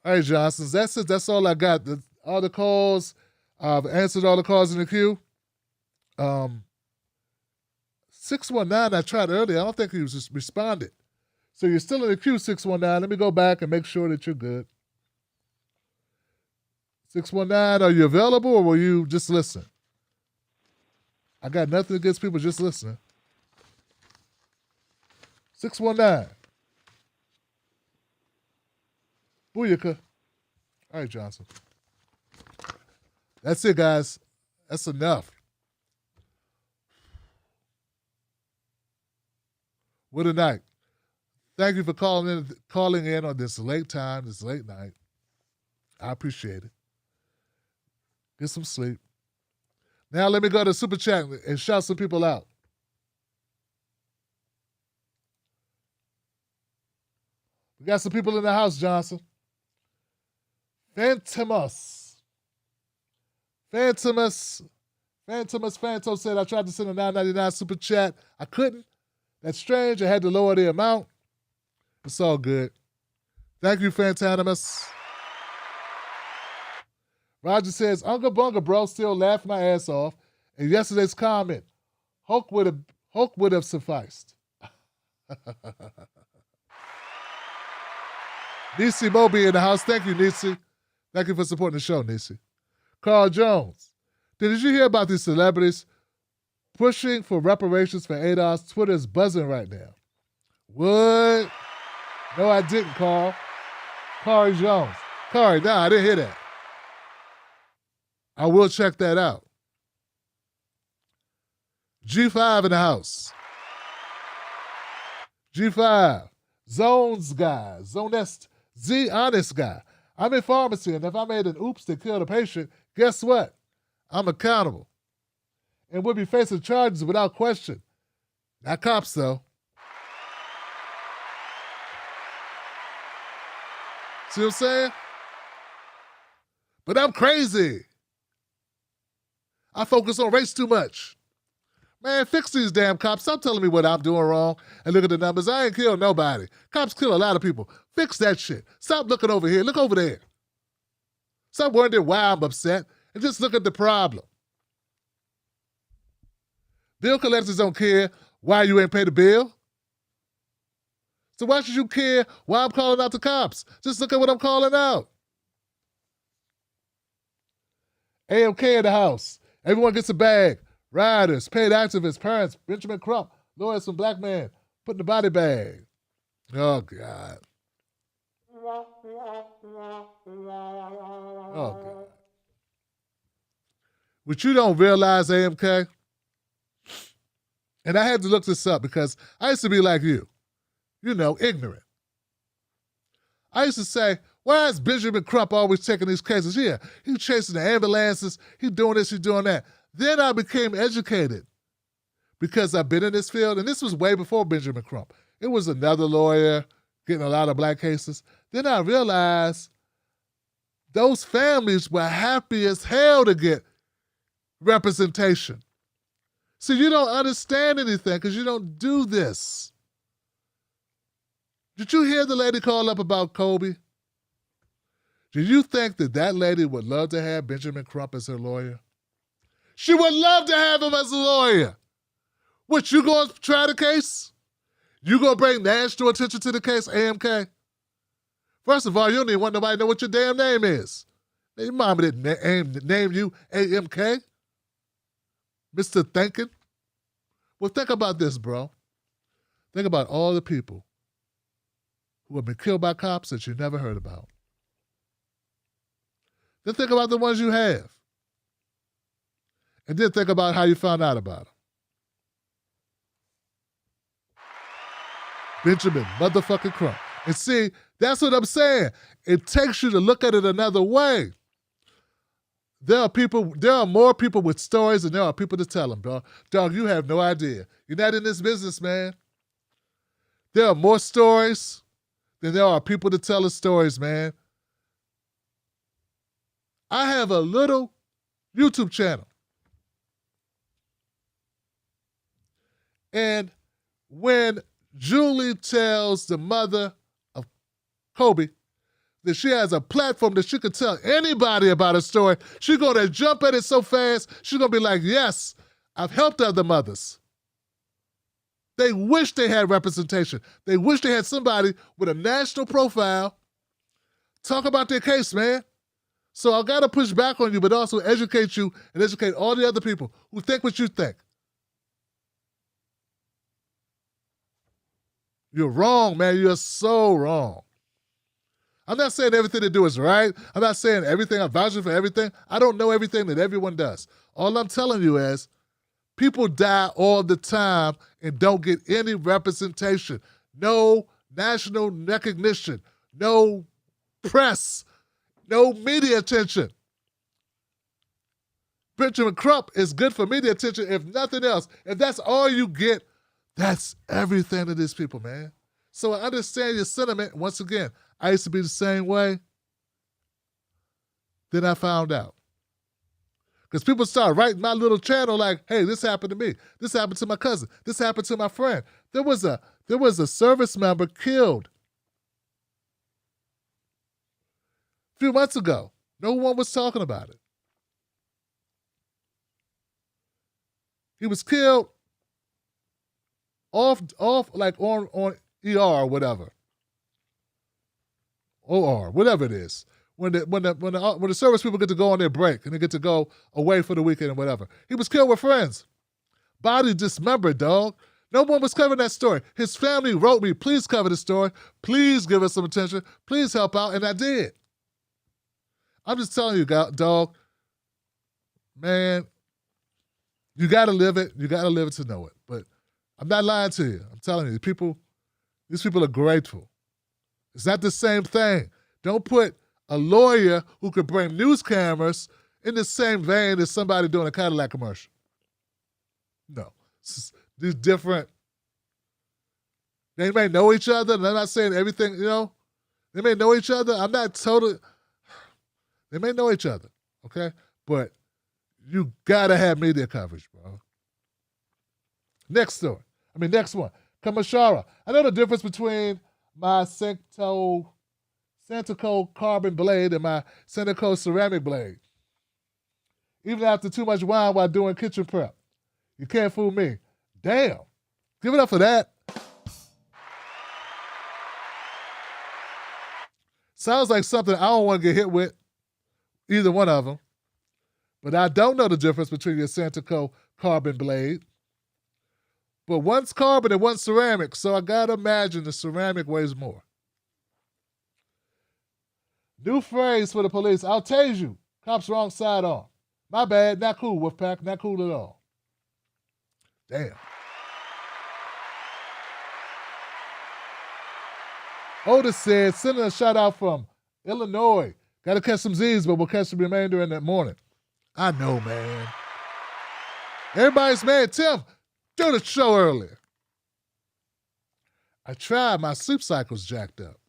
All right, Johnsons, that's it. That's all I got. All the calls, I've answered all the calls in the queue. 619, I tried earlier. I don't think he was just responded. So you're still in the queue, 619. Let me go back and make sure that you're good. 619, are you available or will you just listen? I got nothing against people just listening. 619. Booyaka. All right, Johnson. That's it, guys. That's enough. What a night. Thank you for calling in on this late time, this late night. I appreciate it. Get some sleep. Now let me go to Super Chat and shout some people out. We got some people in the house, Johnson. Phantom said, I tried to send a $9.99 Super Chat. I couldn't. That's strange. I had to lower the amount. It's all good. Thank you, Phantomus. Roger says, Uncle Bunga, bro, still laughed my ass off. And yesterday's comment, Hulk would have sufficed. Nisi Moby in the house. Thank you, Nisi. Thank you for supporting the show, Nisi. Carl Jones. Did you hear about these celebrities pushing for reparations for ADOS? Twitter is buzzing right now. What? No, I didn't, Carl. Corey Jones. Corey, no, I didn't hear that. I will check that out. G5 in the house. G5. Zones guy. Zonest. Z honest guy. I'm in pharmacy, and if I made an oops that killed a patient, guess what? I'm accountable. And we'll be facing charges without question. Not cops, though. See what I'm saying? But I'm crazy. I focus on race too much. Man, fix these damn cops. Stop telling me what I'm doing wrong and look at the numbers. I ain't killed nobody. Cops kill a lot of people. Fix that shit. Stop looking over here. Look over there. Stop wondering why I'm upset and just look at the problem. Bill collectors don't care why you ain't paid the bill. So why should you care why I'm calling out the cops? Just look at what I'm calling out. AMK in the house. Everyone gets a bag. Riders, paid activists, parents, Benjamin Crump, lawyers from Black Man, put in the body bag. Oh, God. Oh, God. What you don't realize, AMK, and I had to look this up because I used to be like you, ignorant. I used to say, why is Benjamin Crump always taking these cases? Yeah, he's chasing the ambulances, he's doing this, he's doing that. Then I became educated because I've been in this field, and this was way before Benjamin Crump. It was another lawyer getting a lot of black cases. Then I realized those families were happy as hell to get representation. See, you don't understand anything because you don't do this. Did you hear the lady call up about Kobe? Did you think that lady would love to have Benjamin Crump as her lawyer? She would love to have him as a lawyer. What, you going to try the case? You going to bring national attention to the case, AMK? First of all, you don't even want nobody to know what your damn name is. Your mama didn't name you AMK. Mr. Thinking. Well, think about this, bro. Think about all the people who have been killed by cops that you never heard about. Then think about the ones you have. And then think about how you found out about them. Benjamin motherfucking Crump. And see, that's what I'm saying. It takes you to look at it another way. There are more people with stories than there are people to tell them, dog. Dog, you have no idea. You're not in this business, man. There are more stories than there are people to tell the stories, man. I have a little YouTube channel. And when Julie tells the mother of Kobe that she has a platform that she could tell anybody about a story, she's going to jump at it so fast, she's going to be like, yes, I've helped other mothers. They wish they had representation. They wish they had somebody with a national profile talk about their case, man. So I got to push back on you, but also educate you and educate all the other people who think what you think. You're wrong, man. You're so wrong. I'm not saying everything they do is right. I'm not saying everything. I'm vouching for everything. I don't know everything that everyone does. All I'm telling you is people die all the time and don't get any representation. No national recognition. No press. No media attention. Benjamin Crump is good for media attention, if nothing else. If that's all you get, that's everything to these people, man. So I understand your sentiment. Once again, I used to be the same way. Then I found out. Because people start writing my little channel like, hey, this happened to me. This happened to my cousin. This happened to my friend. There was a service member killed a few months ago. No one was talking about it. He was killed off like on ER or whatever. OR, whatever it is. When the service people get to go on their break and they get to go away for the weekend and whatever. He was killed with friends. Body dismembered, dog. No one was covering that story. His family wrote me, please cover the story. Please give us some attention. Please help out. And I did. I'm just telling you, dog, man, you got to live it. You got to live it to know it. But I'm not lying to you. I'm telling you, these people are grateful. It's not the same thing. Don't put a lawyer who could bring news cameras in the same vein as somebody doing a Cadillac commercial. No. These different. They may know each other, and I'm not saying everything, They may know each other. I'm not totally. They may know each other, okay? But you gotta have media coverage, bro. Next one. Kamashara. I know the difference between my Santoco carbon blade and my Santoco ceramic blade. Even after too much wine while doing kitchen prep. You can't fool me. Damn. Give it up for that. Sounds like something I don't want to get hit with. Either one of them. But I don't know the difference between your Santoco carbon blade. But one's carbon and one's ceramic, so I gotta imagine the ceramic weighs more. New phrase for the police. I'll tase you. Cops wrong side on. My bad. Not cool, Wolfpack. Not cool at all. Damn. Otis said, sending a shout out from Illinois. Got to catch some Z's, but we'll catch the remainder in the morning. I know, man. Everybody's mad. Tim, do the show earlier. I tried. My sleep cycle's jacked up.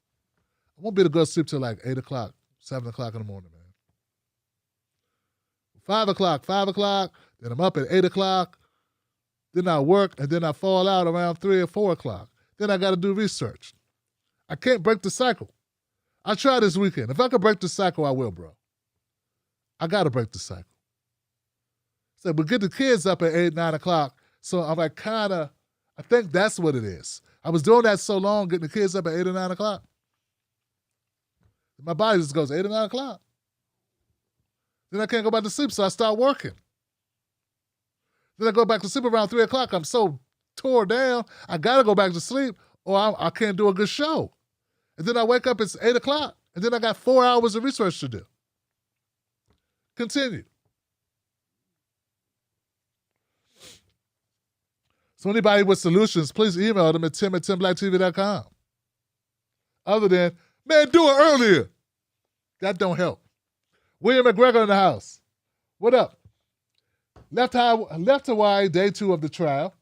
I won't be able to go to sleep till like 8 o'clock, 7 o'clock in the morning, man. 5 o'clock, then I'm up at 8 o'clock. Then I work, and then I fall out around 3 or 4 o'clock. Then I got to do research. I can't break the cycle. I try this weekend. If I can break the cycle, I will, bro. I got to break the cycle. So we get the kids up at 8, 9 o'clock. So I'm like I think that's what it is. I was doing that so long, getting the kids up at 8 or 9 o'clock. My body just goes 8 or 9 o'clock. Then I can't go back to sleep, so I start working. Then I go back to sleep around 3 o'clock. I'm so tore down, I got to go back to sleep or I can't do a good show. And then I wake up, it's 8 o'clock, and then I got 4 hours of research to do. Continue. So anybody with solutions, please email them at tim@timblacktv.com. Other than, man, do it earlier. That don't help. William McGregor in the house. What up? Left Hawaii, day 2 of the trial,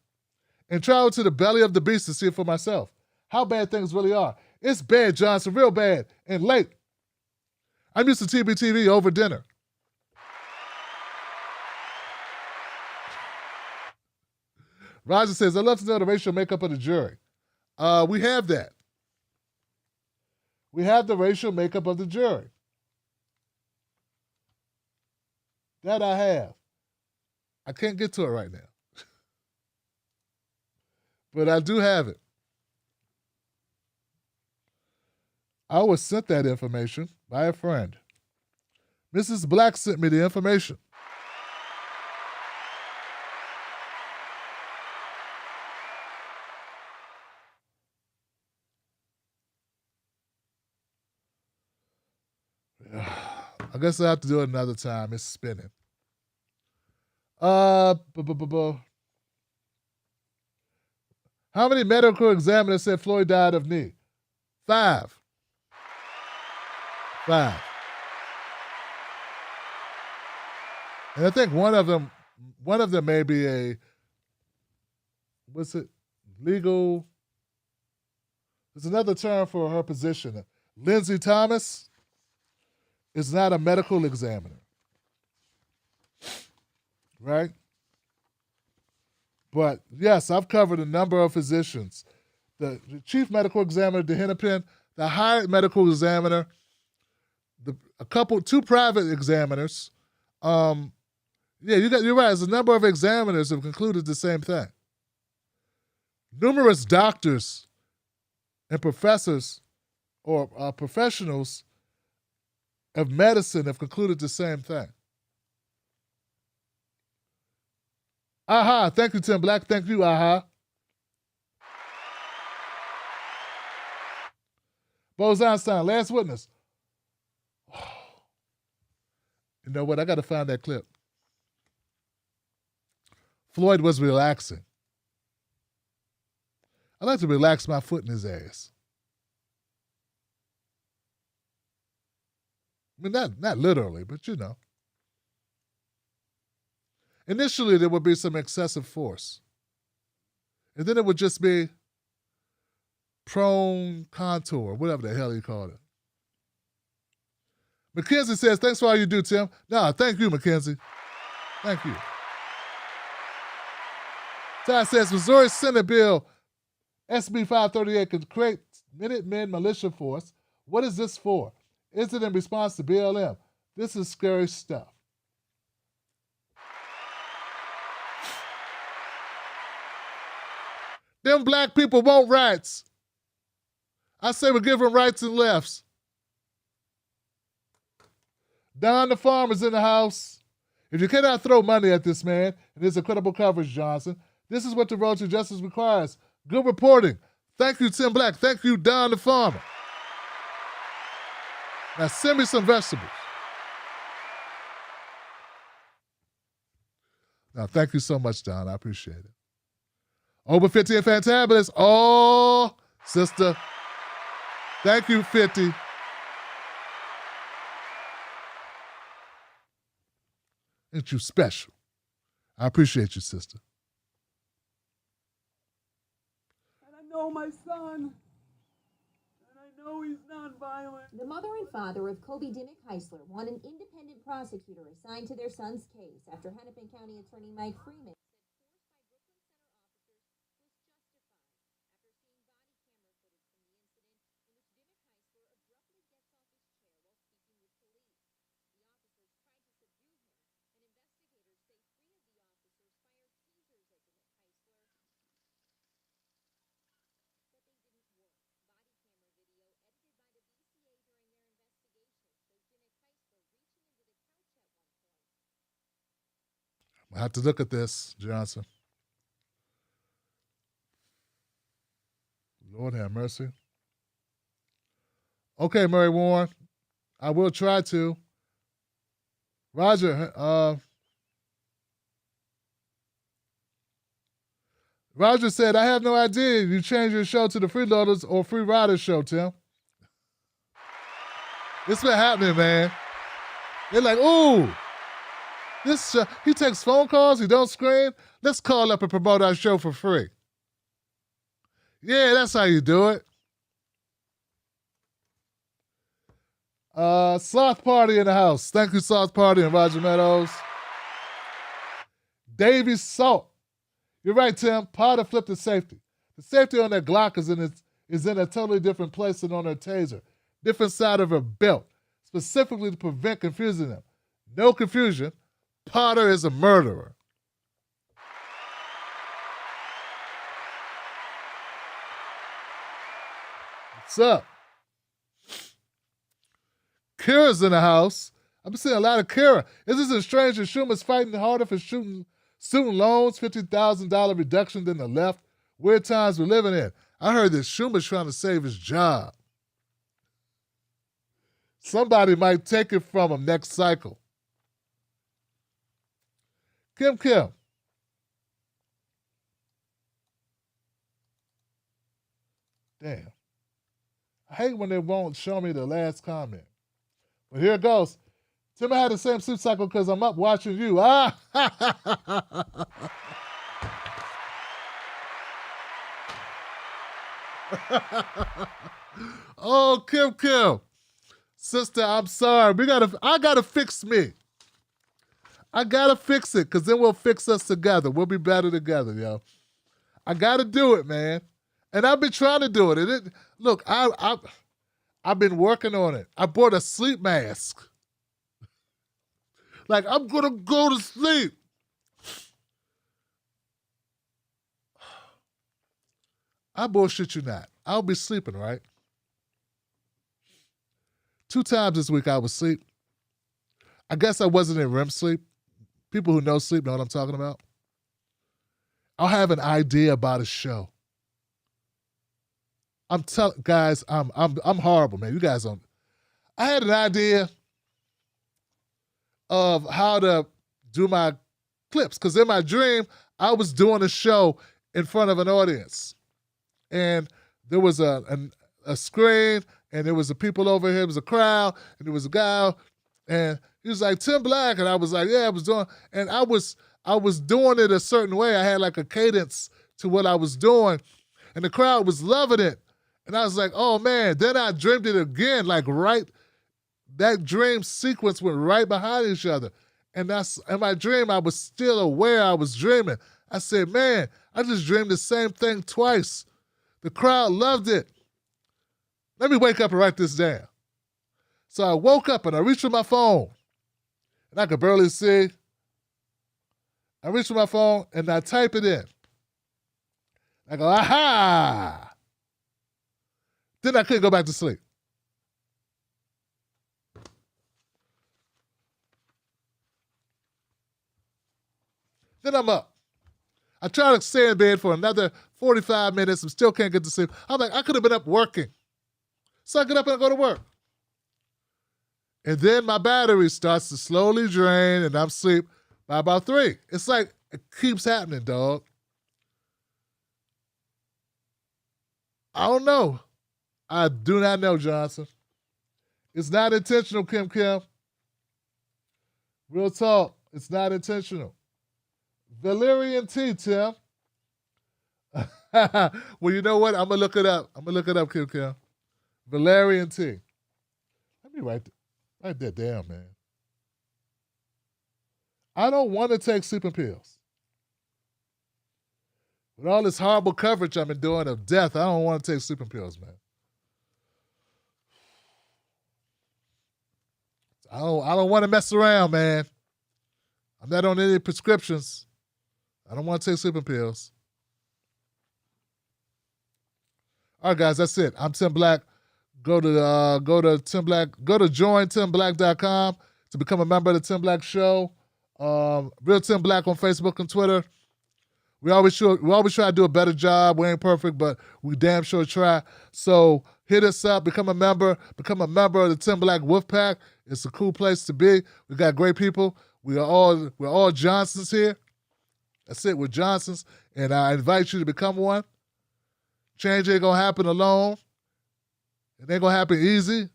and traveled to the belly of the beast to see it for myself. How bad things really are. It's bad, Johnson, real bad, and late. I'm used to TBTV over dinner. Roger says, I'd love to know the racial makeup of the jury. We have that. We have the racial makeup of the jury. That I have. I can't get to it right now. But I do have it. I was sent that information by a friend. Mrs. Black sent me the information. I guess I'll have to do it another time. It's spinning. How many medical examiners said Floyd died of knee? 5. 5. And I think one of them may be a, legal, there's another term for her position. Lindsay Thomas is not a medical examiner. Right? But yes, I've covered a number of physicians. The chief medical examiner, the Hennepin, the hired medical examiner, 2 private examiners. You're right. There's a number of examiners have concluded the same thing. Numerous doctors and professors or professionals of medicine have concluded the same thing. Aha. Thank you, Tim Black. Thank you, aha. Bose Einstein, last witness. You know what? I got to find that clip. Floyd was relaxing. I like to relax my foot in his ass. I mean, not literally, but you know. Initially, there would be some excessive force. And then it would just be prone contour, whatever the hell you call it. Mackenzie says, thanks for all you do, Tim. No, thank you, Mackenzie. Thank you. Ty says, Missouri Senate Bill SB 538 can create Minutemen militia force. What is this for? Is it in response to BLM? This is scary stuff. Them black people want rights. I say we give them rights and lefts. Don the Farmer's in the house. If you cannot throw money at this man, it is incredible coverage, Johnson. This is what the road to justice requires. Good reporting. Thank you, Tim Black. Thank you, Don the Farmer. Now send me some vegetables. Now, thank you so much, Don. I appreciate it. Over 50 and Fantabulous. Oh, sister. Thank you, 50. Ain't you special? I appreciate you, sister. And I know my son. And I know he's nonviolent. The mother and father of Kobe Dimmick Heisler want an independent prosecutor assigned to their son's case after Hennepin County Attorney Mike Freeman I have to look at this, Johnson. Lord have mercy. Okay, Murray Warren. I will try to. Roger, Roger said, I have no idea you changed your show to the Freeloaders or Free Riders show, Tim. It's been happening, man. They're like, ooh, this he takes phone calls, he don't scream. Let's call up and promote our show for free. Yeah, that's how you do it. Sloth Party in the house. Thank you, Sloth Party and Roger Meadows. Davey Salt. You're right, Tim. Potter flipped the safety. The safety on that Glock is in a totally different place than on her taser. Different side of her belt, specifically to prevent confusing them. No confusion. Potter is a murderer. What's up? Kira's in the house. I've been seeing a lot of Kira. Is this strange that Schumer's fighting harder for student loans, $50,000 reduction than the left? Weird times we're living in. I heard that Schumer's trying to save his job. Somebody might take it from him next cycle. Kim. Damn. I hate when they won't show me the last comment. But here it goes. Tim, I had the same sleep cycle because I'm up watching you. Ah! Oh, Kim. Sister, I'm sorry. I gotta fix me. I gotta fix it, because then we'll fix us together. We'll be better together, yo. I gotta do it, man. And I've been trying to do it. Look, I've been working on it. I bought a sleep mask. Like, I'm gonna go to sleep. I bullshit you not. I'll be sleeping, right? 2 times this week I was asleep. I guess I wasn't in REM sleep. People who know sleep know what I'm talking about. I'll have an idea about a show. I'm telling guys, I'm horrible, man. You guys don't. I had an idea of how to do my clips, because in my dream I was doing a show in front of an audience, and there was a screen, and there was the people over here. There was a crowd, and there was a guy, and he was like, Tim Black, and I was like, yeah, I was doing, and I was doing it a certain way. I had like a cadence to what I was doing, and the crowd was loving it. And I was like, oh man, then I dreamed it again, like that dream sequence went right behind each other. And in my dream, I was still aware I was dreaming. I said, man, I just dreamed the same thing twice. The crowd loved it. Let me wake up and write this down. So I woke up and I reached for my phone. And I could barely see. I reached for my phone and I type it in. I go, aha! Then I couldn't go back to sleep. Then I'm up. I try to stay in bed for another 45 minutes and still can't get to sleep. I'm like, I could have been up working. So I get up and I go to work. And then my battery starts to slowly drain and I'm asleep by about 3. It's like it keeps happening, dog. I don't know. I do not know, Johnson. It's not intentional, Kim Kim. Real talk. It's not intentional. Valerian T, Tim. Well, you know what? I'm going to look it up. Kim Kim. Valerian T. Let me write that down, man. I don't want to take sleeping pills. With all this horrible coverage I've been doing of death, I don't want to take sleeping pills, man. I don't want to mess around, man. I'm not on any prescriptions. I don't want to take sleeping pills. All right, guys, that's it. I'm Tim Black. Go to Tim Black. Go to jointimblack.com to become a member of the Tim Black Show. Real Tim Black on Facebook and Twitter. We always try to do a better job. We ain't perfect, but we damn sure try. So hit us up, become a member of the Tim Black Wolf Pack. It's a cool place to be. We got great people. We're all Johnsons here. That's it, we're Johnsons. And I invite you to become one. Change ain't gonna happen alone. It ain't gonna happen easy.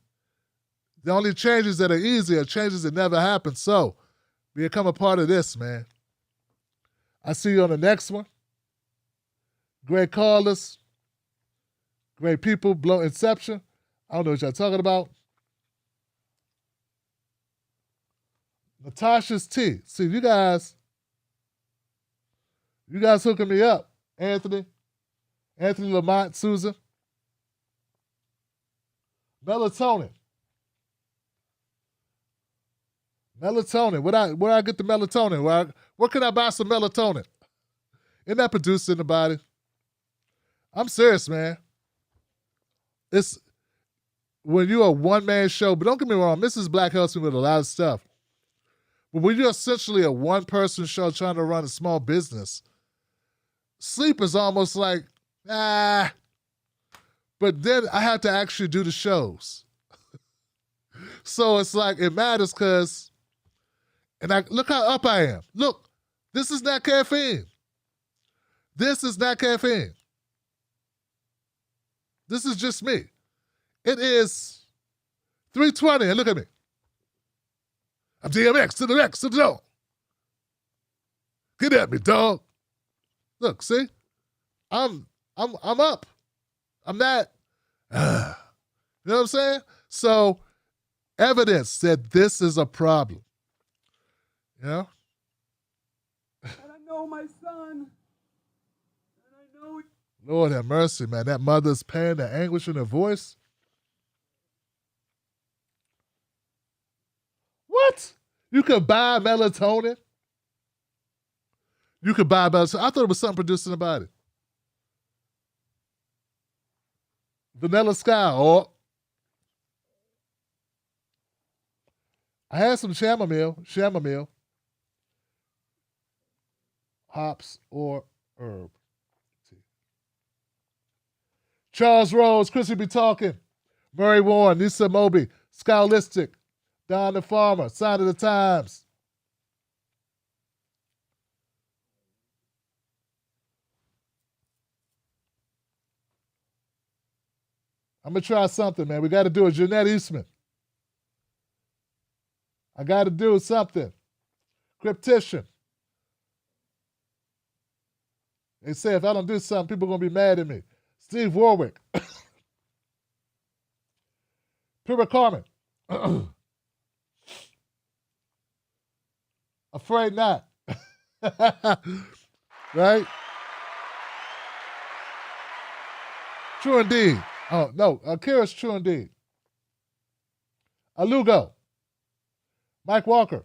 The only changes that are easy are changes that never happen. So become a part of this, man. I see you on the next one. Great callers. Great people. Blow Inception. I don't know what y'all talking about. Natasha's T. See, you guys hooking me up. Anthony Lamont, Susan. Melatonin. Where I get the melatonin? Where can I buy some melatonin? Isn't that produced in the body? I'm serious, man. It's when you're a one-man show, but don't get me wrong, Mrs. Black helps me with a lot of stuff. But when you're essentially a one-person show trying to run a small business, sleep is almost like, But then I have to actually do the shows. So it's like, it matters because, look how up I am. Look, this is not caffeine. This is just me. It is 3:20, and look at me. I'm DMX to the X to the dog. Get at me, dog. Look, see? I'm up. I'm not. You know what I'm saying? So, evidence that this is a problem. You know? And I know my son. And I know Lord have mercy, man. That mother's pain, the anguish in her voice. What? You could buy melatonin? I thought it was something produced in the body. Vanilla Sky, or I had some chamomile, hops, or herb. Charles Rose, Chrissy be talking. Murray Warren, Nisa Moby, Scholastic, Don the Farmer, Sign of the Times. I'm going to try something, man. We got to do it. Jeanette Eastman. I got to do something. Cryptician. They say if I don't do something, people are going to be mad at me. Steve Warwick. Pura Carmen. Afraid not. Right? True indeed. Oh, no. Kira's true indeed. Alugo. Mike Walker.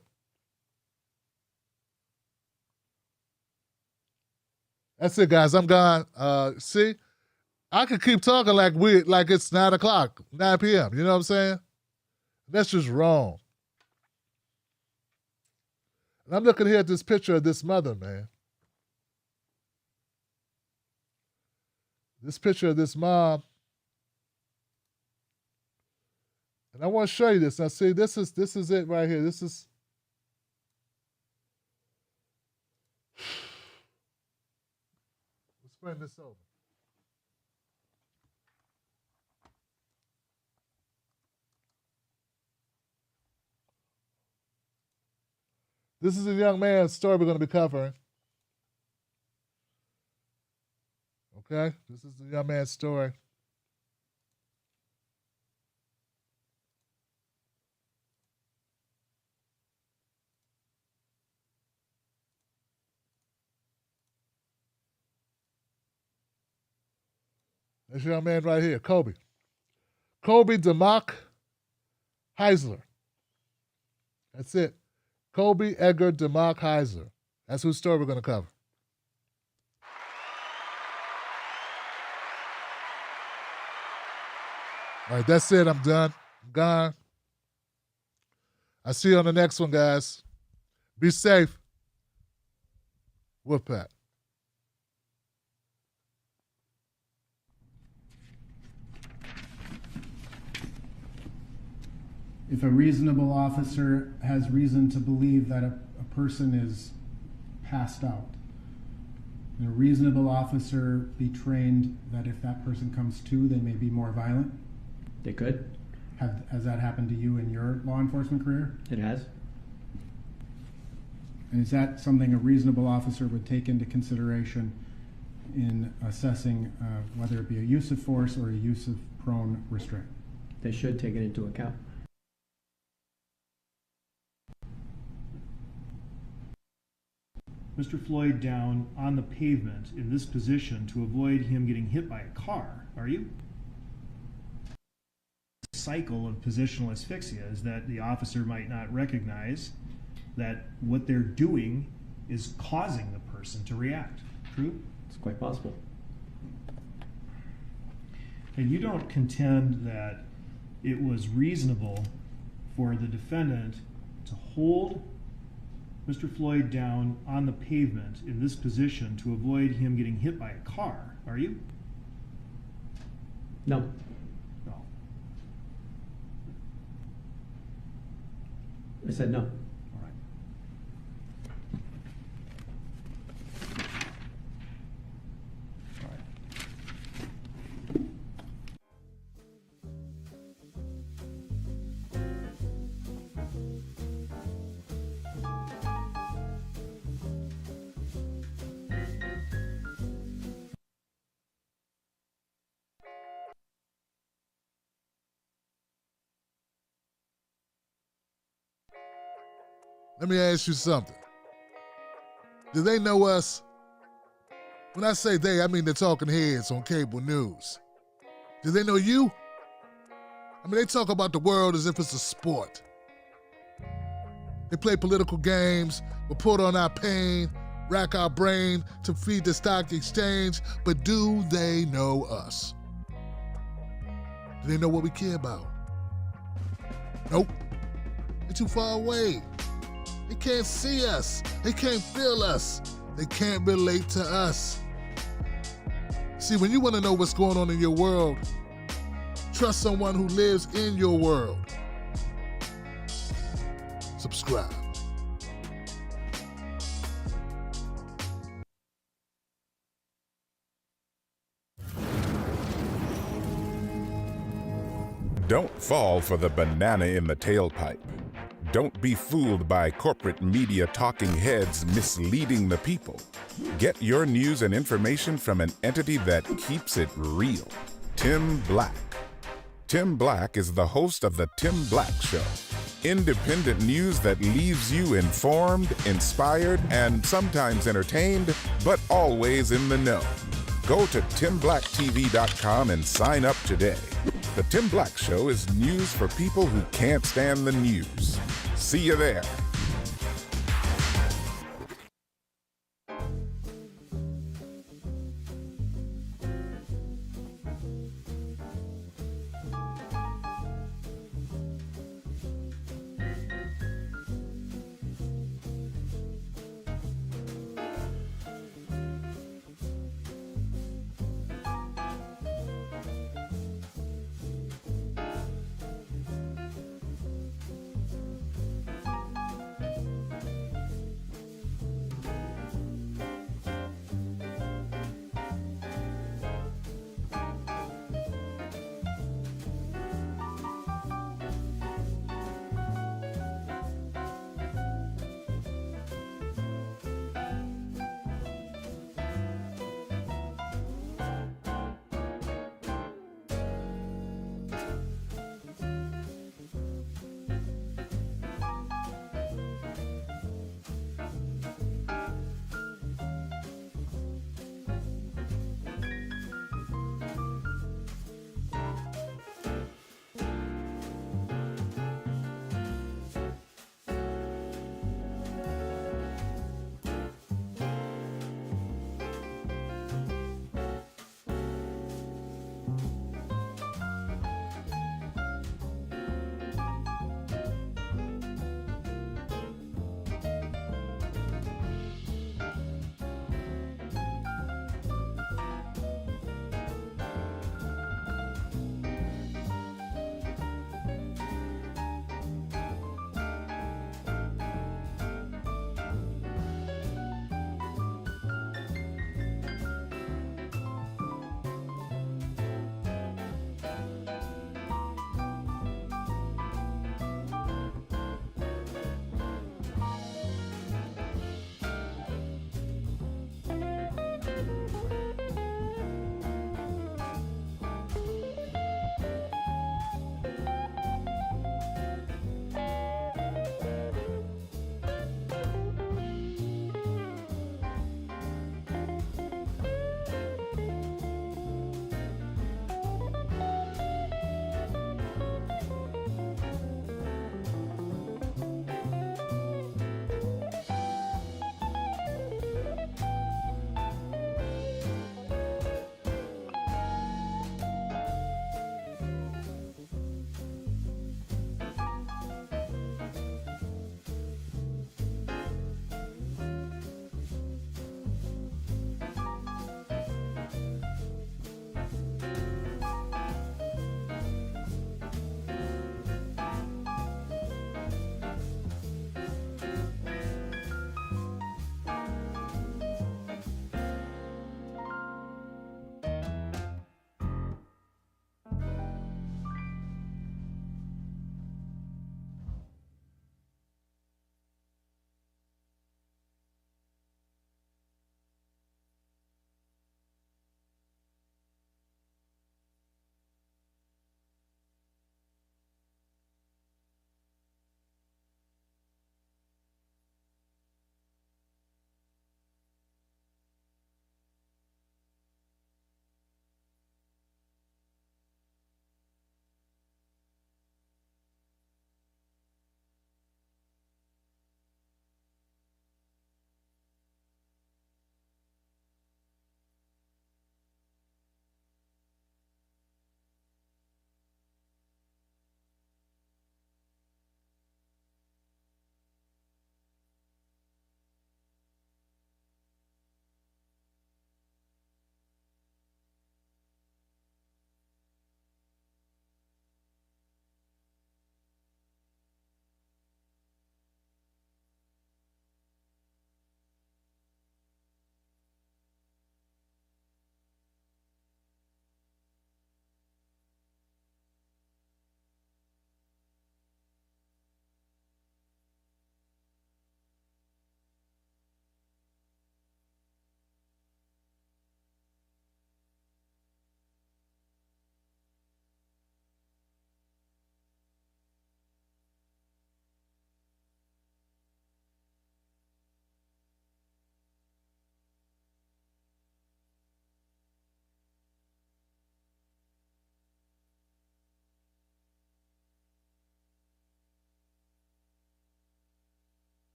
That's it, guys. I'm gone. See? I could keep talking like it's 9 o'clock, 9 p.m. You know what I'm saying? That's just wrong. And I'm looking here at this picture of this mother, man. This picture of this mom. And I want to show you this. Now, see, this is it right here. This is. Let's bring this over. This is a young man's story we're going to be covering. Okay? This is the young man's story. This young man right here, Kobe. Kobe DeMock Heisler. That's it. Kobe Edgar DeMock Heisler. That's whose story we're going to cover. All right, that's it. I'm done. I'm gone. I'll see you on the next one, guys. Be safe. Wolfpack. If a reasonable officer has reason to believe that a person is passed out, and a reasonable officer be trained that if that person comes to, they may be more violent? They could. Has that happened to you in your law enforcement career? It has. And is that something a reasonable officer would take into consideration in assessing whether it be a use of force or a use of prone restraint? They should take it into account. Mr. Floyd down on the pavement in this position to avoid him getting hit by a car, are you? The cycle of positional asphyxia is that the officer might not recognize that what they're doing is causing the person to react. True? It's quite possible. And you don't contend that it was reasonable for the defendant to hold Mr. Floyd down on the pavement in this position to avoid him getting hit by a car, are you? No. No. I said no. All right. All right. Let me ask you something. Do they know us? When I say they, I mean the talking heads on cable news. Do they know you? I mean, they talk about the world as if it's a sport. They play political games, report on our pain, rack our brain to feed the stock exchange, but do they know us? Do they know what we care about? Nope. They're too far away. They can't see us. They can't feel us. They can't relate to us. See, when you want to know what's going on in your world, trust someone who lives in your world. Subscribe. Don't fall for the banana in the tailpipe. Don't be fooled by corporate media talking heads misleading the people. Get your news and information from an entity that keeps it real. Tim Black. Tim Black is the host of The Tim Black Show. Independent news that leaves you informed, inspired, and sometimes entertained, but always in the know. Go to timblacktv.com and sign up today. The Tim Black Show is news for people who can't stand the news. See you there.